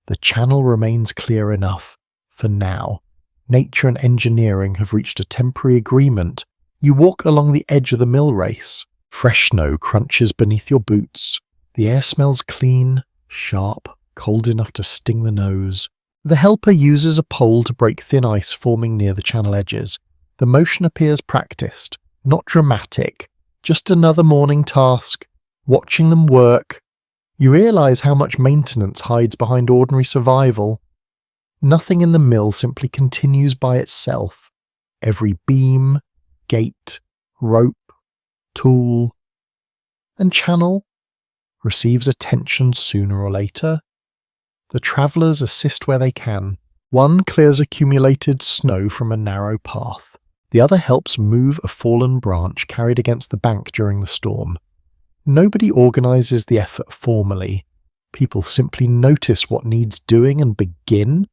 The channel remains clear enough, for now. Nature and engineering have reached a temporary agreement. You walk along the edge of the mill race. Fresh snow crunches beneath your boots. The air smells clean, sharp, cold enough to sting the nose. The helper uses a pole to break thin ice forming near the channel edges. The motion appears practiced, not dramatic, just another morning task. Watching them work, you realise how much maintenance hides behind ordinary survival. Nothing in the mill simply continues by itself. Every beam, gate, rope, tool, and channel receives attention sooner or later. The travellers assist where they can. One clears accumulated snow from a narrow path. The other helps move a fallen branch carried against the bank during the storm. Nobody organises the effort formally. People simply notice what needs doing and begin.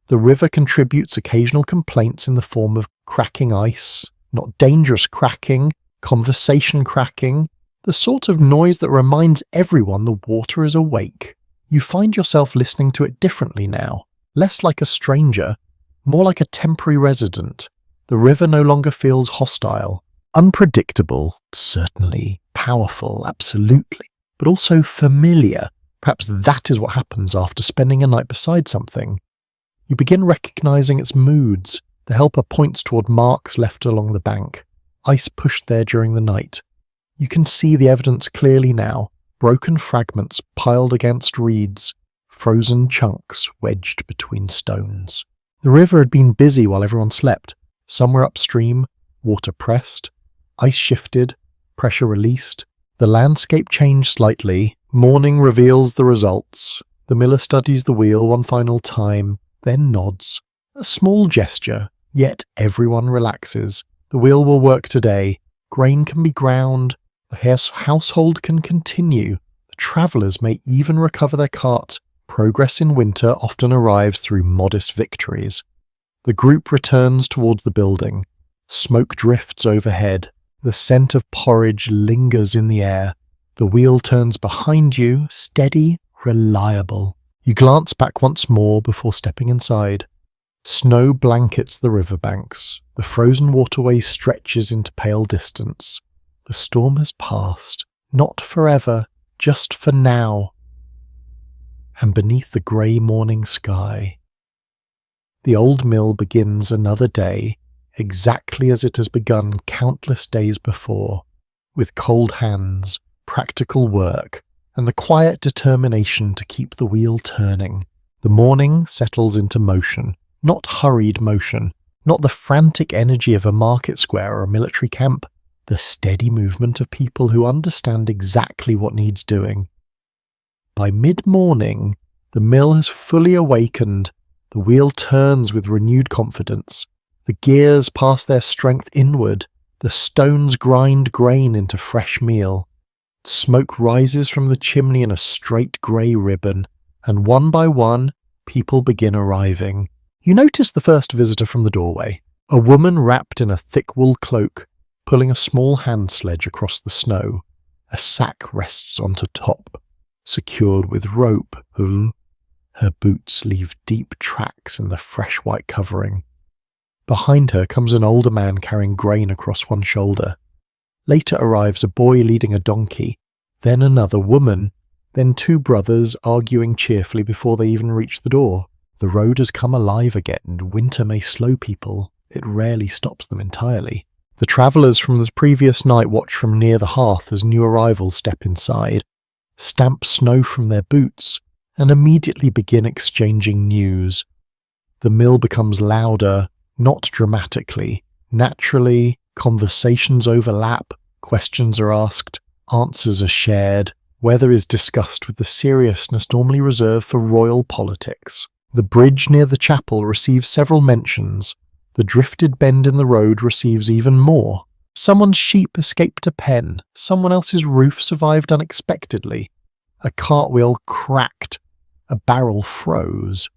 The river contributes occasional complaints in the form of cracking ice, not dangerous cracking, conversation cracking, the sort of noise that reminds everyone the water is awake. You find yourself listening to it differently now, less like a stranger, more like a temporary resident. The river no longer feels hostile. Unpredictable, certainly. Powerful, absolutely. But also familiar. Perhaps that is what happens after spending a night beside something. You begin recognising its moods. The helper points toward marks left along the bank. Ice pushed there during the night. You can see the evidence clearly now. Broken fragments piled against reeds. Frozen chunks wedged between stones. The river had been busy while everyone slept. Some were upstream, water pressed. Ice shifted, pressure released. The landscape changed slightly. Morning reveals the results. The miller studies the wheel one final time, then nods. A small gesture, yet everyone relaxes. The wheel will work today. Grain can be ground. The household can continue. The travellers may even recover their cart. Progress in winter often arrives through modest victories. The group returns towards the building. Smoke drifts overhead. The scent of porridge lingers in the air. The wheel turns behind you, steady, reliable. You glance back once more before stepping inside. Snow blankets the riverbanks. The frozen waterway stretches into pale distance. The storm has passed, not forever, just for now. And beneath the grey morning sky, the old mill begins another day, exactly as it has begun countless days before, with cold hands, practical work, and the quiet determination to keep the wheel turning. The morning settles into motion, not hurried motion, not the frantic energy of a market square or a military camp, the steady movement of people who understand exactly what needs doing. By mid-morning, the mill has fully awakened. The wheel turns with renewed confidence. The gears pass their strength inward. The stones grind grain into fresh meal. Smoke rises from the chimney in a straight grey ribbon, and one by one, people begin arriving. You notice the first visitor from the doorway, a woman wrapped in a thick wool cloak, pulling a small hand sledge across the snow. A sack rests on top, secured with rope. Her boots leave deep tracks in the fresh white covering. Behind her comes an older man carrying grain across one shoulder. Later arrives a boy leading a donkey, then another woman, then two brothers arguing cheerfully before they even reach the door. The road has come alive again, and winter may slow people. It rarely stops them entirely. The travellers from the previous night watch from near the hearth as new arrivals step inside, stamp snow from their boots, and immediately begin exchanging news. The mill becomes louder, not dramatically. Naturally, conversations overlap, questions are asked, answers are shared, weather is discussed with the seriousness normally reserved for royal politics. The bridge near the chapel receives several mentions. The drifted bend in the road receives even more. Someone's sheep escaped a pen. Someone else's roof survived unexpectedly. A cartwheel cracked. A barrel froze.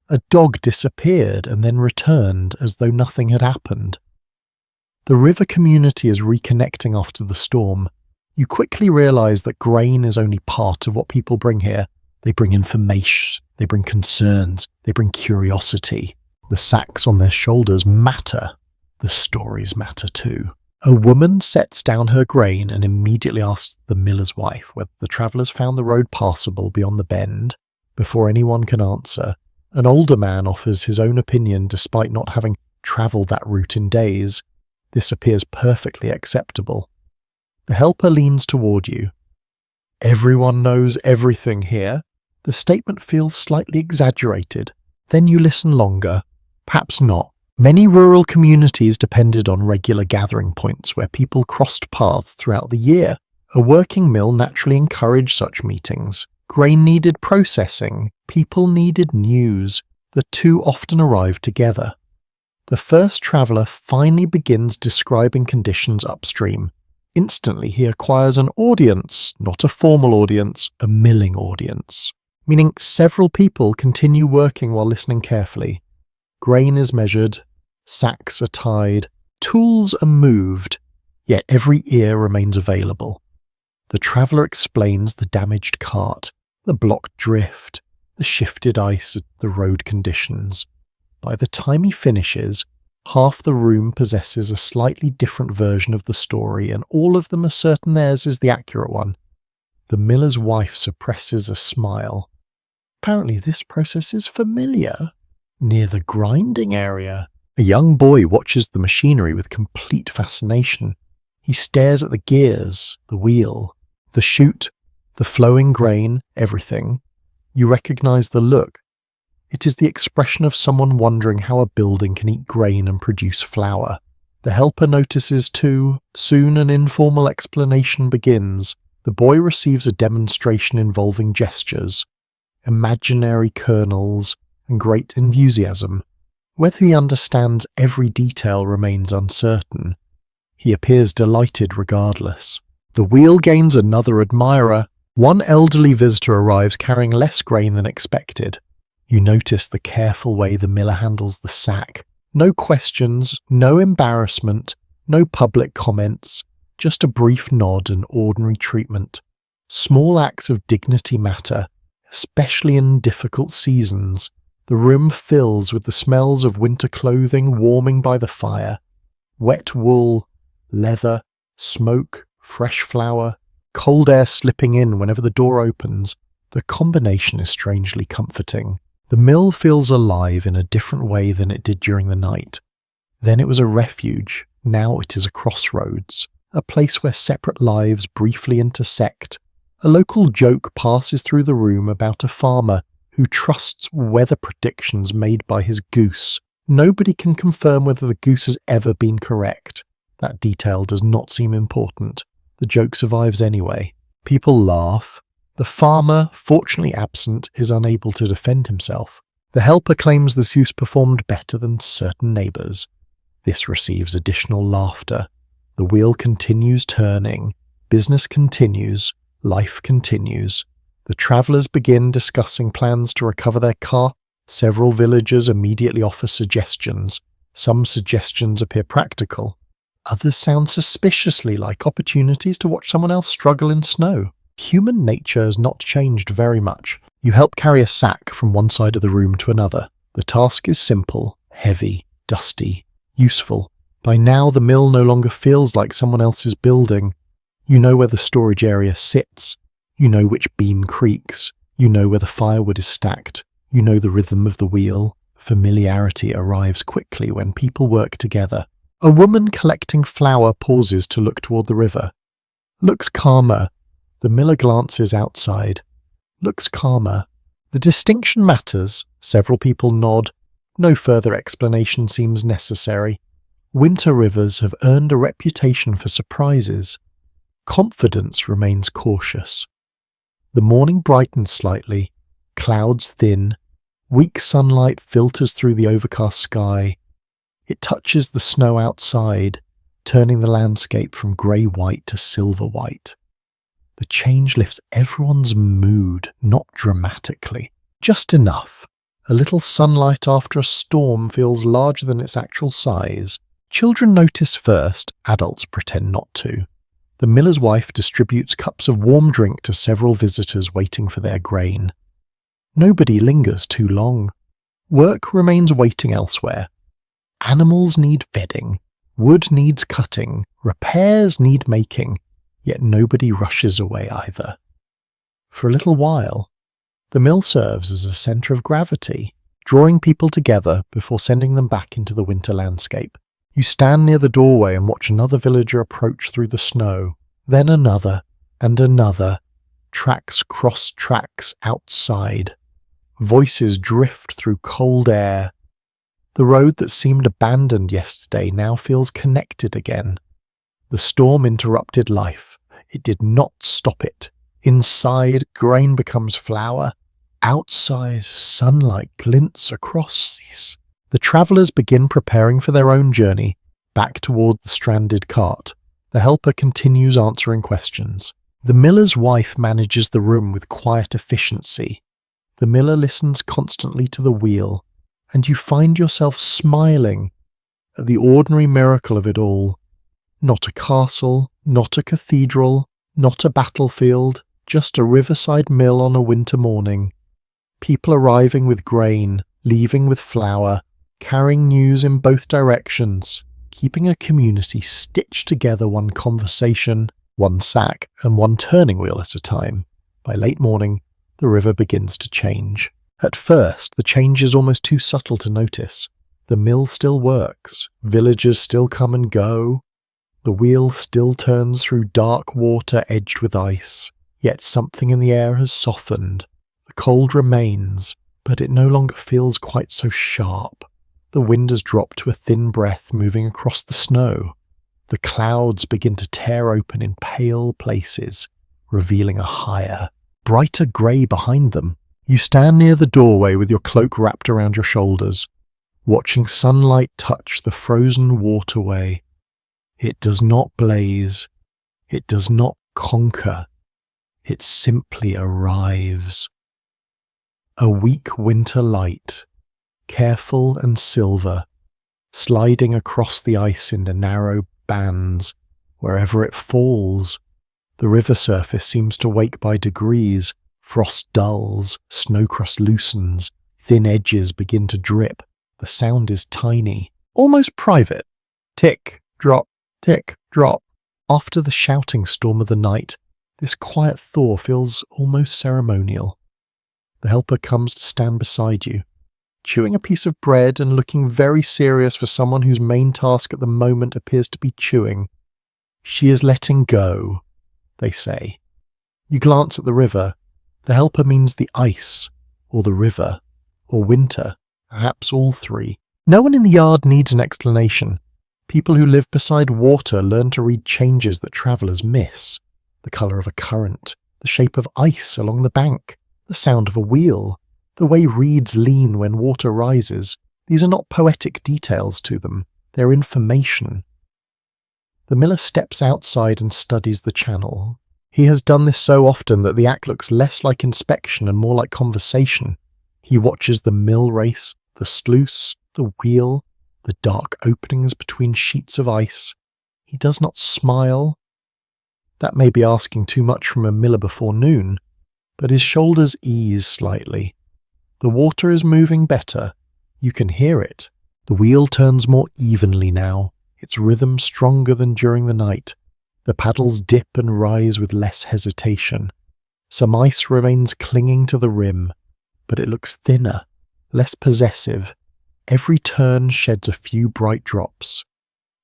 A dog disappeared and then returned as though nothing had happened. The river community is reconnecting after the storm. You quickly realize that grain is only part of what people bring here. They bring information, they bring concerns, they bring curiosity. The sacks on their shoulders matter. The stories matter too. A woman sets down her grain and immediately asks the miller's wife whether the travellers found the road passable beyond the bend. Before anyone can answer, an older man offers his own opinion despite not having travelled that route in days. This appears perfectly acceptable. The helper leans toward you. Everyone knows everything here. The statement feels slightly exaggerated. Then you listen longer. Perhaps not. Many rural communities depended on regular gathering points where people crossed paths throughout the year. A working mill naturally encouraged such meetings. Grain needed processing. People needed news. The two often arrived together. The first traveller finally begins describing conditions upstream. Instantly he acquires an audience, not a formal audience, a milling audience, meaning several people continue working while listening carefully. Grain is measured, sacks are tied, tools are moved, yet every ear remains available. The traveller explains the damaged cart, the blocked drift, the shifted ice, the road conditions. By the time he finishes, half the room possesses a slightly different version of the story, and all of them are certain theirs is the accurate one. The miller's wife suppresses a smile. Apparently this process is familiar. Near the grinding area, a young boy watches the machinery with complete fascination. He stares at the gears, the wheel, the chute, the flowing grain, everything. You recognize the look. It is the expression of someone wondering how a building can eat grain and produce flour. The helper notices too. Soon an informal explanation begins. The boy receives a demonstration involving gestures, imaginary kernels, and great enthusiasm. Whether he understands every detail remains uncertain. He appears delighted regardless. The wheel gains another admirer. One elderly visitor arrives carrying less grain than expected. You notice the careful way the miller handles the sack. No questions, no embarrassment, no public comments, just a brief nod and ordinary treatment. Small acts of dignity matter, especially in difficult seasons. The room fills with the smells of winter clothing warming by the fire. Wet wool, leather, smoke, fresh flour, cold air slipping in whenever the door opens. The combination is strangely comforting. The mill feels alive in a different way than it did during the night. Then it was a refuge, now it is a crossroads, a place where separate lives briefly intersect. A local joke passes through the room about a farmer who trusts weather predictions made by his goose. Nobody can confirm whether the goose has ever been correct. That detail does not seem important. The joke survives anyway. People laugh. The farmer, fortunately absent, is unable to defend himself. The helper claims the Zeus performed better than certain neighbours. This receives additional laughter. The wheel continues turning. Business continues. Life continues. The travellers begin discussing plans to recover their car. Several villagers immediately offer suggestions. Some suggestions appear practical. Others sound suspiciously like opportunities to watch someone else struggle in snow. Human nature has not changed very much. You help carry a sack from one side of the room to another. The task is simple, heavy, dusty, useful. By now the mill no longer feels like someone else's building. You know where the storage area sits. You know which beam creaks. You know where the firewood is stacked. You know the rhythm of the wheel. Familiarity arrives quickly when people work together. A woman collecting flour pauses to look toward the river. Looks calmer. The miller glances outside. Looks calmer. The distinction matters. Several people nod. No further explanation seems necessary. Winter rivers have earned a reputation for surprises. Confidence remains cautious. The morning brightens slightly. Clouds thin. Weak sunlight filters through the overcast sky. It touches the snow outside, turning the landscape from grey-white to silver-white. The change lifts everyone's mood, not dramatically, just enough. A little sunlight after a storm feels larger than its actual size. Children notice first, adults pretend not to. The miller's wife distributes cups of warm drink to several visitors waiting for their grain. Nobody lingers too long. Work remains waiting elsewhere. Animals need bedding. Wood needs cutting. Repairs need making. Yet nobody rushes away either. For a little while, the mill serves as a centre of gravity, drawing people together before sending them back into the winter landscape. You stand near the doorway and watch another villager approach through the snow, then another, and another. Tracks cross tracks outside. Voices drift through cold air. The road that seemed abandoned yesterday now feels connected again. The storm interrupted life. It did not stop it. Inside, grain becomes flour. Outside, sunlight glints across seas. The travellers begin preparing for their own journey, back toward the stranded cart. The helper continues answering questions. The miller's wife manages the room with quiet efficiency. The miller listens constantly to the wheel, and you find yourself smiling at the ordinary miracle of it all. Not a castle, not a cathedral, not a battlefield, just a riverside mill on a winter morning. People arriving with grain, leaving with flour, carrying news in both directions, keeping a community stitched together, one conversation, one sack, and one turning wheel at a time. By late morning, the river begins to change. At first, the change is almost too subtle to notice. The mill still works, villagers still come and go, the wheel still turns through dark water edged with ice, yet something in the air has softened. The cold remains, but it no longer feels quite so sharp. The wind has dropped to a thin breath moving across the snow. The clouds begin to tear open in pale places, revealing a higher, brighter grey behind them. You stand near the doorway with your cloak wrapped around your shoulders, watching sunlight touch the frozen waterway. It does not blaze. It does not conquer. It simply arrives. A weak winter light, careful and silver, sliding across the ice into narrow bands. Wherever it falls, the river surface seems to wake by degrees. Frost dulls, snow crust loosens, thin edges begin to drip. The sound is tiny, almost private. Tick, drop, tick, drop. After the shouting storm of the night, this quiet thaw feels almost ceremonial. The helper comes to stand beside you, chewing a piece of bread and looking very serious for someone whose main task at the moment appears to be chewing. She is letting go, they say. You glance at the river. The helper means the ice, or the river, or winter, perhaps all three. No one in the yard needs an explanation. People who live beside water learn to read changes that travellers miss. The colour of a current, the shape of ice along the bank, the sound of a wheel, the way reeds lean when water rises. These are not poetic details to them, they're information. The miller steps outside and studies the channel. He has done this so often that the act looks less like inspection and more like conversation. He watches the mill race, the sluice, the wheel, the dark openings between sheets of ice. He does not smile. That may be asking too much from a miller before noon, but his shoulders ease slightly. The water is moving better. You can hear it. The wheel turns more evenly now, its rhythm stronger than during the night. The paddles dip and rise with less hesitation. Some ice remains clinging to the rim, but it looks thinner, less possessive. Every turn sheds a few bright drops.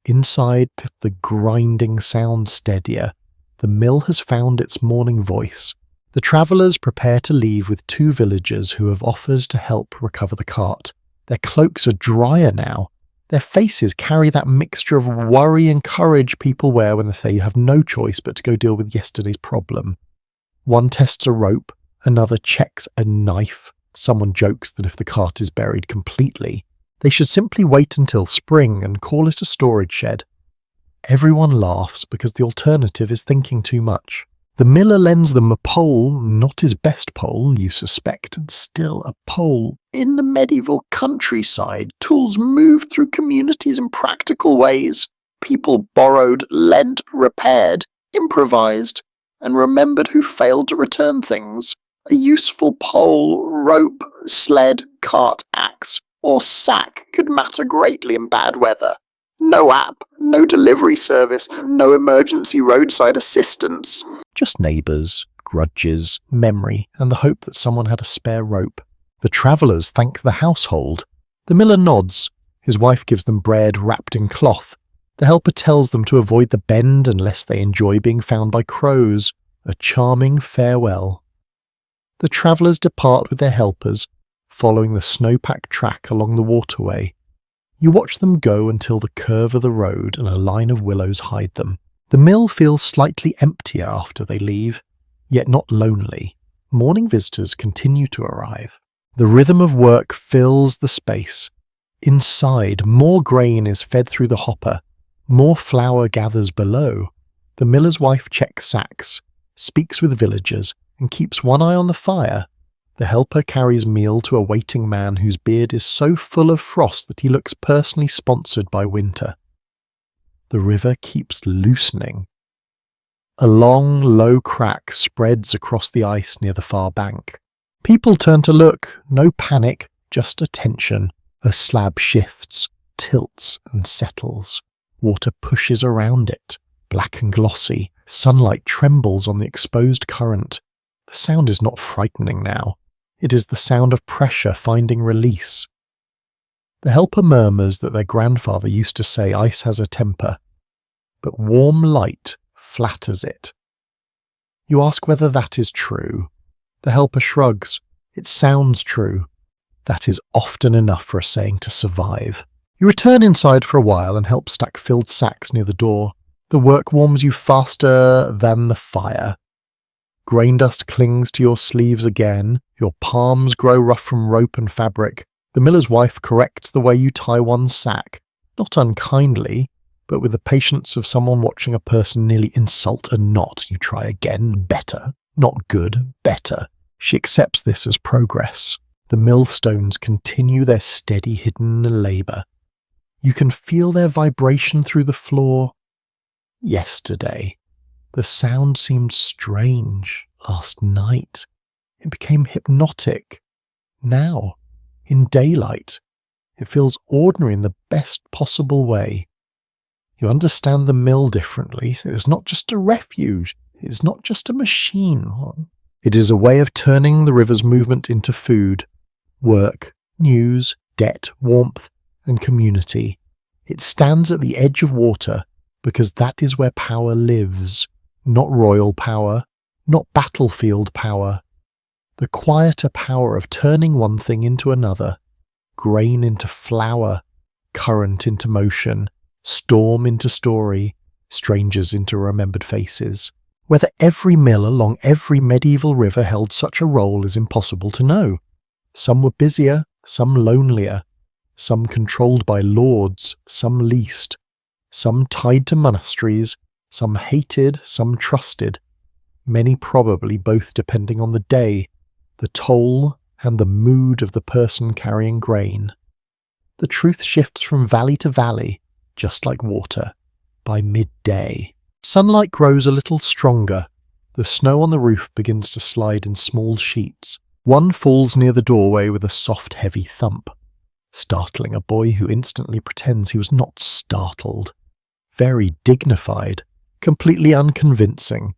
Inside, the grinding sounds steadier. The mill has found its morning voice. The travellers prepare to leave with two villagers who have offered to help recover the cart. Their cloaks are drier now. Their faces carry that mixture of worry and courage people wear when they say you have no choice but to go deal with yesterday's problem. One tests a rope, another checks a knife. Someone jokes that if the cart is buried completely, they should simply wait until spring and call it a storage shed. Everyone laughs because the alternative is thinking too much. The miller lends them a pole, not his best pole, you suspect, and still a pole. In the medieval countryside, tools moved through communities in practical ways. People borrowed, lent, repaired, improvised, and remembered who failed to return things. A useful pole, rope, sled, cart, axe, or sack could matter greatly in bad weather. No app, no delivery service, no emergency roadside assistance. Just neighbours, grudges, memory, and the hope that someone had a spare rope. The travellers thank the household. The miller nods. His wife gives them bread wrapped in cloth. The helper tells them to avoid the bend unless they enjoy being found by crows. A charming farewell. The travellers depart with their helpers, following the snow-packed track along the waterway. You watch them go until the curve of the road and a line of willows hide them. The mill feels slightly emptier after they leave, yet not lonely. Morning visitors continue to arrive. The rhythm of work fills the space. Inside, more grain is fed through the hopper. More flour gathers below. The miller's wife checks sacks, speaks with villagers, and keeps one eye on the fire. The helper carries meal to a waiting man whose beard is so full of frost that he looks personally sponsored by winter. The river keeps loosening. A long, low crack spreads across the ice near the far bank. People turn to look, no panic, just attention. A slab shifts, tilts and settles. Water pushes around it, black and glossy. Sunlight trembles on the exposed current. The sound is not frightening now. It is the sound of pressure finding release. The helper murmurs that their grandfather used to say ice has a temper, but warm light flatters it. You ask whether that is true. The helper shrugs. It sounds true. That is often enough for a saying to survive. You return inside for a while and help stack filled sacks near the door. The work warms you faster than the fire. Grain dust clings to your sleeves again. Your palms grow rough from rope and fabric. The miller's wife corrects the way you tie one sack. Not unkindly. but with the patience of someone watching a person nearly insult a knot. You try again, better. Not good, better. She accepts this as progress. The millstones continue their steady hidden labour. You can feel their vibration through the floor. Yesterday, the sound seemed strange. Last night, it became hypnotic. Now, in daylight, it feels ordinary in the best possible way. You understand the mill differently. It's not just a refuge. It's not just a machine. It is a way of turning the river's movement into food, work, news, debt, warmth, and community. It stands at the edge of water because that is where power lives. Not royal power, not battlefield power. The quieter power of turning one thing into another, grain into flour, current into motion, storm into story, strangers into remembered faces. Whether every mill along every medieval river held such a role is impossible to know. Some were busier, some lonelier, some controlled by lords, some leased, some tied to monasteries, some hated, some trusted, many probably both depending on the day, the toll, and the mood of the person carrying grain. The truth shifts from valley to valley, just like water, by midday. Sunlight grows a little stronger. The snow on the roof begins to slide in small sheets. One falls near the doorway with a soft, heavy thump, startling a boy who instantly pretends he was not startled. Very dignified, completely unconvincing.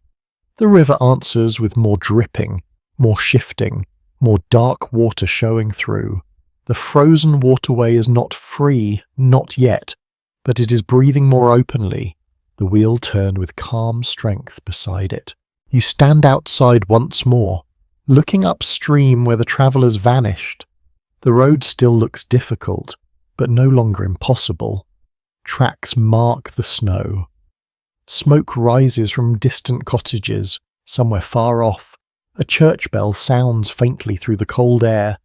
The river answers with more dripping, more shifting, more dark water showing through. The frozen waterway is not free, not yet, but it is breathing more openly. The wheel turned with calm strength beside it. You stand outside once more, looking upstream where the travellers vanished. The road still looks difficult, but no longer impossible. Tracks mark the snow. Smoke rises from distant cottages, somewhere far off. A church bell sounds faintly through the cold air.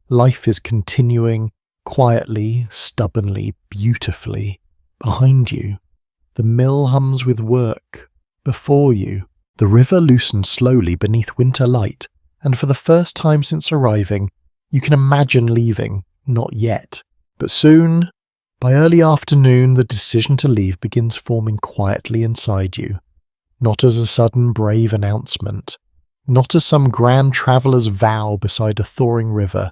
Life is continuing, quietly, stubbornly, beautifully. Behind you, the mill hums with work. Before you, the river loosens slowly beneath winter light, and for the first time since arriving, you can imagine leaving. Not yet, but soon. By early afternoon, the decision to leave begins forming quietly inside you. Not as a sudden brave announcement, not as some grand traveller's vow beside a thawing river.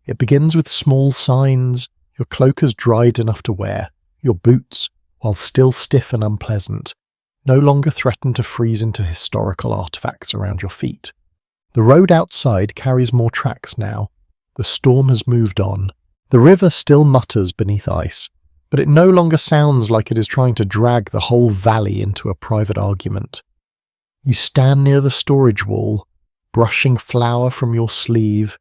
It begins with small signs. Your cloak is dried enough to wear. Your boots, while still stiff and unpleasant, no longer threaten to freeze into historical artifacts around your feet. The road outside carries more tracks now. The storm has moved on. The river still mutters beneath ice, but it no longer sounds like it is trying to drag the whole valley into a private argument. You stand near the storage wall, brushing flour from your sleeve.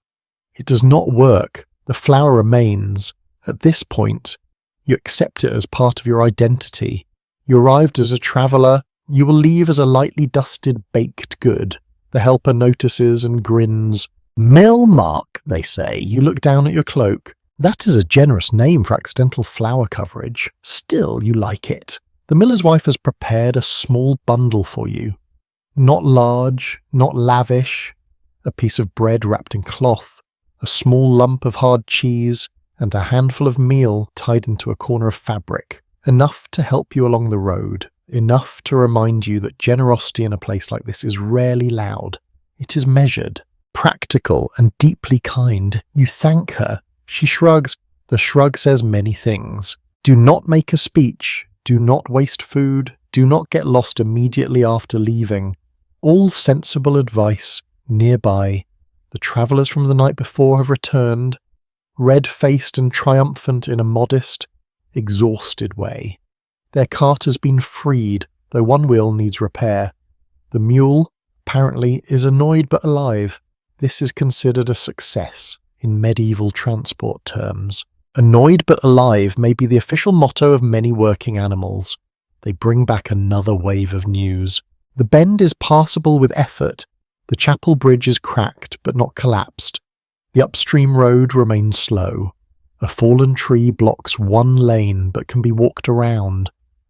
It does not work. The flour remains. At this point, you accept it as part of your identity. You arrived as a traveller. You will leave as a lightly dusted baked good. The helper notices and grins. "Mill Mark," they say. You look down at your cloak. That is a generous name for accidental flour coverage. Still, you like it. The miller's wife has prepared a small bundle for you. Not large, not lavish. A piece of bread wrapped in cloth, a small lump of hard cheese, and a handful of meal tied into a corner of fabric. Enough to help you along the road. Enough to remind you that generosity in a place like this is rarely loud. It is measured, practical, and deeply kind. You thank her. She shrugs. The shrug says many things. Do not make a speech. Do not waste food. Do not get lost immediately after leaving. All sensible advice. Nearby, the travellers from the night before have returned, red-faced and triumphant in a modest, exhausted way. Their cart has been freed, though one wheel needs repair. The mule, apparently, is annoyed but alive. This is considered a success in medieval transport terms. Annoyed but alive may be the official motto of many working animals. They bring back another wave of news. The bend is passable with effort. The chapel bridge is cracked but not collapsed. The upstream road remains slow. A fallen tree blocks one lane but can be walked around.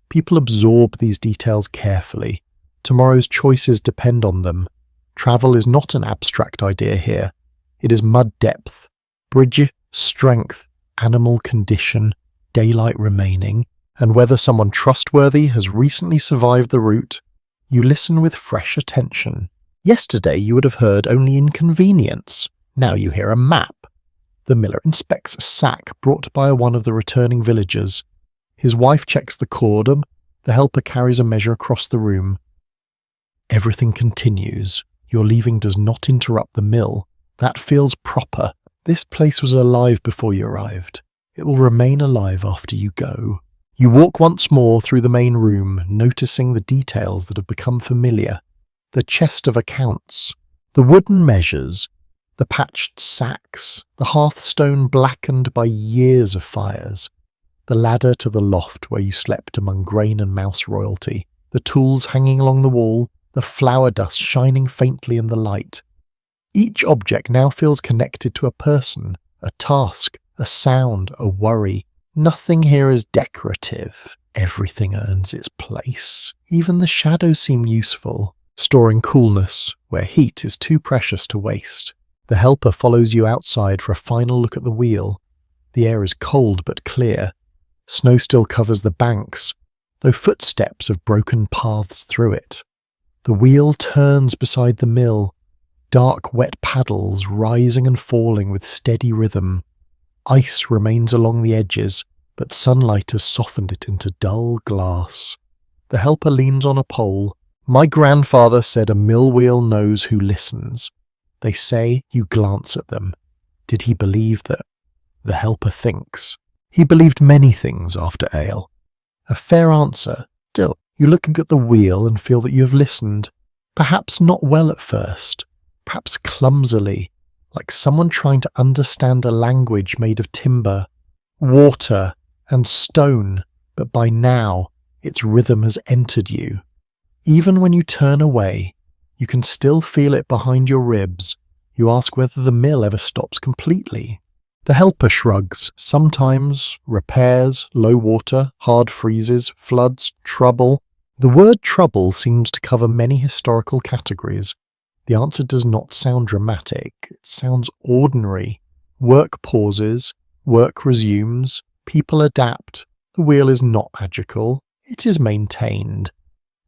People absorb these details carefully. Tomorrow's choices depend on them. Travel is not an abstract idea here. It is mud depth, bridge strength, animal condition, daylight remaining, and whether someone trustworthy has recently survived the route. You listen with fresh attention. Yesterday you would have heard only inconvenience. Now you hear a map. The miller inspects a sack brought by one of the returning villagers. His wife checks the cordon. The helper carries a measure across the room. Everything continues. Your leaving does not interrupt the mill. That feels proper. This place was alive before you arrived. It will remain alive after you go. You walk once more through the main room, noticing the details that have become familiar. The chest of accounts, the wooden measures, the patched sacks, the hearthstone blackened by years of fires, the ladder to the loft where you slept among grain and mouse royalty, the tools hanging along the wall, the flour dust shining faintly in the light. Each object now feels connected to a person, a task, a sound, a worry. Nothing here is decorative. Everything earns its place. Even the shadows seem useful, storing coolness where heat is too precious to waste. The helper follows you outside for a final look at the wheel. The air is cold but clear. Snow still covers the banks, though footsteps have broken paths through it. The wheel turns beside the mill, dark wet paddles rising and falling with steady rhythm. Ice remains along the edges, but sunlight has softened it into dull glass. The helper leans on a pole. My grandfather said a mill wheel knows who listens. They say you glance at them. Did he believe that? The helper thinks. He believed many things after Ale. A fair answer. Still, you look at the wheel and feel that you have listened. Perhaps not well at first. Perhaps clumsily, like someone trying to understand a language made of timber, water, and stone, but by now its rhythm has entered you. Even when you turn away, you can still feel it behind your ribs. You ask whether the mill ever stops completely. The helper shrugs. Sometimes repairs, low water, hard freezes, floods, trouble. The word trouble seems to cover many historical categories. The answer does not sound dramatic. It sounds ordinary. Work pauses. Work resumes. People adapt. The wheel is not magical. It is maintained.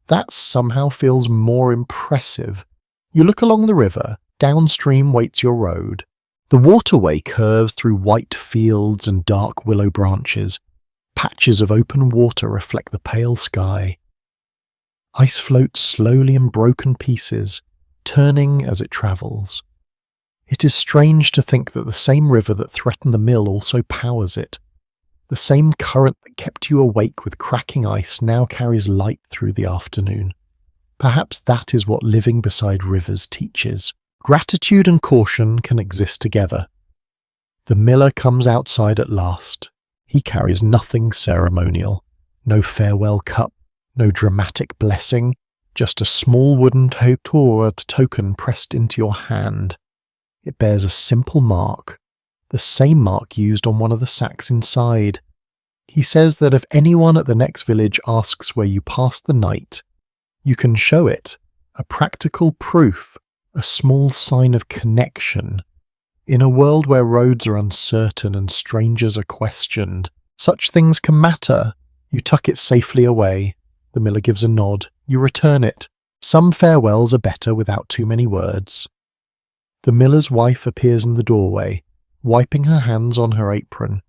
That somehow feels more impressive. You look along the river. Downstream waits your road. The waterway curves through white fields and dark willow branches. Patches of open water reflect the pale sky. Ice floats slowly in broken pieces, turning as it travels. It is strange to think that the same river that threatened the mill also powers it. The same current that kept you awake with cracking ice now carries light through the afternoon. Perhaps that is what living beside rivers teaches. Gratitude and caution can exist together. The miller comes outside at last. He carries nothing ceremonial. No farewell cup, no dramatic blessing, just a small wooden token pressed into your hand. It bears a simple mark, the same mark used on one of the sacks inside. He says that if anyone at the next village asks where you passed the night, you can show it, a practical proof, a small sign of connection. In a world where roads are uncertain and strangers are questioned, such things can matter. You tuck it safely away. The miller gives a nod. You return it. Some farewells are better without too many words. The miller's wife appears in the doorway, wiping her hands on her apron.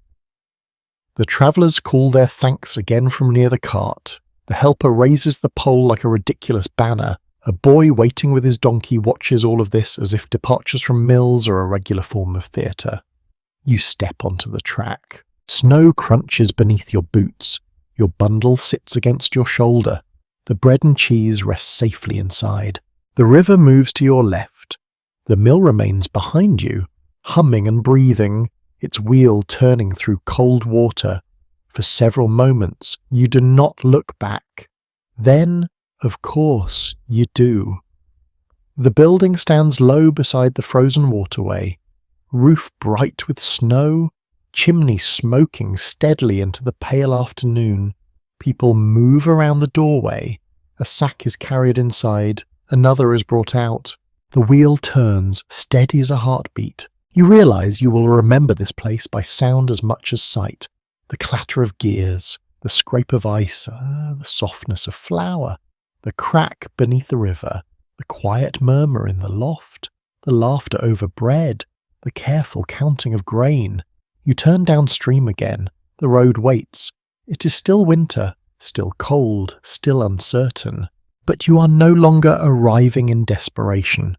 The travellers call their thanks again from near the cart. The helper raises the pole like a ridiculous banner. A boy waiting with his donkey watches all of this as if departures from mills are a regular form of theatre. You step onto the track. Snow crunches beneath your boots. Your bundle sits against your shoulder. The bread and cheese rest safely inside. The river moves to your left. The mill remains behind you, humming and breathing, its wheel turning through cold water. For several moments, you do not look back. Then, of course, you do. The building stands low beside the frozen waterway, roof bright with snow, chimney smoking steadily into the pale afternoon. People move around the doorway. A sack is carried inside, another is brought out. The wheel turns, steady as a heartbeat. You realise you will remember this place by sound as much as sight. The clatter of gears, the scrape of ice, the softness of flour, the crack beneath the river, the quiet murmur in the loft, the laughter over bread, the careful counting of grain. You turn downstream again. The road waits. It is still winter, still cold, still uncertain. But you are no longer arriving in desperation.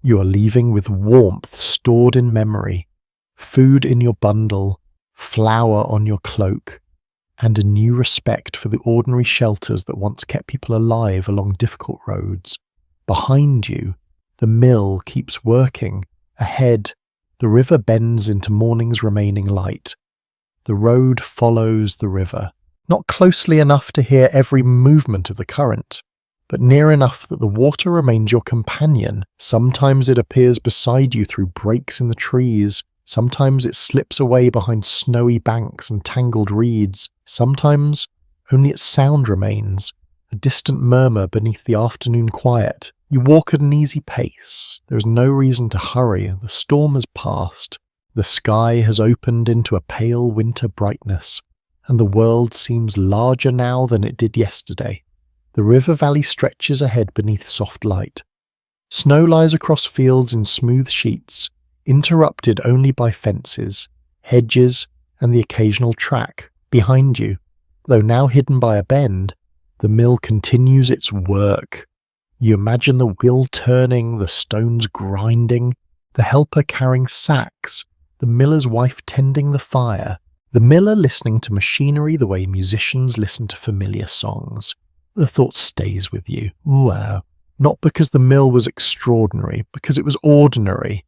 You are leaving with warmth stored in memory, food in your bundle, flour on your cloak, and a new respect for the ordinary shelters that once kept people alive along difficult roads. Behind you, the mill keeps working. Ahead, the river bends into morning's remaining light. The road follows the river, not closely enough to hear every movement of the current, but near enough that the water remains your companion. Sometimes it appears beside you through breaks in the trees. Sometimes it slips away behind snowy banks and tangled reeds. Sometimes only its sound remains, a distant murmur beneath the afternoon quiet. You walk at an easy pace. There is no reason to hurry. The storm has passed. The sky has opened into a pale winter brightness, and the world seems larger now than it did yesterday. The river valley stretches ahead beneath soft light. Snow lies across fields in smooth sheets, interrupted only by fences, hedges, and the occasional track. Behind you, though now hidden by a bend, the mill continues its work. You imagine the wheel turning, the stones grinding, the helper carrying sacks, the miller's wife tending the fire, the miller listening to machinery the way musicians listen to familiar songs. The thought stays with you. Wow. Not because the mill was extraordinary, because it was ordinary.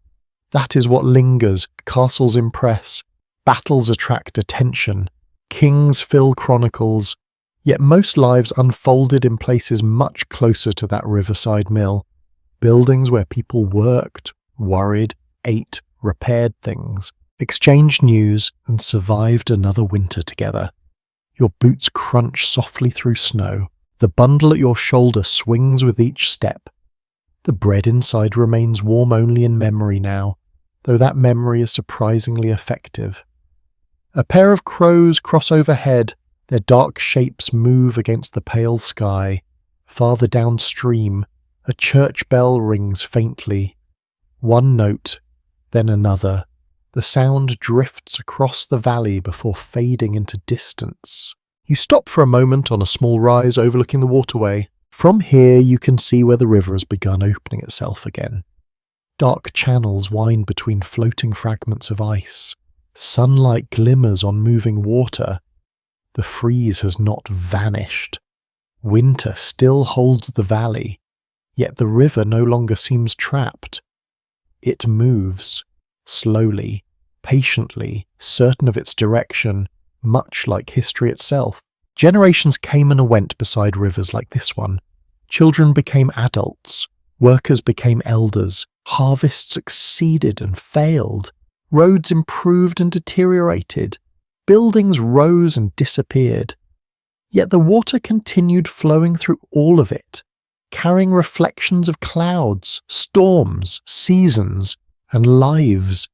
That is what lingers. Castles impress. Battles attract attention. Kings fill chronicles. Yet most lives unfolded in places much closer to that riverside mill. Buildings where people worked, worried, ate, repaired things, exchanged news, and survived another winter together. Your boots crunch softly through snow. The bundle at your shoulder swings with each step. The bread inside remains warm only in memory now, though that memory is surprisingly effective. A pair of crows cross overhead. Their dark shapes move against the pale sky. Farther downstream, a church bell rings faintly. One note, then another. The sound drifts across the valley before fading into distance. You stop for a moment on a small rise overlooking the waterway. From here you can see where the river has begun opening itself again. Dark channels wind between floating fragments of ice. Sunlight glimmers on moving water. The freeze has not vanished. Winter still holds the valley, yet the river no longer seems trapped. It moves, slowly, patiently, certain of its direction, much like history itself. Generations came and went beside rivers like this one. Children became adults. Workers became elders. Harvests succeeded and failed. Roads improved and deteriorated. Buildings rose and disappeared. Yet the water continued flowing through all of it, carrying reflections of clouds, storms, seasons, and lives.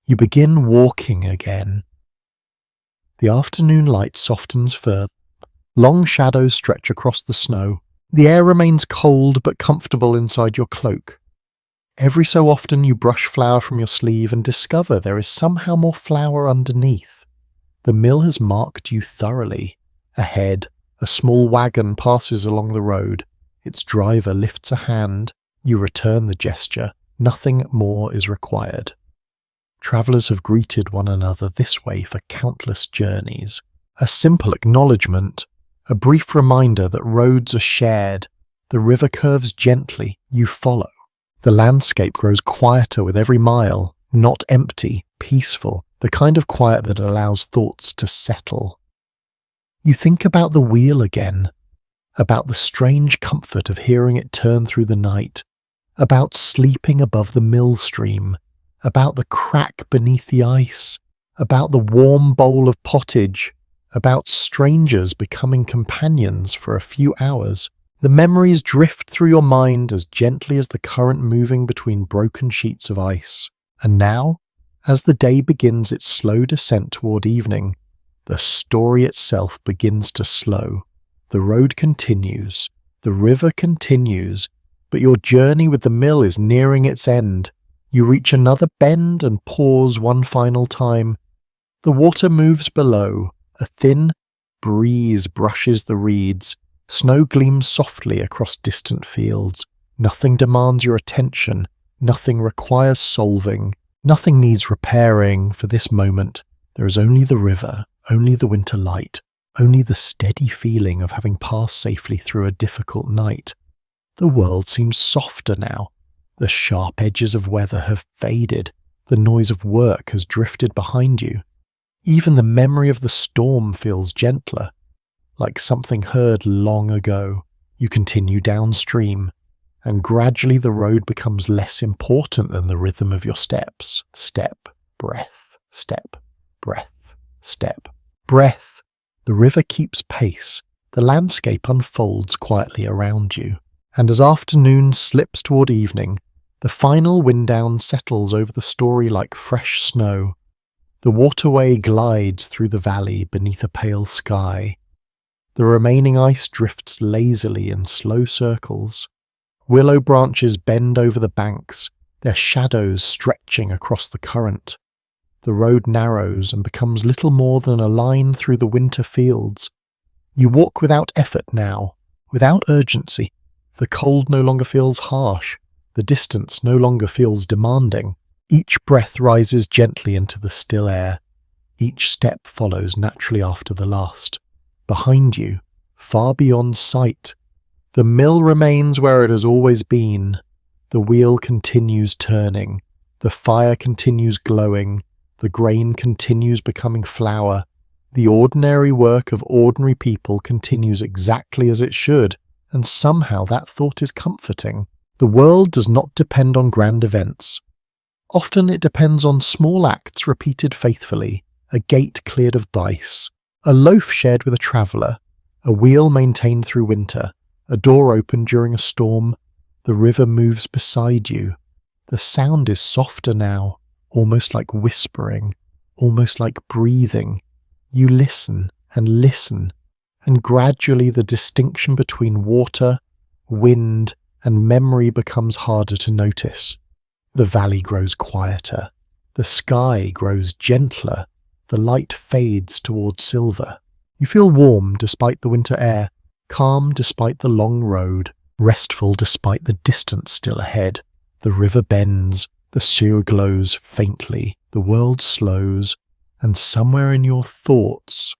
You begin walking again. The afternoon light softens further. Long shadows stretch across the snow. The air remains cold but comfortable inside your cloak. Every so often you brush flour from your sleeve and discover there is somehow more flour underneath. The mill has marked you thoroughly. Ahead, a small wagon passes along the road. Its driver lifts a hand. You return the gesture. Nothing more is required. Travellers have greeted one another this way for countless journeys. A simple acknowledgement, a brief reminder that roads are shared. The river curves gently. You follow. The landscape grows quieter with every mile, not empty, peaceful, the kind of quiet that allows thoughts to settle. You think about the wheel again, about the strange comfort of hearing it turn through the night, about sleeping above the mill stream, about the crack beneath the ice, about the warm bowl of pottage, about strangers becoming companions for a few hours. The memories drift through your mind as gently as the current moving between broken sheets of ice. And now, as the day begins its slow descent toward evening, the story itself begins to slow. The road continues, the river continues, but your journey with the mill is nearing its end. You reach another bend and pause one final time. The water moves below. A thin breeze brushes the reeds. Snow gleams softly across distant fields. Nothing demands your attention. Nothing requires solving. Nothing needs repairing for this moment. There is only the river, only the winter light, only the steady feeling of having passed safely through a difficult night. The world seems softer now. The sharp edges of weather have faded. The noise of work has drifted behind you. Even the memory of the storm feels gentler, like something heard long ago. You continue downstream, and gradually the road becomes less important than the rhythm of your steps. Step, breath, step, breath, step, breath. The river keeps pace. The landscape unfolds quietly around you. And as afternoon slips toward evening, the final wind down settles over the story like fresh snow. The waterway glides through the valley beneath a pale sky. The remaining ice drifts lazily in slow circles. Willow branches bend over the banks, their shadows stretching across the current. The road narrows and becomes little more than a line through the winter fields. You walk without effort now, without urgency. The cold no longer feels harsh. The distance no longer feels demanding. Each breath rises gently into the still air. Each step follows naturally after the last. Behind you, far beyond sight, the mill remains where it has always been. The wheel continues turning. The fire continues glowing. The grain continues becoming flour. The ordinary work of ordinary people continues exactly as it should, and somehow that thought is comforting. The world does not depend on grand events. Often it depends on small acts repeated faithfully, a gate cleared of dice, a loaf shared with a traveller, a wheel maintained through winter, a door opened during a storm. The river moves beside you. The sound is softer now, almost like whispering, almost like breathing. You listen, and gradually the distinction between water, wind, and memory becomes harder to notice. The valley grows quieter. The sky grows gentler. The light fades towards silver. You feel warm despite the winter air, calm despite the long road, restful despite the distance still ahead. The river bends, the sea glows faintly, the world slows, and somewhere in your thoughts,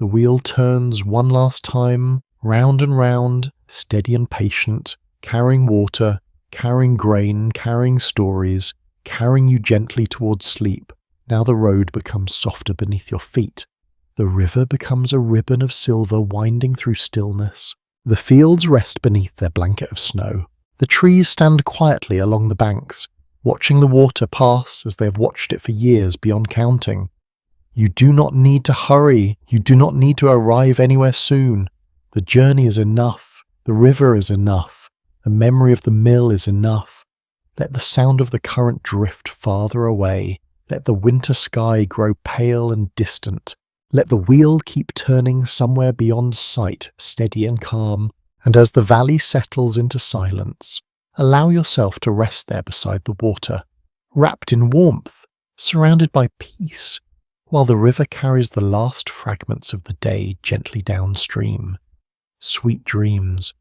the wheel turns one last time, round and round, steady and patient, carrying water, carrying grain, carrying stories, carrying you gently towards sleep. Now the road becomes softer beneath your feet. The river becomes a ribbon of silver winding through stillness. The fields rest beneath their blanket of snow. The trees stand quietly along the banks, watching the water pass as they have watched it for years beyond counting. You do not need to hurry. You do not need to arrive anywhere soon. The journey is enough. The river is enough. The memory of the mill is enough. Let the sound of the current drift farther away. Let the winter sky grow pale and distant. Let the wheel keep turning somewhere beyond sight, steady and calm. And as the valley settles into silence, allow yourself to rest there beside the water, wrapped in warmth, surrounded by peace, while the river carries the last fragments of the day gently downstream. Sweet dreams.